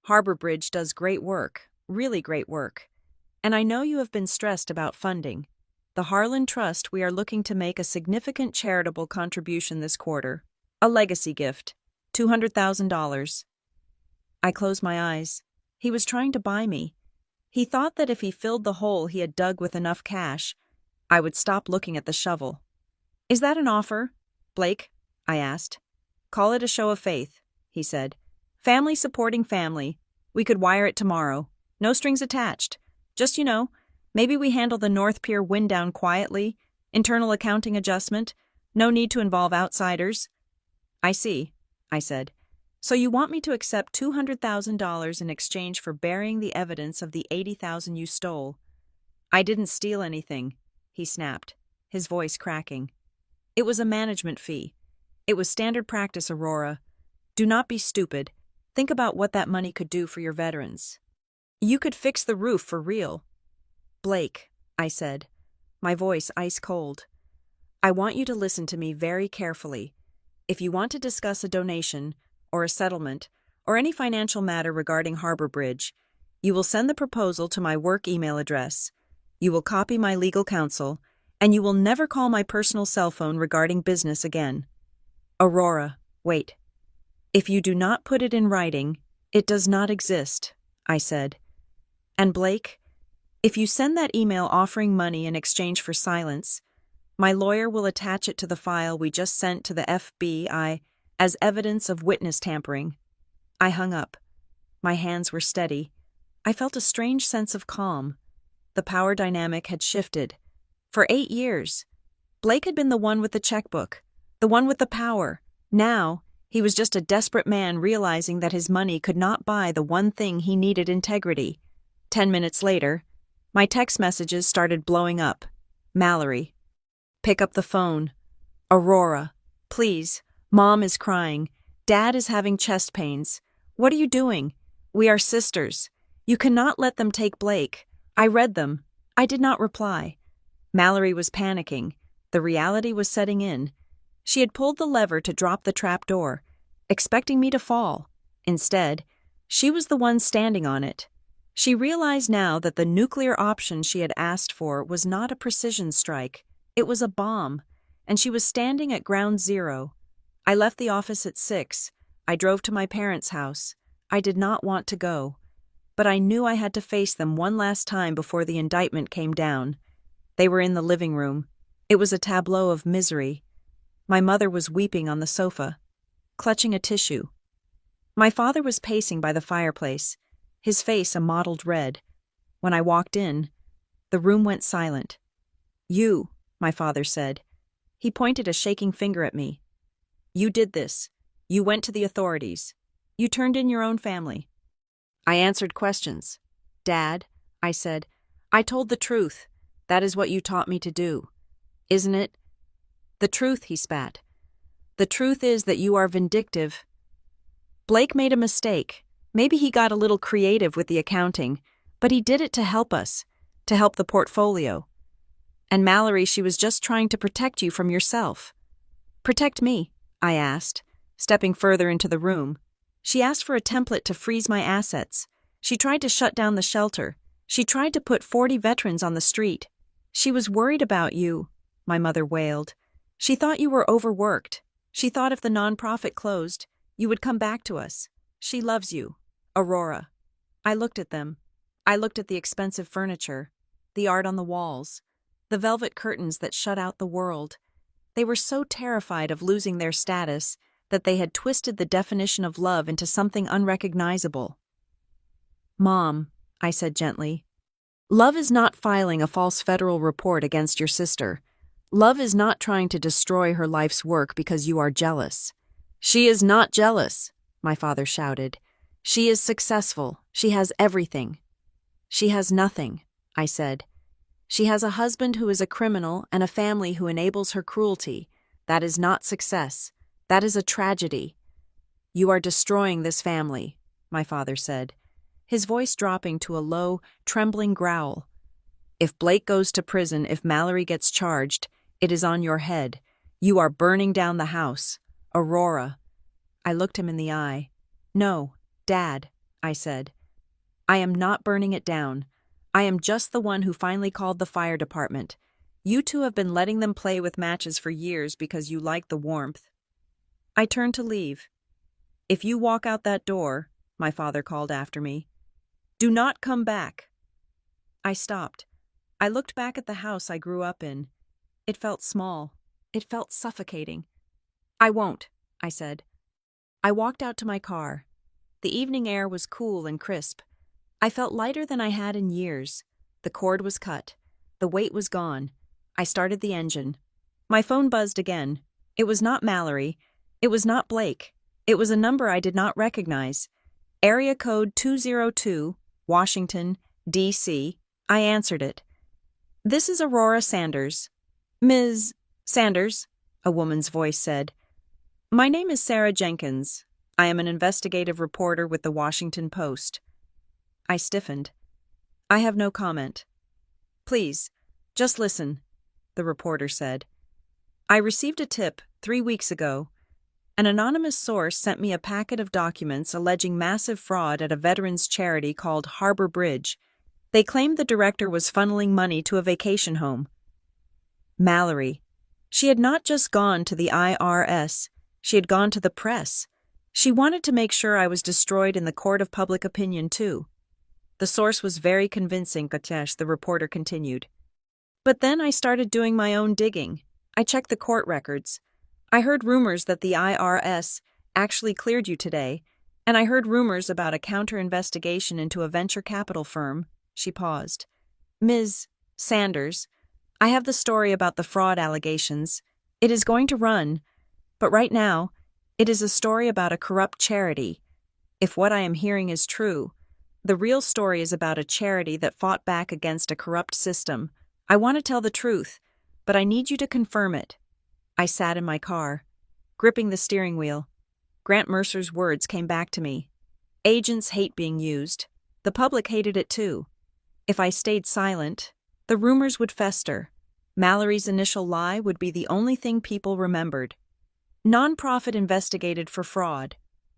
Harbor Bridge does great work, really great work. And I know you have been stressed about funding. The Harlan Trust, we are looking to make a significant charitable contribution this quarter. A legacy gift. $200,000. I closed my eyes. He was trying to buy me. He thought that if he filled the hole he had dug with enough cash, I would stop looking at the shovel. "Is that an offer, Blake?" I asked. "Call it a show of faith," he said. "Family supporting family. We could wire it tomorrow. No strings attached. Just, maybe we handle the North Pier wind down quietly, internal accounting adjustment, no need to involve outsiders." "I see," I said. "So you want me to accept $200,000 in exchange for burying the evidence of the $80,000 you stole?" "I didn't steal anything," he snapped, his voice cracking. "It was a management fee. It was standard practice, Aurora. Do not be stupid. Think about what that money could do for your veterans. You could fix the roof for real." "Blake," I said, my voice ice cold, "I want you to listen to me very carefully. If you want to discuss a donation, or a settlement, or any financial matter regarding Harbor Bridge, you will send the proposal to my work email address. You will copy my legal counsel, and you will never call my personal cell phone regarding business again." "Aurora, wait. If you do not put it in writing, it does not exist," I said. "And Blake, if you send that email offering money in exchange for silence, my lawyer will attach it to the file we just sent to the FBI as evidence of witness tampering." I hung up. My hands were steady. I felt a strange sense of calm. The power dynamic had shifted. For 8 years, Blake had been the one with the checkbook, the one with the power. Now, he was just a desperate man realizing that his money could not buy the one thing he needed: integrity. 10 minutes later, my text messages started blowing up. "Mallory. Pick up the phone. Aurora. Please. Mom is crying. Dad is having chest pains. What are you doing? We are sisters. You cannot let them take Blake. I read them." I did not reply. Mallory was panicking. The reality was setting in. She had pulled the lever to drop the trap door, expecting me to fall. Instead, she was the one standing on it. She realized now that the nuclear option she had asked for was not a precision strike. It was a bomb, and she was standing at ground zero. I left the office at 6. I drove to my parents' house. I did not want to go, but I knew I had to face them one last time before the indictment came down. They were in the living room. It was a tableau of misery. My mother was weeping on the sofa, clutching a tissue. My father was pacing by the fireplace, his face a mottled red. When I walked in, the room went silent. "You," my father said. He pointed a shaking finger at me. "You did this. You went to the authorities. You turned in your own family." I answered questions. "Dad," I said, "I told the truth. That is what you taught me to do. Isn't it?" "The truth," he spat. "The truth is that you are vindictive. Blake made a mistake. Maybe he got a little creative with the accounting, but he did it to help us, to help the portfolio. And Mallory, she was just trying to protect you from yourself." "Protect me?" I asked, stepping further into the room. "She asked for a template to freeze my assets. She tried to shut down the shelter. She tried to put 40 veterans on the street. She was worried about you," my mother wailed. "She thought you were overworked. She thought if the nonprofit closed, you would come back to us. She loves you, Aurora." I looked at them. I looked at the expensive furniture, the art on the walls, the velvet curtains that shut out the world. They were so terrified of losing their status that they had twisted the definition of love into something unrecognizable. "Mom," I said gently, "love is not filing a false federal report against your sister. Love is not trying to destroy her life's work because you are jealous." "She is not jealous," my father shouted. "She is successful. She has everything." "She has nothing," I said. "She has a husband who is a criminal and a family who enables her cruelty. That is not success. That is a tragedy." "You are destroying this family," my father said, his voice dropping to a low, trembling growl. "If Blake goes to prison, if Mallory gets charged, it is on your head. You are burning down the house. Aurora." I looked him in the eye. "No, Dad," I said. "I am not burning it down. I am just the one who finally called the fire department. You two have been letting them play with matches for years because you like the warmth." I turned to leave. "If you walk out that door," my father called after me, "do not come back." I stopped. I looked back at the house I grew up in. It felt small. It felt suffocating. "I won't," I said. I walked out to my car. The evening air was cool and crisp. I felt lighter than I had in years. The cord was cut. The weight was gone. I started the engine. My phone buzzed again. It was not Mallory. It was not Blake. It was a number I did not recognize. Area code 202, Washington, D.C. I answered it. "This is Aurora Sanders." "Ms. Sanders," a woman's voice said. "My name is Sarah Jenkins. I am an investigative reporter with the Washington Post." I stiffened. "I have no comment." "Please, just listen," the reporter said. "I received a tip 3 weeks ago. An anonymous source sent me a packet of documents alleging massive fraud at a veterans charity called Harbor Bridge. They claimed the director was funneling money to a vacation home. Mallory. She had not just gone to the IRS, she had gone to the press. She wanted to make sure I was destroyed in the court of public opinion, too. The source was very convincing, Katesh, the reporter continued. But then I started doing my own digging. I checked the court records. I heard rumors that the IRS actually cleared you today, and I heard rumors about a counter-investigation into a venture capital firm." She paused. "Ms. Sanders, I have the story about the fraud allegations. It is going to run, but right now, it is a story about a corrupt charity. If what I am hearing is true, the real story is about a charity that fought back against a corrupt system. I want to tell the truth, but I need you to confirm it." I sat in my car, gripping the steering wheel. Grant Mercer's words came back to me. Agents hate being used. The public hated it too. If I stayed silent, the rumors would fester. Mallory's initial lie would be the only thing people remembered. "Nonprofit investigated for fraud."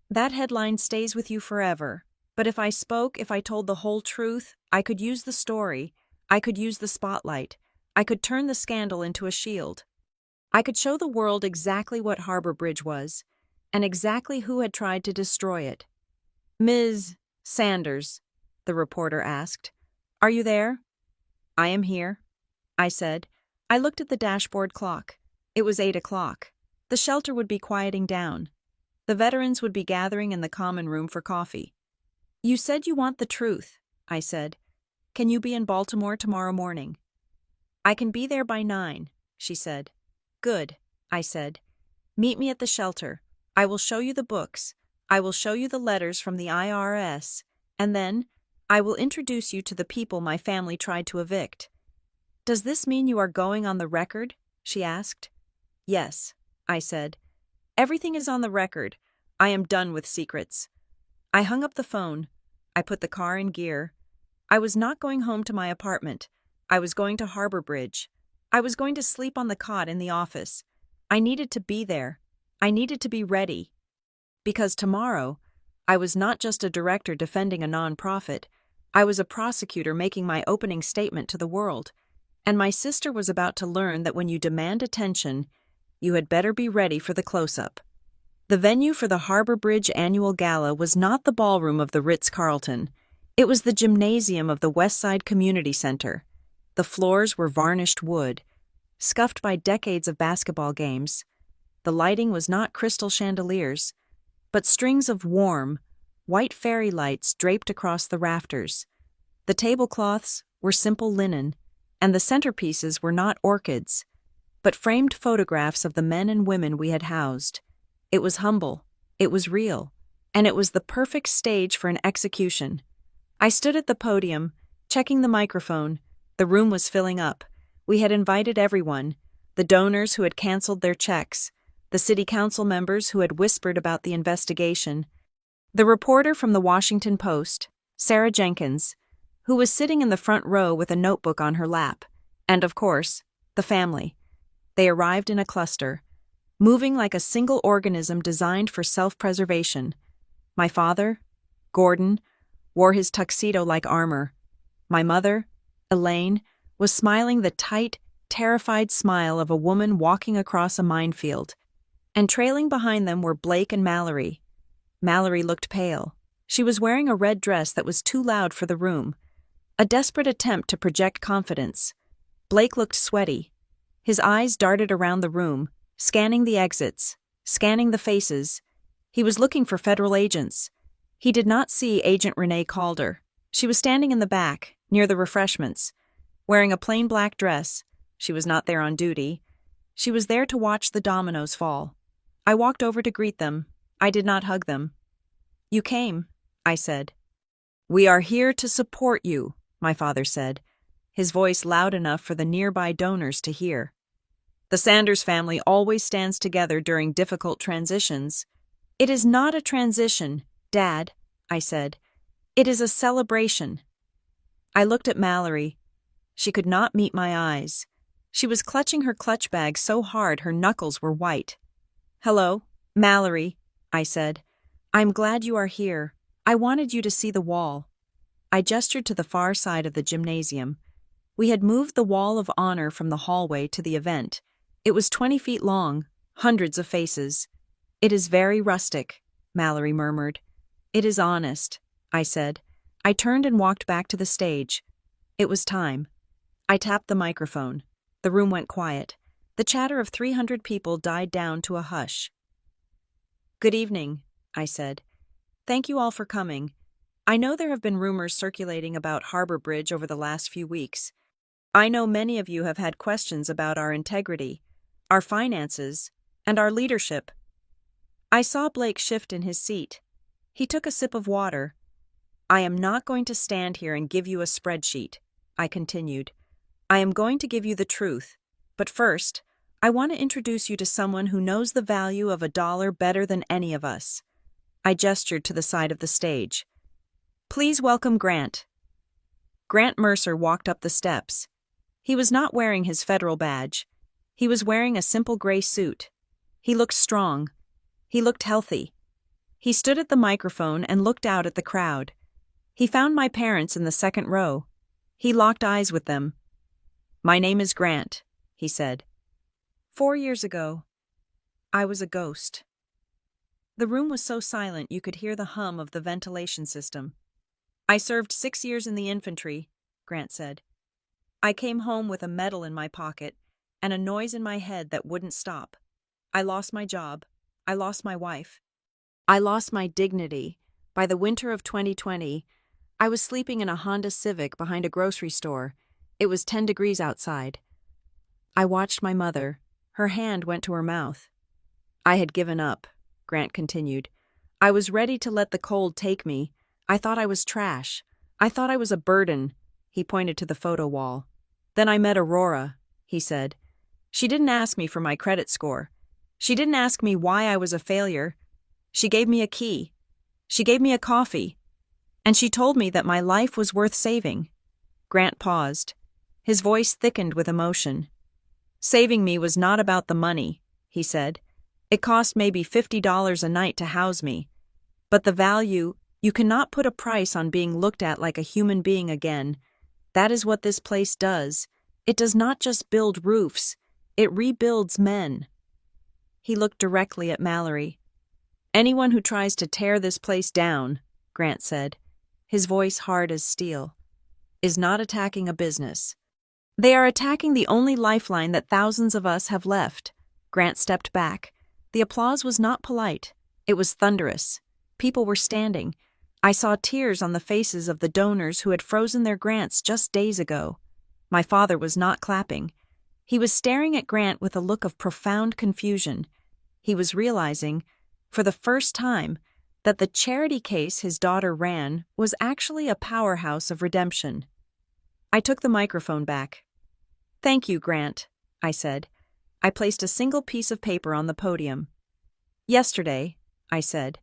That headline stays with you forever. But if I spoke, if I told the whole truth, I could use the story. I could use the spotlight. I could turn the scandal into a shield. I could show the world exactly what Harbor Bridge was, and exactly who had tried to destroy it. "Ms. Sanders," the reporter asked, "are you there?" "I am here," I said. I looked at the dashboard clock. It was 8 o'clock. The shelter would be quieting down. The veterans would be gathering in the common room for coffee. "You said you want the truth," I said. "Can you be in Baltimore tomorrow morning?" "I can be there by 9, she said. "Good," I said. "Meet me at the shelter. I will show you the books. I will show you the letters from the IRS, and then I will introduce you to the people my family tried to evict." "Does this mean you are going on the record?" she asked. "Yes," I said. "Everything is on the record. I am done with secrets." I hung up the phone. I put the car in gear. I was not going home to my apartment. I was going to Harbor Bridge. I was going to sleep on the cot in the office. I needed to be there. I needed to be ready. Because tomorrow, I was not just a director defending a nonprofit. I was a prosecutor making my opening statement to the world. And my sister was about to learn that when you demand attention, you had better be ready for the close-up. The venue for the Harbor Bridge annual gala was not the ballroom of the Ritz-Carlton. It was the gymnasium of the Westside Community Center. The floors were varnished wood, scuffed by decades of basketball games. The lighting was not crystal chandeliers, but strings of warm, white fairy lights draped across the rafters. The tablecloths were simple linen, and the centerpieces were not orchids, but framed photographs of the men and women we had housed. It was humble, it was real, and it was the perfect stage for an execution. I stood at the podium, checking the microphone. The room was filling up. We had invited everyone, the donors who had canceled their checks, the city council members who had whispered about the investigation, the reporter from the Washington Post, Sarah Jenkins, who was sitting in the front row with a notebook on her lap, and, of course, the family. They arrived in a cluster, moving like a single organism designed for self-preservation. My father, Gordon, wore his tuxedo like armor. My mother, Elaine, was smiling the tight, terrified smile of a woman walking across a minefield. And trailing behind them were Blake and Mallory. Mallory looked pale. She was wearing a red dress that was too loud for the room, a desperate attempt to project confidence. Blake looked sweaty. His eyes darted around the room, scanning the exits, scanning the faces. He was looking for federal agents. He did not see Agent Renee Calder. She was standing in the back, near the refreshments, wearing a plain black dress. She was not there on duty. She was there to watch the dominoes fall. I walked over to greet them. I did not hug them. "You came," I said. "We are here to support you," my father said, his voice loud enough for the nearby donors to hear. "The Sanders family always stands together during difficult transitions." "It is not a transition, Dad," I said. "It is a celebration." I looked at Mallory. She could not meet my eyes. She was clutching her clutch bag so hard her knuckles were white. "Hello, Mallory," I said. "I'm glad you are here. I wanted you to see the wall." I gestured to the far side of the gymnasium. We had moved the wall of honor from the hallway to the event. It was 20 feet long, hundreds of faces. "It is very rustic," Mallory murmured. "It is honest," I said. I turned and walked back to the stage. It was time. I tapped the microphone. The room went quiet. The chatter of 300 people died down to a hush. "Good evening," I said. "Thank you all for coming. I know there have been rumors circulating about Harbor Bridge over the last few weeks. I know many of you have had questions about our integrity, our finances, and our leadership." I saw Blake shift in his seat. He took a sip of water. "I am not going to stand here and give you a spreadsheet," I continued. "I am going to give you the truth. But first, I want to introduce you to someone who knows the value of $1 better than any of us." I gestured to the side of the stage. "Please welcome Grant." Grant Mercer walked up the steps. He was not wearing his federal badge. He was wearing a simple gray suit. He looked strong. He looked healthy. He stood at the microphone and looked out at the crowd. He found my parents in the second row. He locked eyes with them. "My name is Grant," he said. 4 years ago, I was a ghost." The room was so silent you could hear the hum of the ventilation system. "I served 6 years in the infantry," Grant said. "I came home with a medal in my pocket and a noise in my head that wouldn't stop. I lost my job. I lost my wife. I lost my dignity. By the winter of 2020, I was sleeping in a Honda Civic behind a grocery store. It was 10 degrees outside. I watched my mother. Her hand went to her mouth. I had given up, Grant continued. I was ready to let the cold take me. I thought I was trash. I thought I was a burden. He pointed to the photo wall. Then I met Aurora, he said. She didn't ask me for my credit score. She didn't ask me why I was a failure. She gave me a key. She gave me a coffee. And she told me that my life was worth saving. Grant paused. His voice thickened with emotion. Saving me was not about the money, he said. It cost maybe $50 a night to house me. But the value, you cannot put a price on being looked at like a human being again. That is what this place does. It does not just build roofs. It rebuilds men. He looked directly at Mallory. Anyone who tries to tear this place down, Grant said, his voice hard as steel, is not attacking a business. They are attacking the only lifeline that thousands of us have left. Grant stepped back. The applause was not polite. It was thunderous. People were standing. I saw tears on the faces of the donors who had frozen their grants just days ago. My father was not clapping. He was staring at Grant with a look of profound confusion. He was realizing, for the first time, that the charity case his daughter ran was actually a powerhouse of redemption. I took the microphone back. Thank you, Grant, I said. I placed a single piece of paper on the podium. Yesterday, I said,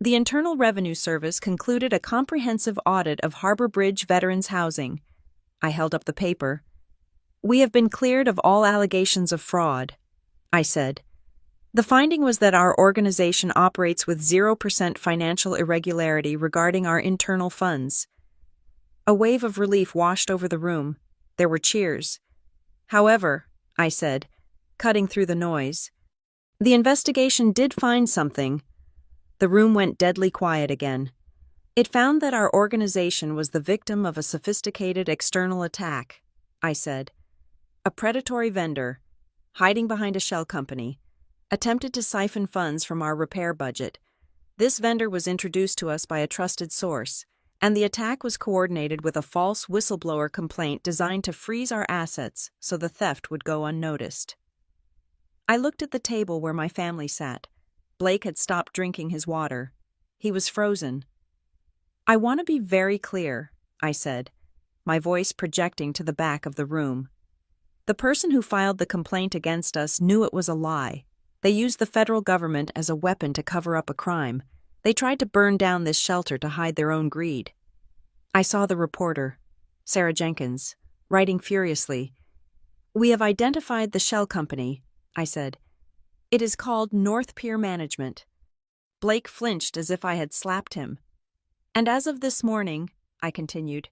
the Internal Revenue Service concluded a comprehensive audit of Harbor Bridge veterans' housing. I held up the paper. We have been cleared of all allegations of fraud, I said. The finding was that our organization operates with 0% financial irregularity regarding our internal funds. A wave of relief washed over the room. There were cheers. However, I said, cutting through the noise, the investigation did find something. The room went deadly quiet again. It found that our organization was the victim of a sophisticated external attack, I said. A predatory vendor, hiding behind a shell company, attempted to siphon funds from our repair budget. This vendor was introduced to us by a trusted source, and the attack was coordinated with a false whistleblower complaint designed to freeze our assets so the theft would go unnoticed. I looked at the table where my family sat. Blake had stopped drinking his water. He was frozen. I want to be very clear, I said, my voice projecting to the back of the room. The person who filed the complaint against us knew it was a lie. They used the federal government as a weapon to cover up a crime. They tried to burn down this shelter to hide their own greed. I saw the reporter, Sarah Jenkins, writing furiously. We have identified the shell company, I said. It is called North Pier Management. Blake flinched as if I had slapped him. And as of this morning, I continued,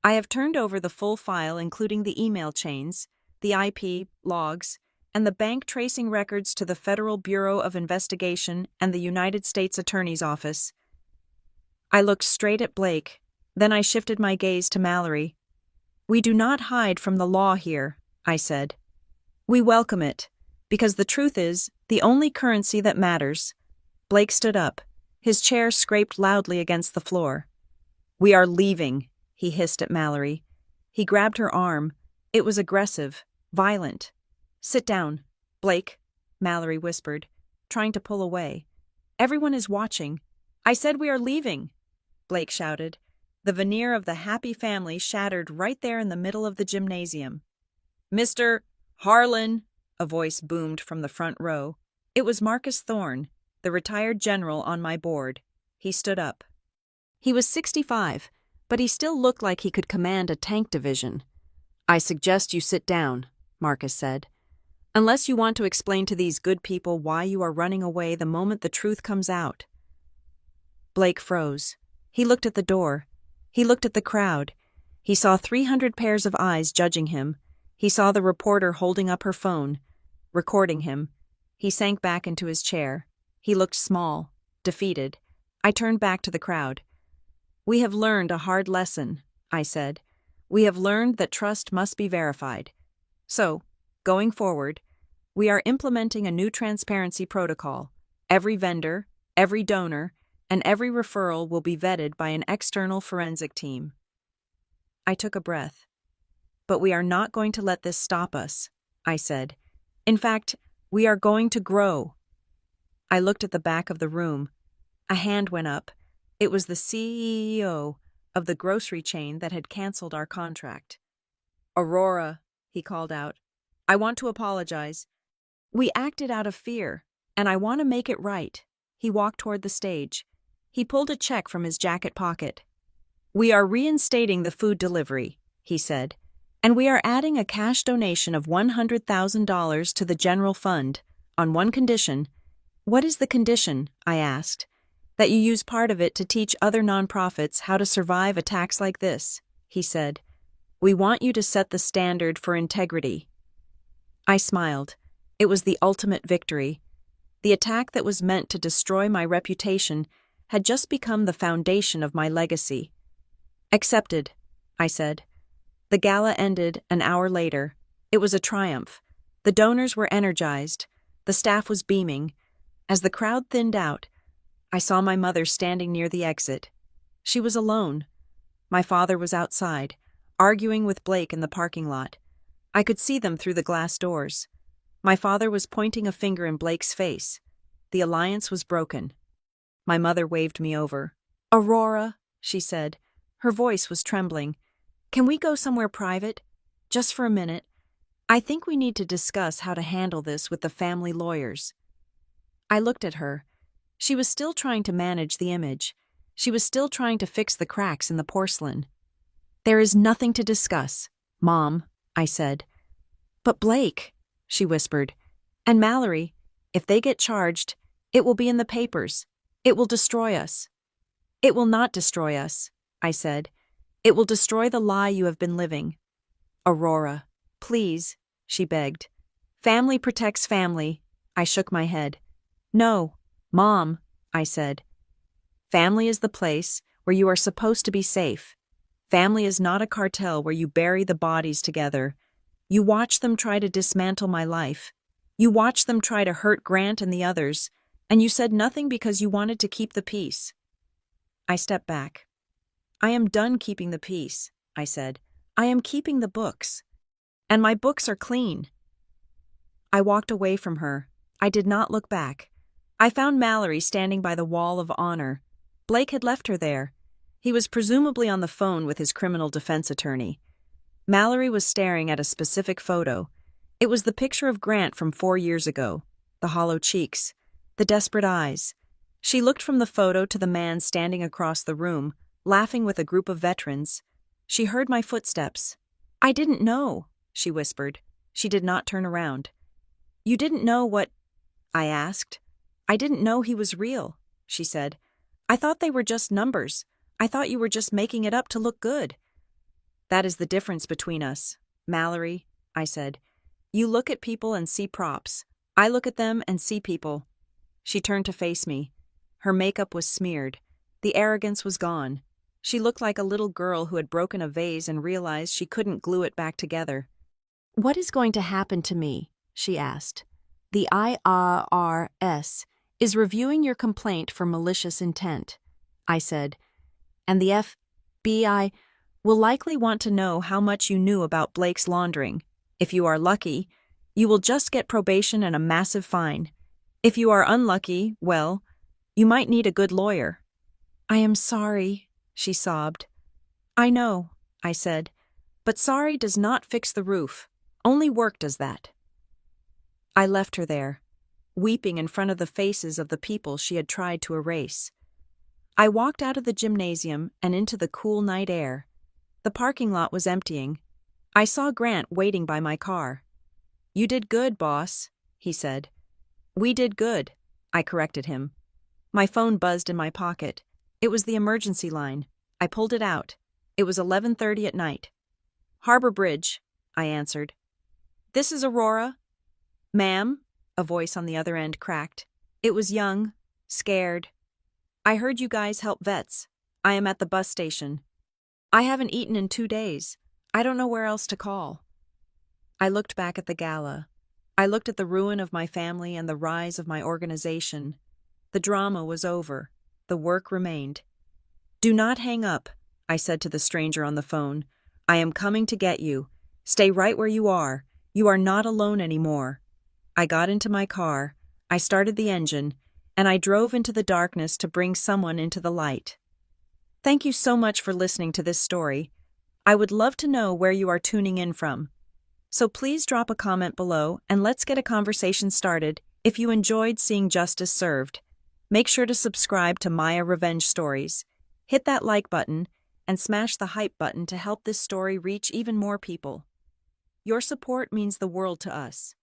I have turned over the full file including the email chains, the IP logs, and the bank tracing records to the Federal Bureau of Investigation and the United States Attorney's Office. I looked straight at Blake, then I shifted my gaze to Mallory. We do not hide from the law here, I said. We welcome it, because the truth is the only currency that matters. Blake stood up. His chair scraped loudly against the floor. We are leaving, he hissed at Mallory. He grabbed her arm. It was aggressive, violent. Sit down, Blake, Mallory whispered, trying to pull away. Everyone is watching. I said we are leaving, Blake shouted. The veneer of the happy family shattered right there in the middle of the gymnasium. Mr. Harlan, a voice boomed from the front row. It was Marcus Thorne, the retired general on my board. He stood up. He was 65, but he still looked like he could command a tank division. I suggest you sit down, Marcus said. Unless you want to explain to these good people why you are running away the moment the truth comes out. Blake froze. He looked at the door. He looked at the crowd. He saw 300 pairs of eyes judging him. He saw the reporter holding up her phone, recording him. He sank back into his chair. He looked small, defeated. I turned back to the crowd. We have learned a hard lesson, I said. We have learned that trust must be verified. So, going forward, we are implementing a new transparency protocol. Every vendor, Every donor and every referral will be vetted by an external forensic team. I took a breath. But we are not going to let this stop us, I said. In fact, we are going to grow. I looked at the back of the room. A hand went up. It was the CEO of the grocery chain that had canceled our contract. Aurora, he called out. I want to apologize. We acted out of fear, and I want to make it right. He walked toward the stage. He pulled a check from his jacket pocket. We are reinstating the food delivery, he said, and we are adding a cash donation of $100,000 to the general fund, on one condition. What is the condition? I asked. That you use part of it to teach other nonprofits how to survive attacks like this, he said. We want you to set the standard for integrity. I smiled. It was the ultimate victory. The attack that was meant to destroy my reputation had just become the foundation of my legacy. Accepted, I said. The gala ended an hour later. It was a triumph. The donors were energized. The staff was beaming. As the crowd thinned out, I saw my mother standing near the exit. She was alone. My father was outside, arguing with Blake in the parking lot. I could see them through the glass doors. My father was pointing a finger in Blake's face. The alliance was broken. My mother waved me over. Aurora, she said. Her voice was trembling. Can we go somewhere private? Just for a minute. I think we need to discuss how to handle this with the family lawyers. I looked at her. She was still trying to manage the image. She was still trying to fix the cracks in the porcelain. There is nothing to discuss, Mom, I said. But Blake, she whispered, and Mallory, if they get charged, it will be in the papers. It will destroy us. It will not destroy us, I said. It will destroy the lie you have been living. Aurora, please, she begged. Family protects family. I shook my head. No, Mom, I said. Family is the place where you are supposed to be safe. Family is not a cartel where you bury the bodies together. You watch them try to dismantle my life. You watch them try to hurt Grant and the others, and you said nothing because you wanted to keep the peace. I stepped back. I am done keeping the peace, I said. I am keeping the books. And my books are clean. I walked away from her. I did not look back. I found Mallory standing by the wall of honor. Blake had left her there. He was presumably on the phone with his criminal defense attorney. Mallory was staring at a specific photo. It was the picture of Grant from 4 years ago. The hollow cheeks. The desperate eyes. She looked from the photo to the man standing across the room, laughing with a group of veterans. She heard my footsteps. I didn't know, she whispered. She did not turn around. You didn't know what? I asked. I didn't know he was real, she said. I thought they were just numbers. I thought you were just making it up to look good. That is the difference between us, Mallory, I said. You look at people and see props. I look at them and see people. She turned to face me. Her makeup was smeared. The arrogance was gone. She looked like a little girl who had broken a vase and realized she couldn't glue it back together. What is going to happen to me? She asked. The IRS is reviewing your complaint for malicious intent, I said, and the FBI will likely want to know how much you knew about Blake's laundering. If you are lucky, you will just get probation and a massive fine. If you are unlucky, well, you might need a good lawyer. I am sorry, she sobbed. I know, I said, but sorry does not fix the roof. Only work does that. I left her there, weeping in front of the faces of the people she had tried to erase. I walked out of the gymnasium and into the cool night air. The parking lot was emptying. I saw Grant waiting by my car. You did good, boss, he said. We did good, I corrected him. My phone buzzed in my pocket. It was the emergency line. I pulled it out. It was 11:30 at night. Harbor Bridge, I answered. This is Aurora. Ma'am, a voice on the other end cracked. It was young, scared. I heard you guys help vets. I am at the bus station. I haven't eaten in 2 days. I don't know where else to call. I looked back at the gala. I looked at the ruin of my family and the rise of my organization. The drama was over. The work remained. "Do not hang up," I said to the stranger on the phone. "I am coming to get you. Stay right where you are. You are not alone anymore." I got into my car, I started the engine, and I drove into the darkness to bring someone into the light. Thank you so much for listening to this story. I would love to know where you are tuning in from. So please drop a comment below and let's get a conversation started. If you enjoyed seeing justice served, make sure to subscribe to Maya Revenge Stories. Hit that like button and smash the hype button to help this story reach even more people. Your support means the world to us.